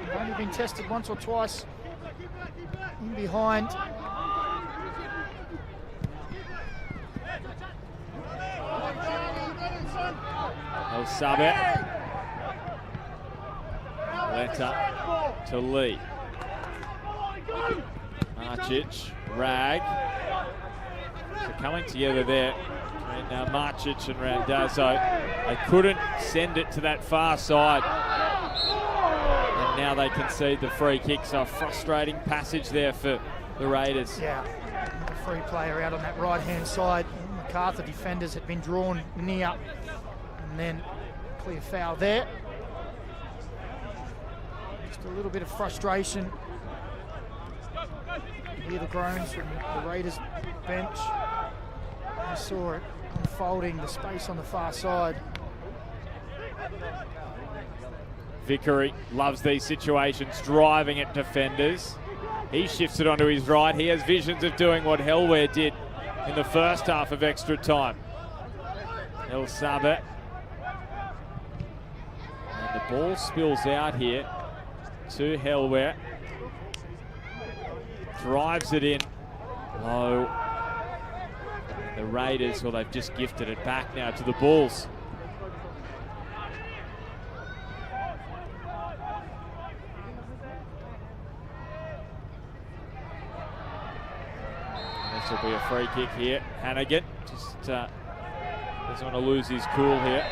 They've only been tested once or twice in behind. El Sabe. Letter to Lee. Marcic, Rag. So coming together there between Marcic and Randazzo. They couldn't send it to that far side. And now they concede the free kick. So a frustrating passage there for the Raiders. Yeah, the free player out on that right-hand side. Macarthur defenders had been drawn near. And then clear foul there. Just a little bit of frustration. Hear the groans from the Raiders bench. I saw it unfolding, the space on the far side. Vickery loves these situations, driving at defenders. He shifts it onto his right. He has visions of doing what Hellware did in the first half of extra time. El Sabat. And the ball spills out here to Hellware. Drives it in low. And the Raiders, well, they've just gifted it back now to the Bulls. This will be a free kick here. Hannigan just doesn't want to lose his cool here.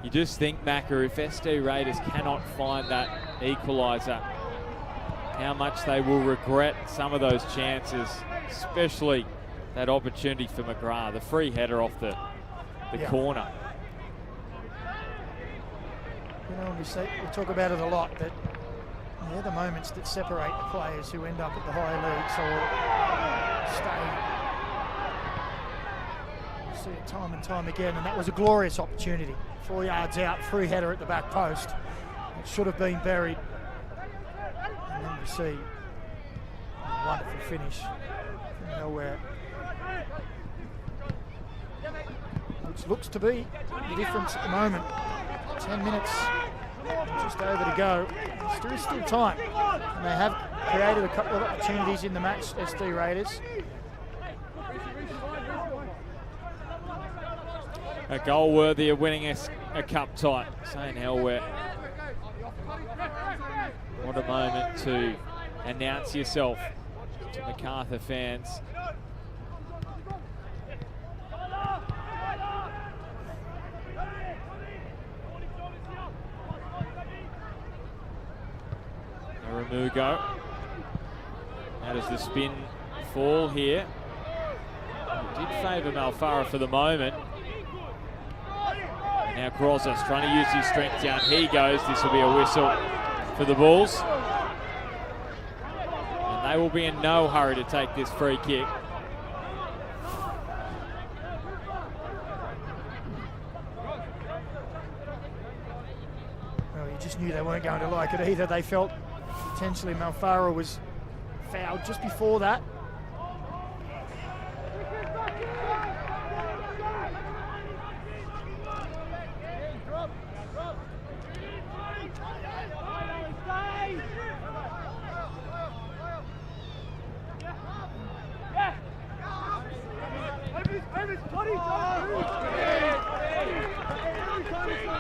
You just think, Macca, if SD Raiders cannot find that equaliser, how much they will regret some of those chances, especially that opportunity for McGrath, the free header off the corner. You know, we talk about it a lot, but they're the moments that separate the players who end up at the higher leagues or stay. You see it time and time again, and that was a glorious opportunity. 4 yards out, free header at the back post. It should have been buried. And then we see a wonderful finish from nowhere. Which looks to be the difference at the moment. 10 minutes, just over to go. There is still time. And they have created a couple of opportunities in the match, SD Raiders. A goal worthy of winning a cup tie, saying Hellware. What a moment to announce yourself to Macarthur fans. Ramugo. How does the spin fall here? It did favour Malfarra for the moment. Now Grozos trying to use his strength down. He goes. This will be a whistle for the Bulls. And they will be in no hurry to take this free kick. Well, you just knew they weren't going to like it either. They felt potentially Malfarra was fouled just before that.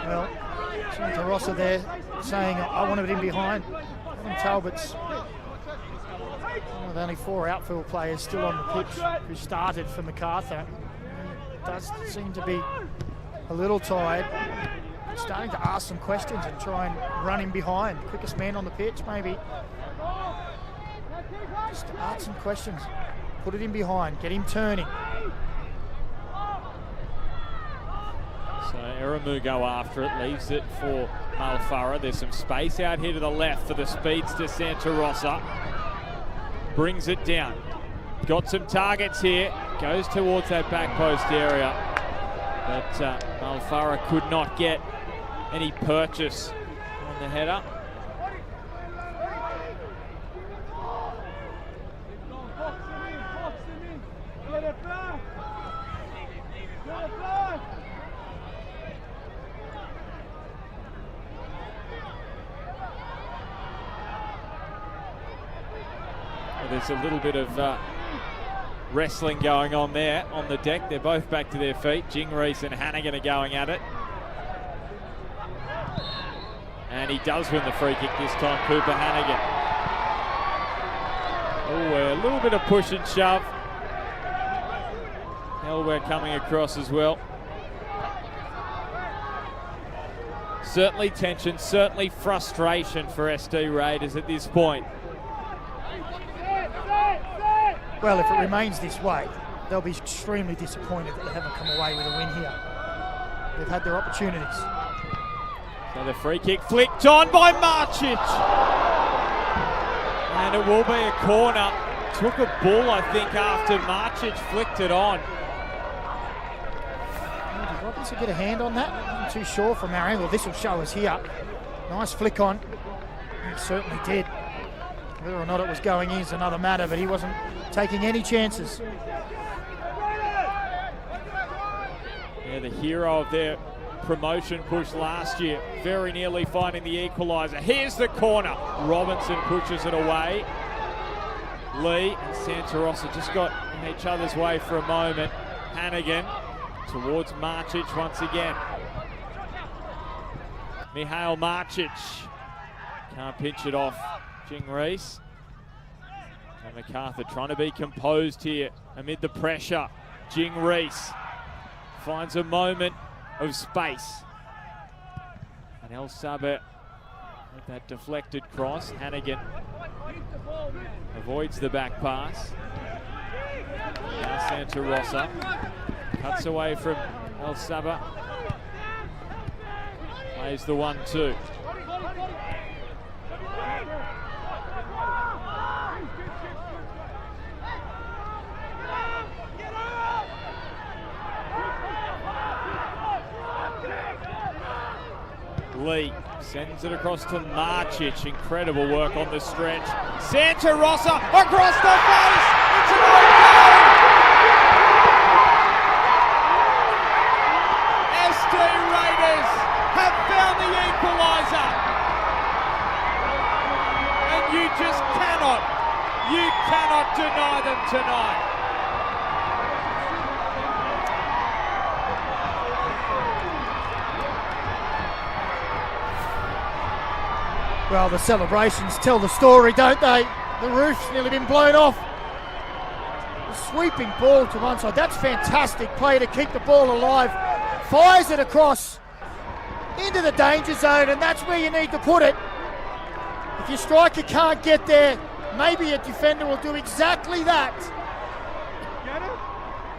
Well, Santa Rossa there saying, I wanted him behind. Adam Talbot's one of only 4 outfield players still on the pitch who started for Macarthur. He does seem to be a little tired. Starting to ask some questions and try and run him behind. Quickest man on the pitch, maybe. Just ask some questions. Put it in behind. Get him turning. So Eramu go after it, leaves it for Malfarra. There's some space out here to the left for the speedster Santa Rossa. Brings it down. Got some targets here. Goes towards that back post area. But Malfarra could not get any purchase on the header. There's a little bit of wrestling going on there on the deck. They're both back to their feet. Jingrees and Hannigan are going at it. And he does win the free kick this time, Cooper Hannigan. Oh, a little bit of push and shove. Elbow coming across as well. Certainly tension, certainly frustration for SD Raiders at this point. Well, if it remains this way, they'll be extremely disappointed that they haven't come away with a win here. They've had their opportunities. So the free kick flicked on by Marcic. And it will be a corner. Took a ball, I think, after Marcic flicked it on. Did Robinson get a hand on that? I'm too sure from our angle. This will show us here. Nice flick on. He certainly did. Whether or not it was going in is another matter, but he wasn't taking any chances. Yeah, the hero of their promotion push last year, very nearly finding the equaliser. Here's the corner. Robinson pushes it away. Lee and Santa Rosa just got in each other's way for a moment. Hannigan towards Marcic once again. Mihail Marcic can't pinch it off. Jing Reese. And Macarthur trying to be composed here amid the pressure. Jing Reese finds a moment of space. And El Sabah with that deflected cross. Hannigan avoids the back pass. Now Santa Rosa cuts away from El Sabah. Plays the 1-2. Lee sends it across to Marcic. Incredible work on the stretch. Santa Rosa across the face. It's an own goal. SD Raiders have found the equaliser. And you just cannot deny them tonight. Well, the celebrations tell the story, don't they? The roof's nearly been blown off. The sweeping ball to one side. That's fantastic play to keep the ball alive. Fires it across into the danger zone, and that's where you need to put it. If your striker can't get there, maybe a defender will do exactly that.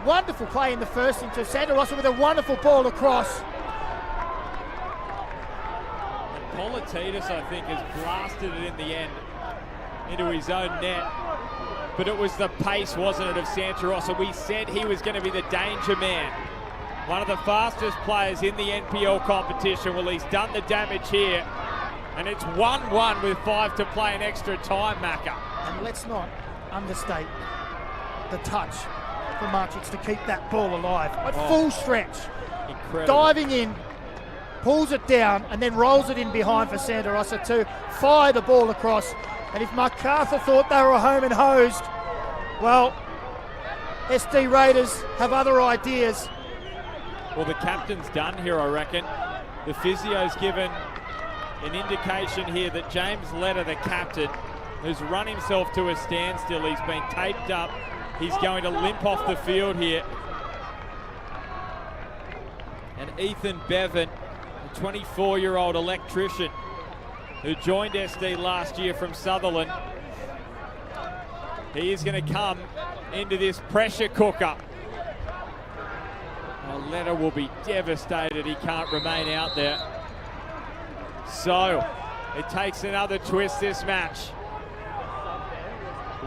Wonderful play in the first into Santa Rosa with a wonderful ball across. Politidis, I think, has blasted it in the end into his own net. But it was the pace, wasn't it, of Santa Rosa? We said he was going to be the danger man. One of the fastest players in the NPL competition. Well, he's done the damage here. And it's 1-1 with 5 to play in extra time, Macca. And let's not understate the touch for Marcic to keep that ball alive. At full stretch. Incredible. Diving in. Pulls it down and then rolls it in behind for Santa Rosa to fire the ball across. And if Macarthur thought they were home and hosed, well, SD Raiders have other ideas. Well, the captain's done here, I reckon. The physio's given an indication here that James Letter, the captain, has run himself to a standstill. He's been taped up. He's going to limp off the field here. And Ethan Bevan, a 24-year-old electrician who joined SD last year from Sutherland. He is going to come into this pressure cooker. Letter will be devastated he can't remain out there. So it takes another twist, this match.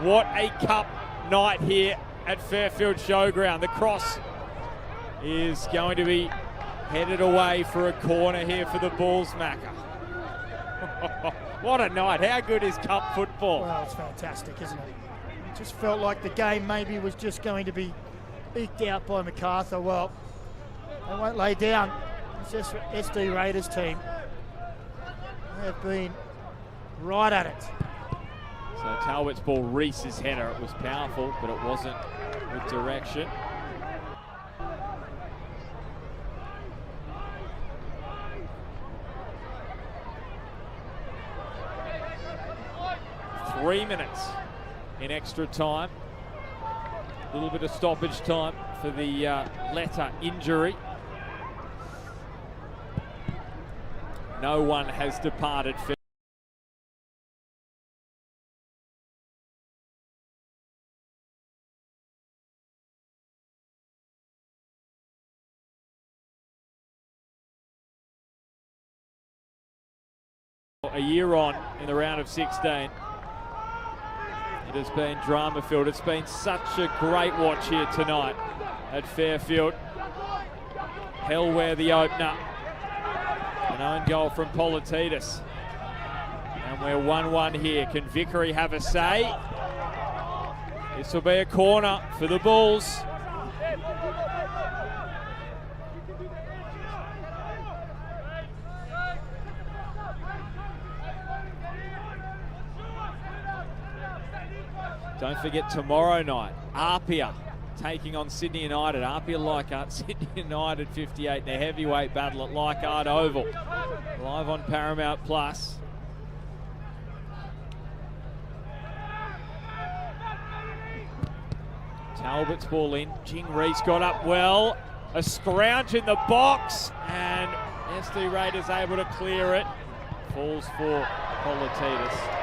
What a cup night here at Fairfield Showground. The cross is going to be headed away for a corner here for the Bulls, Macca. What a night. How good is cup football? Well, it's fantastic, isn't it? It just felt like the game maybe was just going to be eked out by Macarthur. Well, they won't lay down. It's just SD Raiders team. They've been right at it. So Talbot's ball, Reese's header. It was powerful, but it wasn't with direction. Three minutes in extra time. A little bit of stoppage time for the Letter injury. No one has departed. A year on in the round of 16. It has been drama-filled. It's been such a great watch here tonight at Fairfield. Hellware the opener. An own goal from Politidis. And we're 1-1 here. Can Vickery have a say? This will be a corner for the Bulls. Don't forget tomorrow night, Apia taking on Sydney United. Apia Leichhardt, Sydney United 58 in a heavyweight battle at Leichhardt Oval. Live on Paramount Plus. Talbot's ball in. Jing Reese got up well. A scrounge in the box, and SD Raiders able to clear it. Falls for Politidis.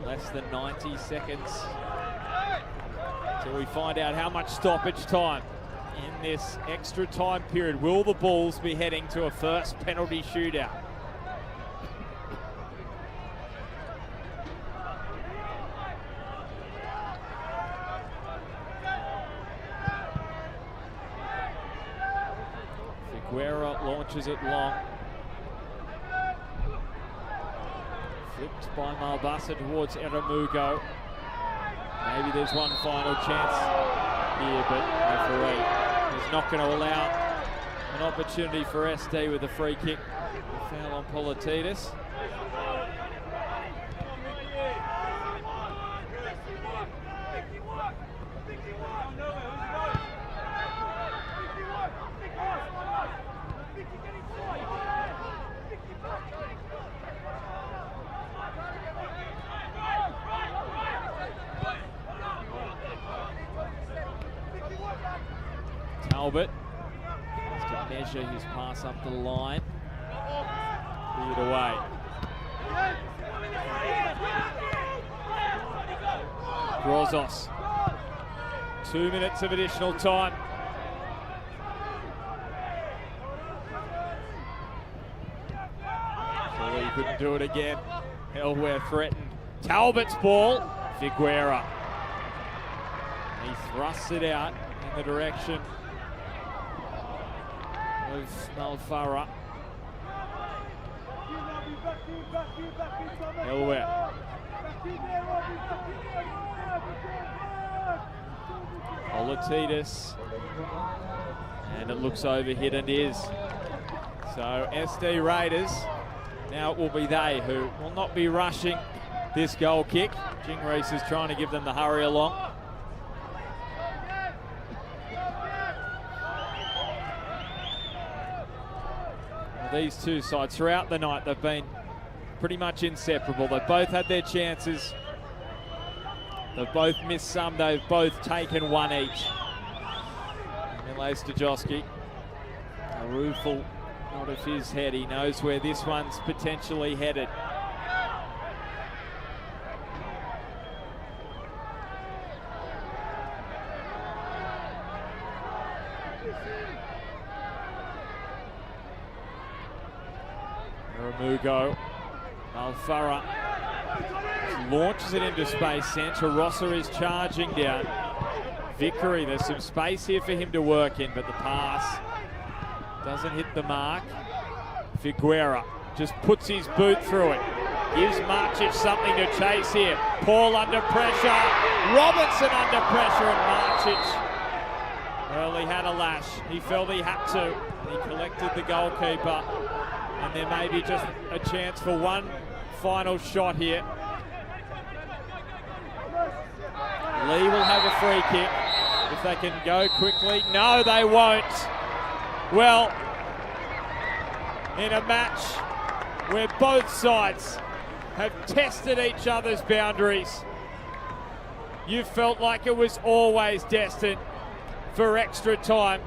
Less than 90 seconds till we find out how much stoppage time in this extra time period. Will the Bulls be heading to a first penalty shootout? Figueroa launches it long. Flipped by Malbasa towards Eramugo. Maybe there's one final chance here, but referee is not going to allow an opportunity for SD with a free kick. A foul on Politidis. Talbot has to measure his pass up the line. Cleared away. Grozos. 2 minutes of additional time. Surely he couldn't do it again. Hellware threatened. Talbot's ball. Figueroa. He thrusts it out in the direction of Malfara. Hellware. Politidis. And it looks overhit and is. So SD Raiders, now it will be they who will not be rushing this goal kick. Jing Reese is trying to give them the hurry along. These two sides throughout the night, they've been pretty much inseparable. They've both had their chances. They've both missed some. They've both taken one each. Mile Stajowski, a rueful nod of his head. He knows where this one's potentially headed. Ramugo, Malfara launches it into space. Santa Rossa is charging down. Vickery, there's some space here for him to work in, but the pass doesn't hit the mark. Figueroa just puts his boot through it. Gives Marcic something to chase here. Paul under pressure. Robertson under pressure, and Marcic, well, he had a lash. He felt he had to. He collected the goalkeeper. And there may be just a chance for one final shot here. Lee will have a free kick if they can go quickly. No, they won't. Well, in a match where both sides have tested each other's boundaries. You felt like it was always destined for extra time.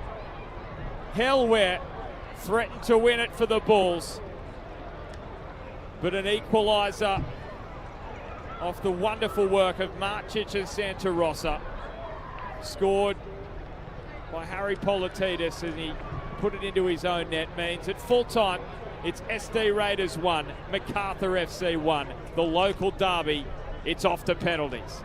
Helware threatened to win it for the Bulls, but an equaliser off the wonderful work of Marcic and Santa Rosa, scored by Harry Politidis, and he put it into his own net, means at full time it's SD Raiders 1, Macarthur FC 1. The local derby, it's off to penalties.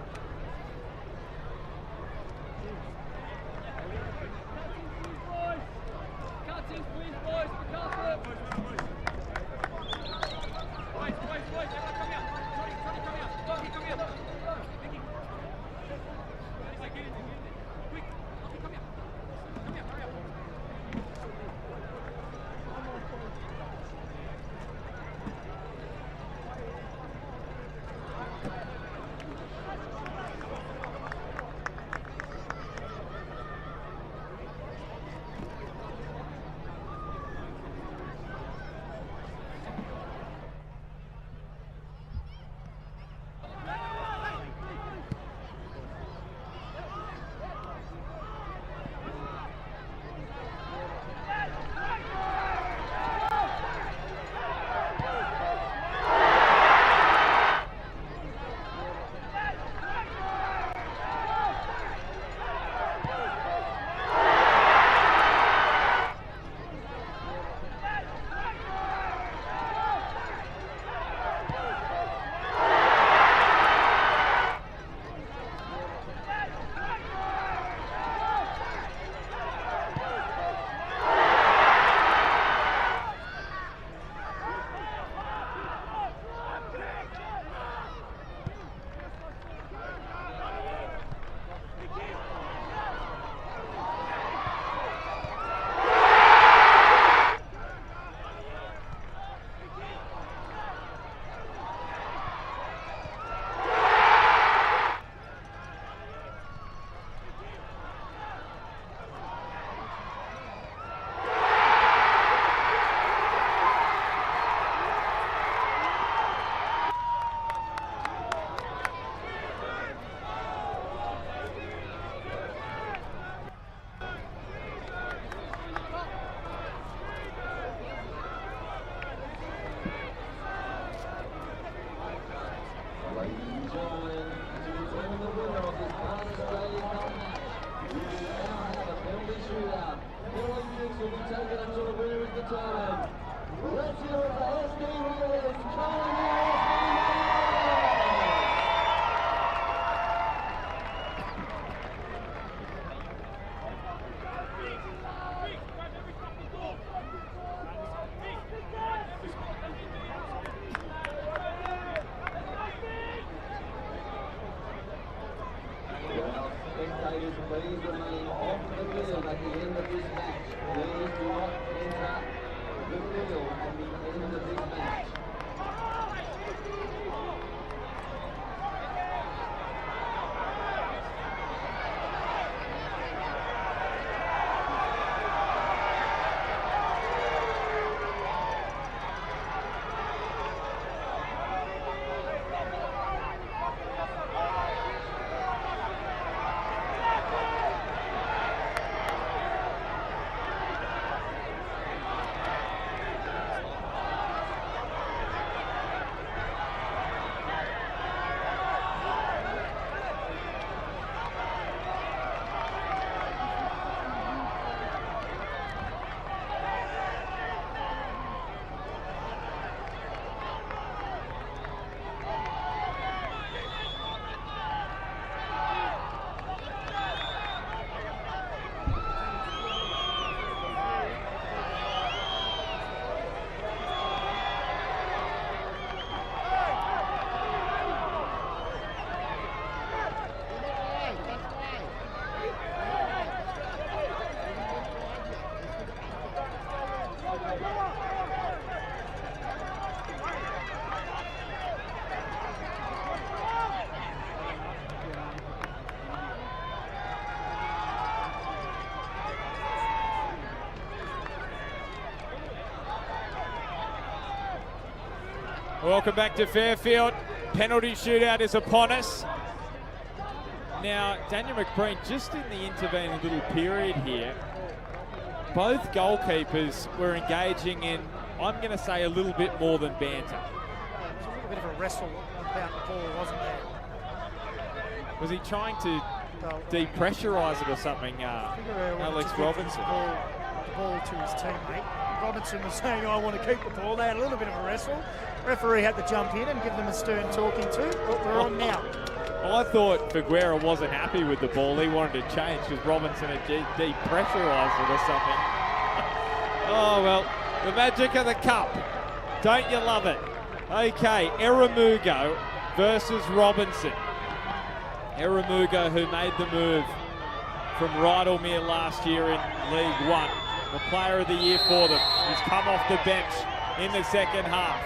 Welcome back to Fairfield. Penalty shootout is upon us. Now, Daniel McBreen, just in the intervening little period here, both goalkeepers were engaging in, I'm going to say, a little bit more than banter. There's a little bit of a wrestle about the ball, wasn't there? Was he trying to depressurise it or something, Alex Robinson? The ball to his teammate. Robinson was saying, I want to keep the ball. They had a little bit of a wrestle. Referee had to jump in and give them a stern talking to, but we're on now. Well, I thought Figueira wasn't happy with the ball. He wanted to change because Robinson had depressurised it or something. Oh, well, the magic of the cup. Don't you love it? Okay, Eramugo versus Robinson. Eramugo, who made the move from Rydalmere last year in League One. The player of the year for them. He's come off the bench in the second half.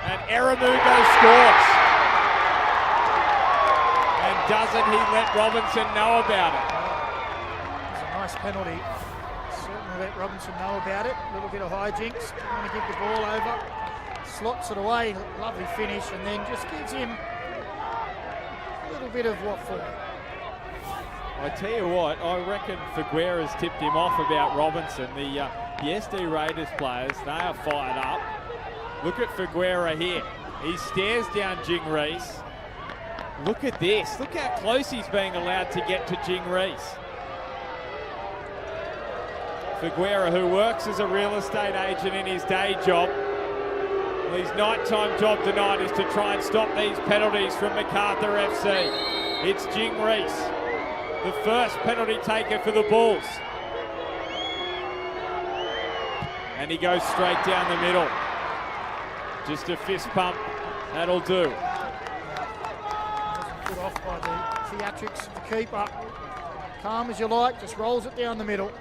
And Eramugo scores. And doesn't he let Robinson know about it? It's a nice penalty. Certainly let Robinson know about it. A little bit of hijinks. Going to give the ball over. Slots it away. Lovely finish. And then just gives him a little bit of what for. I tell you what, I reckon Figueira's tipped him off about Robinson. The SD Raiders players, they are fired up. Look at Figueira here. He stares down Jing Reese. Look at this. Look how close he's being allowed to get to Jing Reese. Figueira, who works as a real estate agent in his day job. Well, his nighttime job tonight is to try and stop these penalties from Macarthur FC. It's Jing Reese, the first penalty taker for the Bulls. And he goes straight down the middle. Just a fist pump, that'll do. Put off by the theatrics of the keeper. Calm as you like, just rolls it down the middle.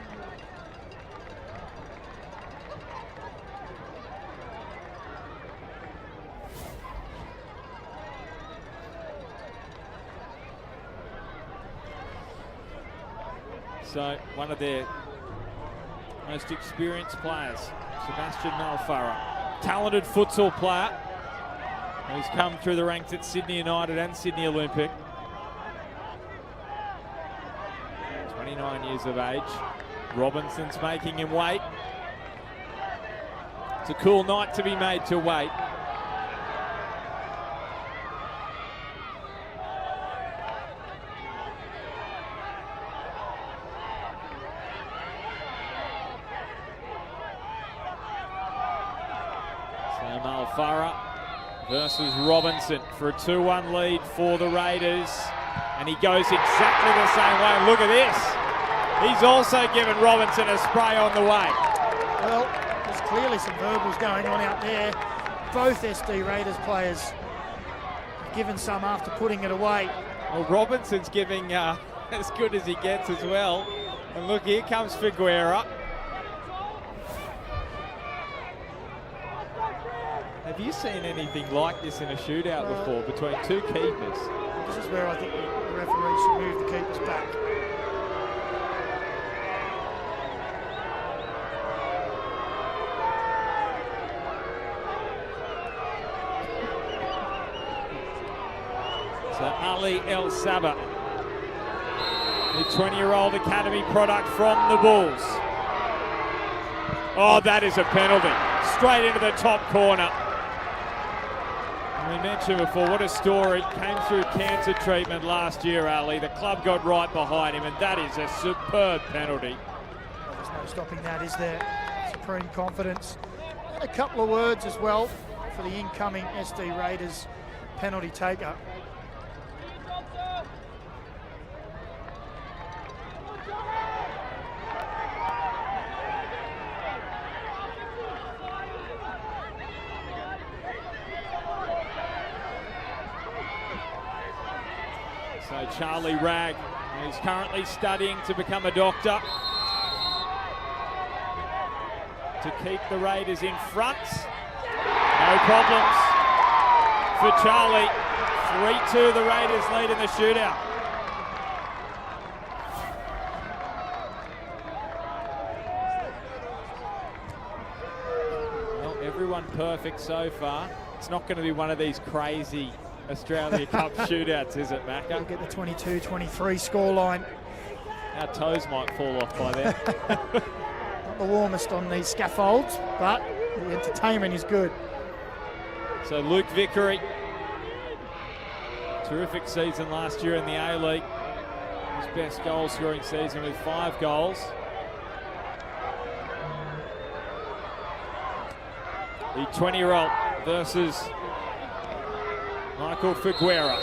So one of their most experienced players, Sebastian Malfarra, talented futsal player who's come through the ranks at Sydney United and Sydney Olympic. 29 years of age. Robinson's making him wait. It's a cool night to be made to wait. Malfarra versus Robinson for a 2-1 lead for the Raiders. And he goes exactly the same way. Look at this. He's also given Robinson a spray on the way. Well, there's clearly some verbals going on out there. Both SD Raiders players have given some after putting it away. Well, Robinson's giving as good as he gets as well. And look, here comes Figueira. Have you seen anything like this in a shootout before between two keepers? This is where I think the referee should move the keepers back. So Ali El Saba, the 20-year-old academy product from the Bulls. Oh, that is a penalty. Straight into the top corner. We mentioned before, what a story. Came through cancer treatment last year, Ali. The club got right behind him, and that is a superb penalty. Well, there's no stopping that, is there? Supreme confidence. And a couple of words as well for the incoming SD Raiders penalty taker. So Charlie Ragg, who's currently studying to become a doctor, to keep the Raiders in front. No problems for Charlie. 3-2 the Raiders lead in the shootout. everyone perfect so far. It's not going to be one of these crazy Australia Cup shootouts, is it, Macca? Look at the 22-23 scoreline. Our toes might fall off by then. Not the warmest on these scaffolds, but the entertainment is good. So Luke Vickery, terrific season last year in the A-League. His best goal-scoring season with 5 goals. The 20-year-old versus Michael Figueira.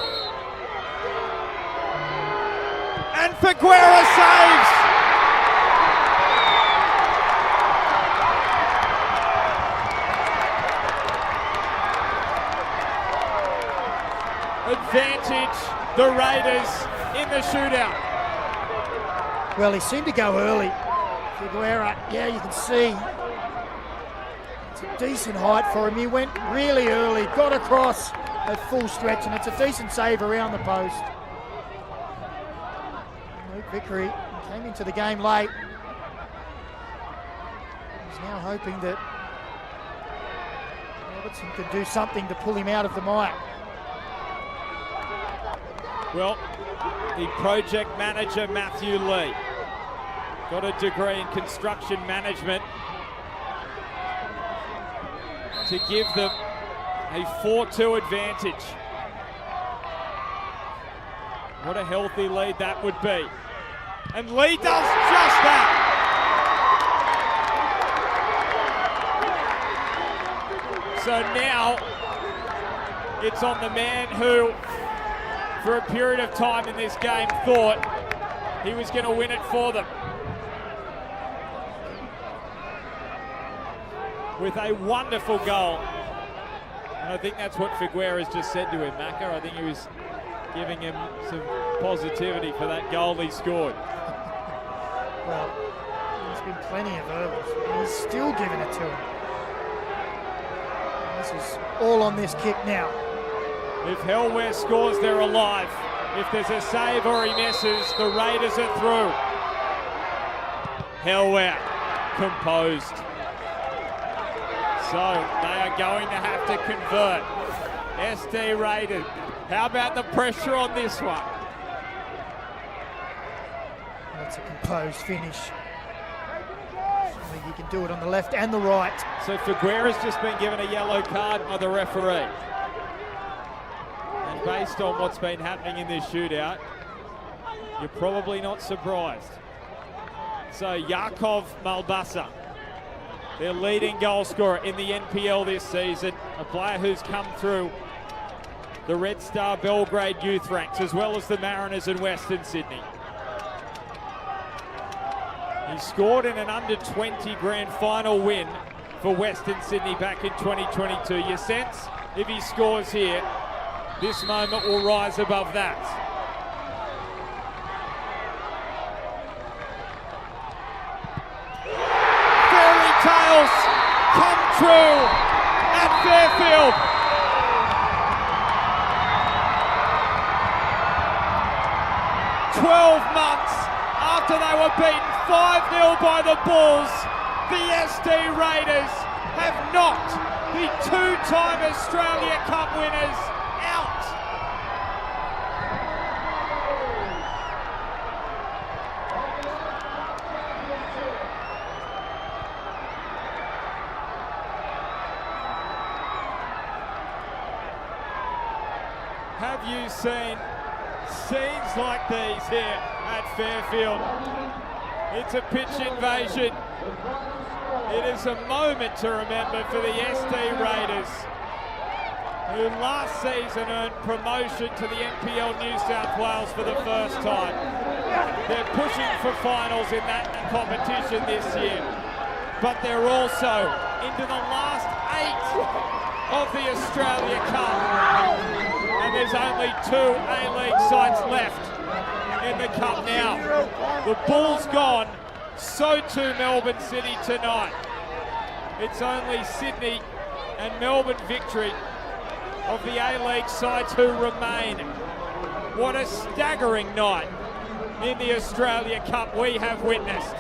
And Figueira saves! Advantage, the Raiders in the shootout. Well, he seemed to go early. Figueira, yeah, you can see. It's a decent height for him. He went really early, got across at full stretch, and it's a decent save around the post. Luke Vickery came into the game late. He's now hoping that Robertson can do something to pull him out of the mire. Well, the project manager, Matthew Lee, got a degree in construction management to give them a 4-2 advantage. What a healthy lead that would be. And Lee does just that. So now it's on the man who, for a period of time in this game, thought he was going to win it for them. With a wonderful goal. And I think that's what Figueira's just said to him, Macca. I think he was giving him some positivity for that goal he scored. Well, there's been plenty of verbals, and he's still giving it to him. And this is all on this kick now. If Hellware scores, they're alive. If there's a save or he misses, the Raiders are through. Hellware composed. So they are going to have to convert. SD Raiders. How about the pressure on this one? That's a composed finish. I think he can do it on the left and the right. So Figueira's just been given a yellow card by the referee. And based on what's been happening in this shootout, you're probably not surprised. So Yakov Malbasa, their leading goal scorer in the NPL this season, a player who's come through the Red Star Belgrade youth ranks, as well as the Mariners in Western Sydney. He scored in an under-20 grand final win for Western Sydney back in 2022. You sense if he scores here, this moment will rise above that. Fairy tales come true at Fairfield. Months after they were beaten 5-0 by the Bulls, the SD Raiders have knocked the 2-time Australia Cup winners out. Have you seen scenes like these here at Fairfield? It's a pitch invasion. It is a moment to remember for the SD Raiders, who last season earned promotion to the NPL New South Wales for the first time. They're pushing for finals in that competition this year, but they're also into the last 8 of the Australia Cup. And there's only 2 A-League sides left in the Cup now. The Bulls gone, so too Melbourne City tonight. It's only Sydney and Melbourne Victory of the A-League sides who remain. What a staggering night in the Australia Cup we have witnessed.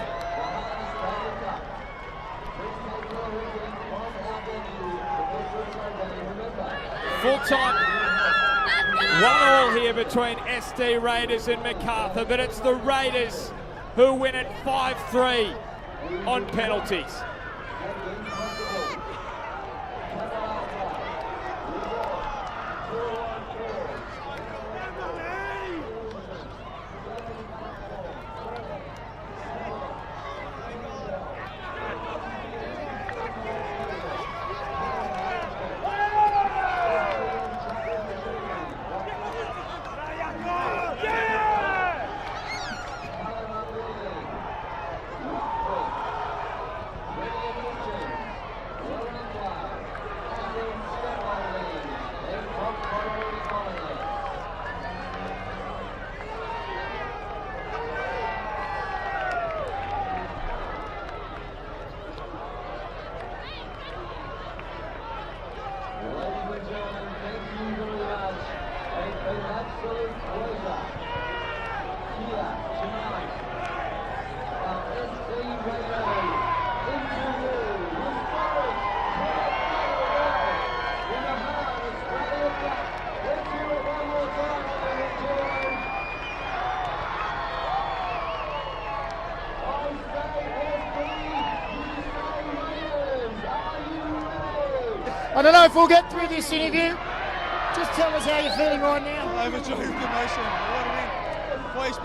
Full time. 1-1 here between SD Raiders and Macarthur, but it's the Raiders who win it 5-3 on penalties. I don't know if we'll get through this interview. Just tell us how you're feeling right now. Overjoyed with emotion. What a win. Boys,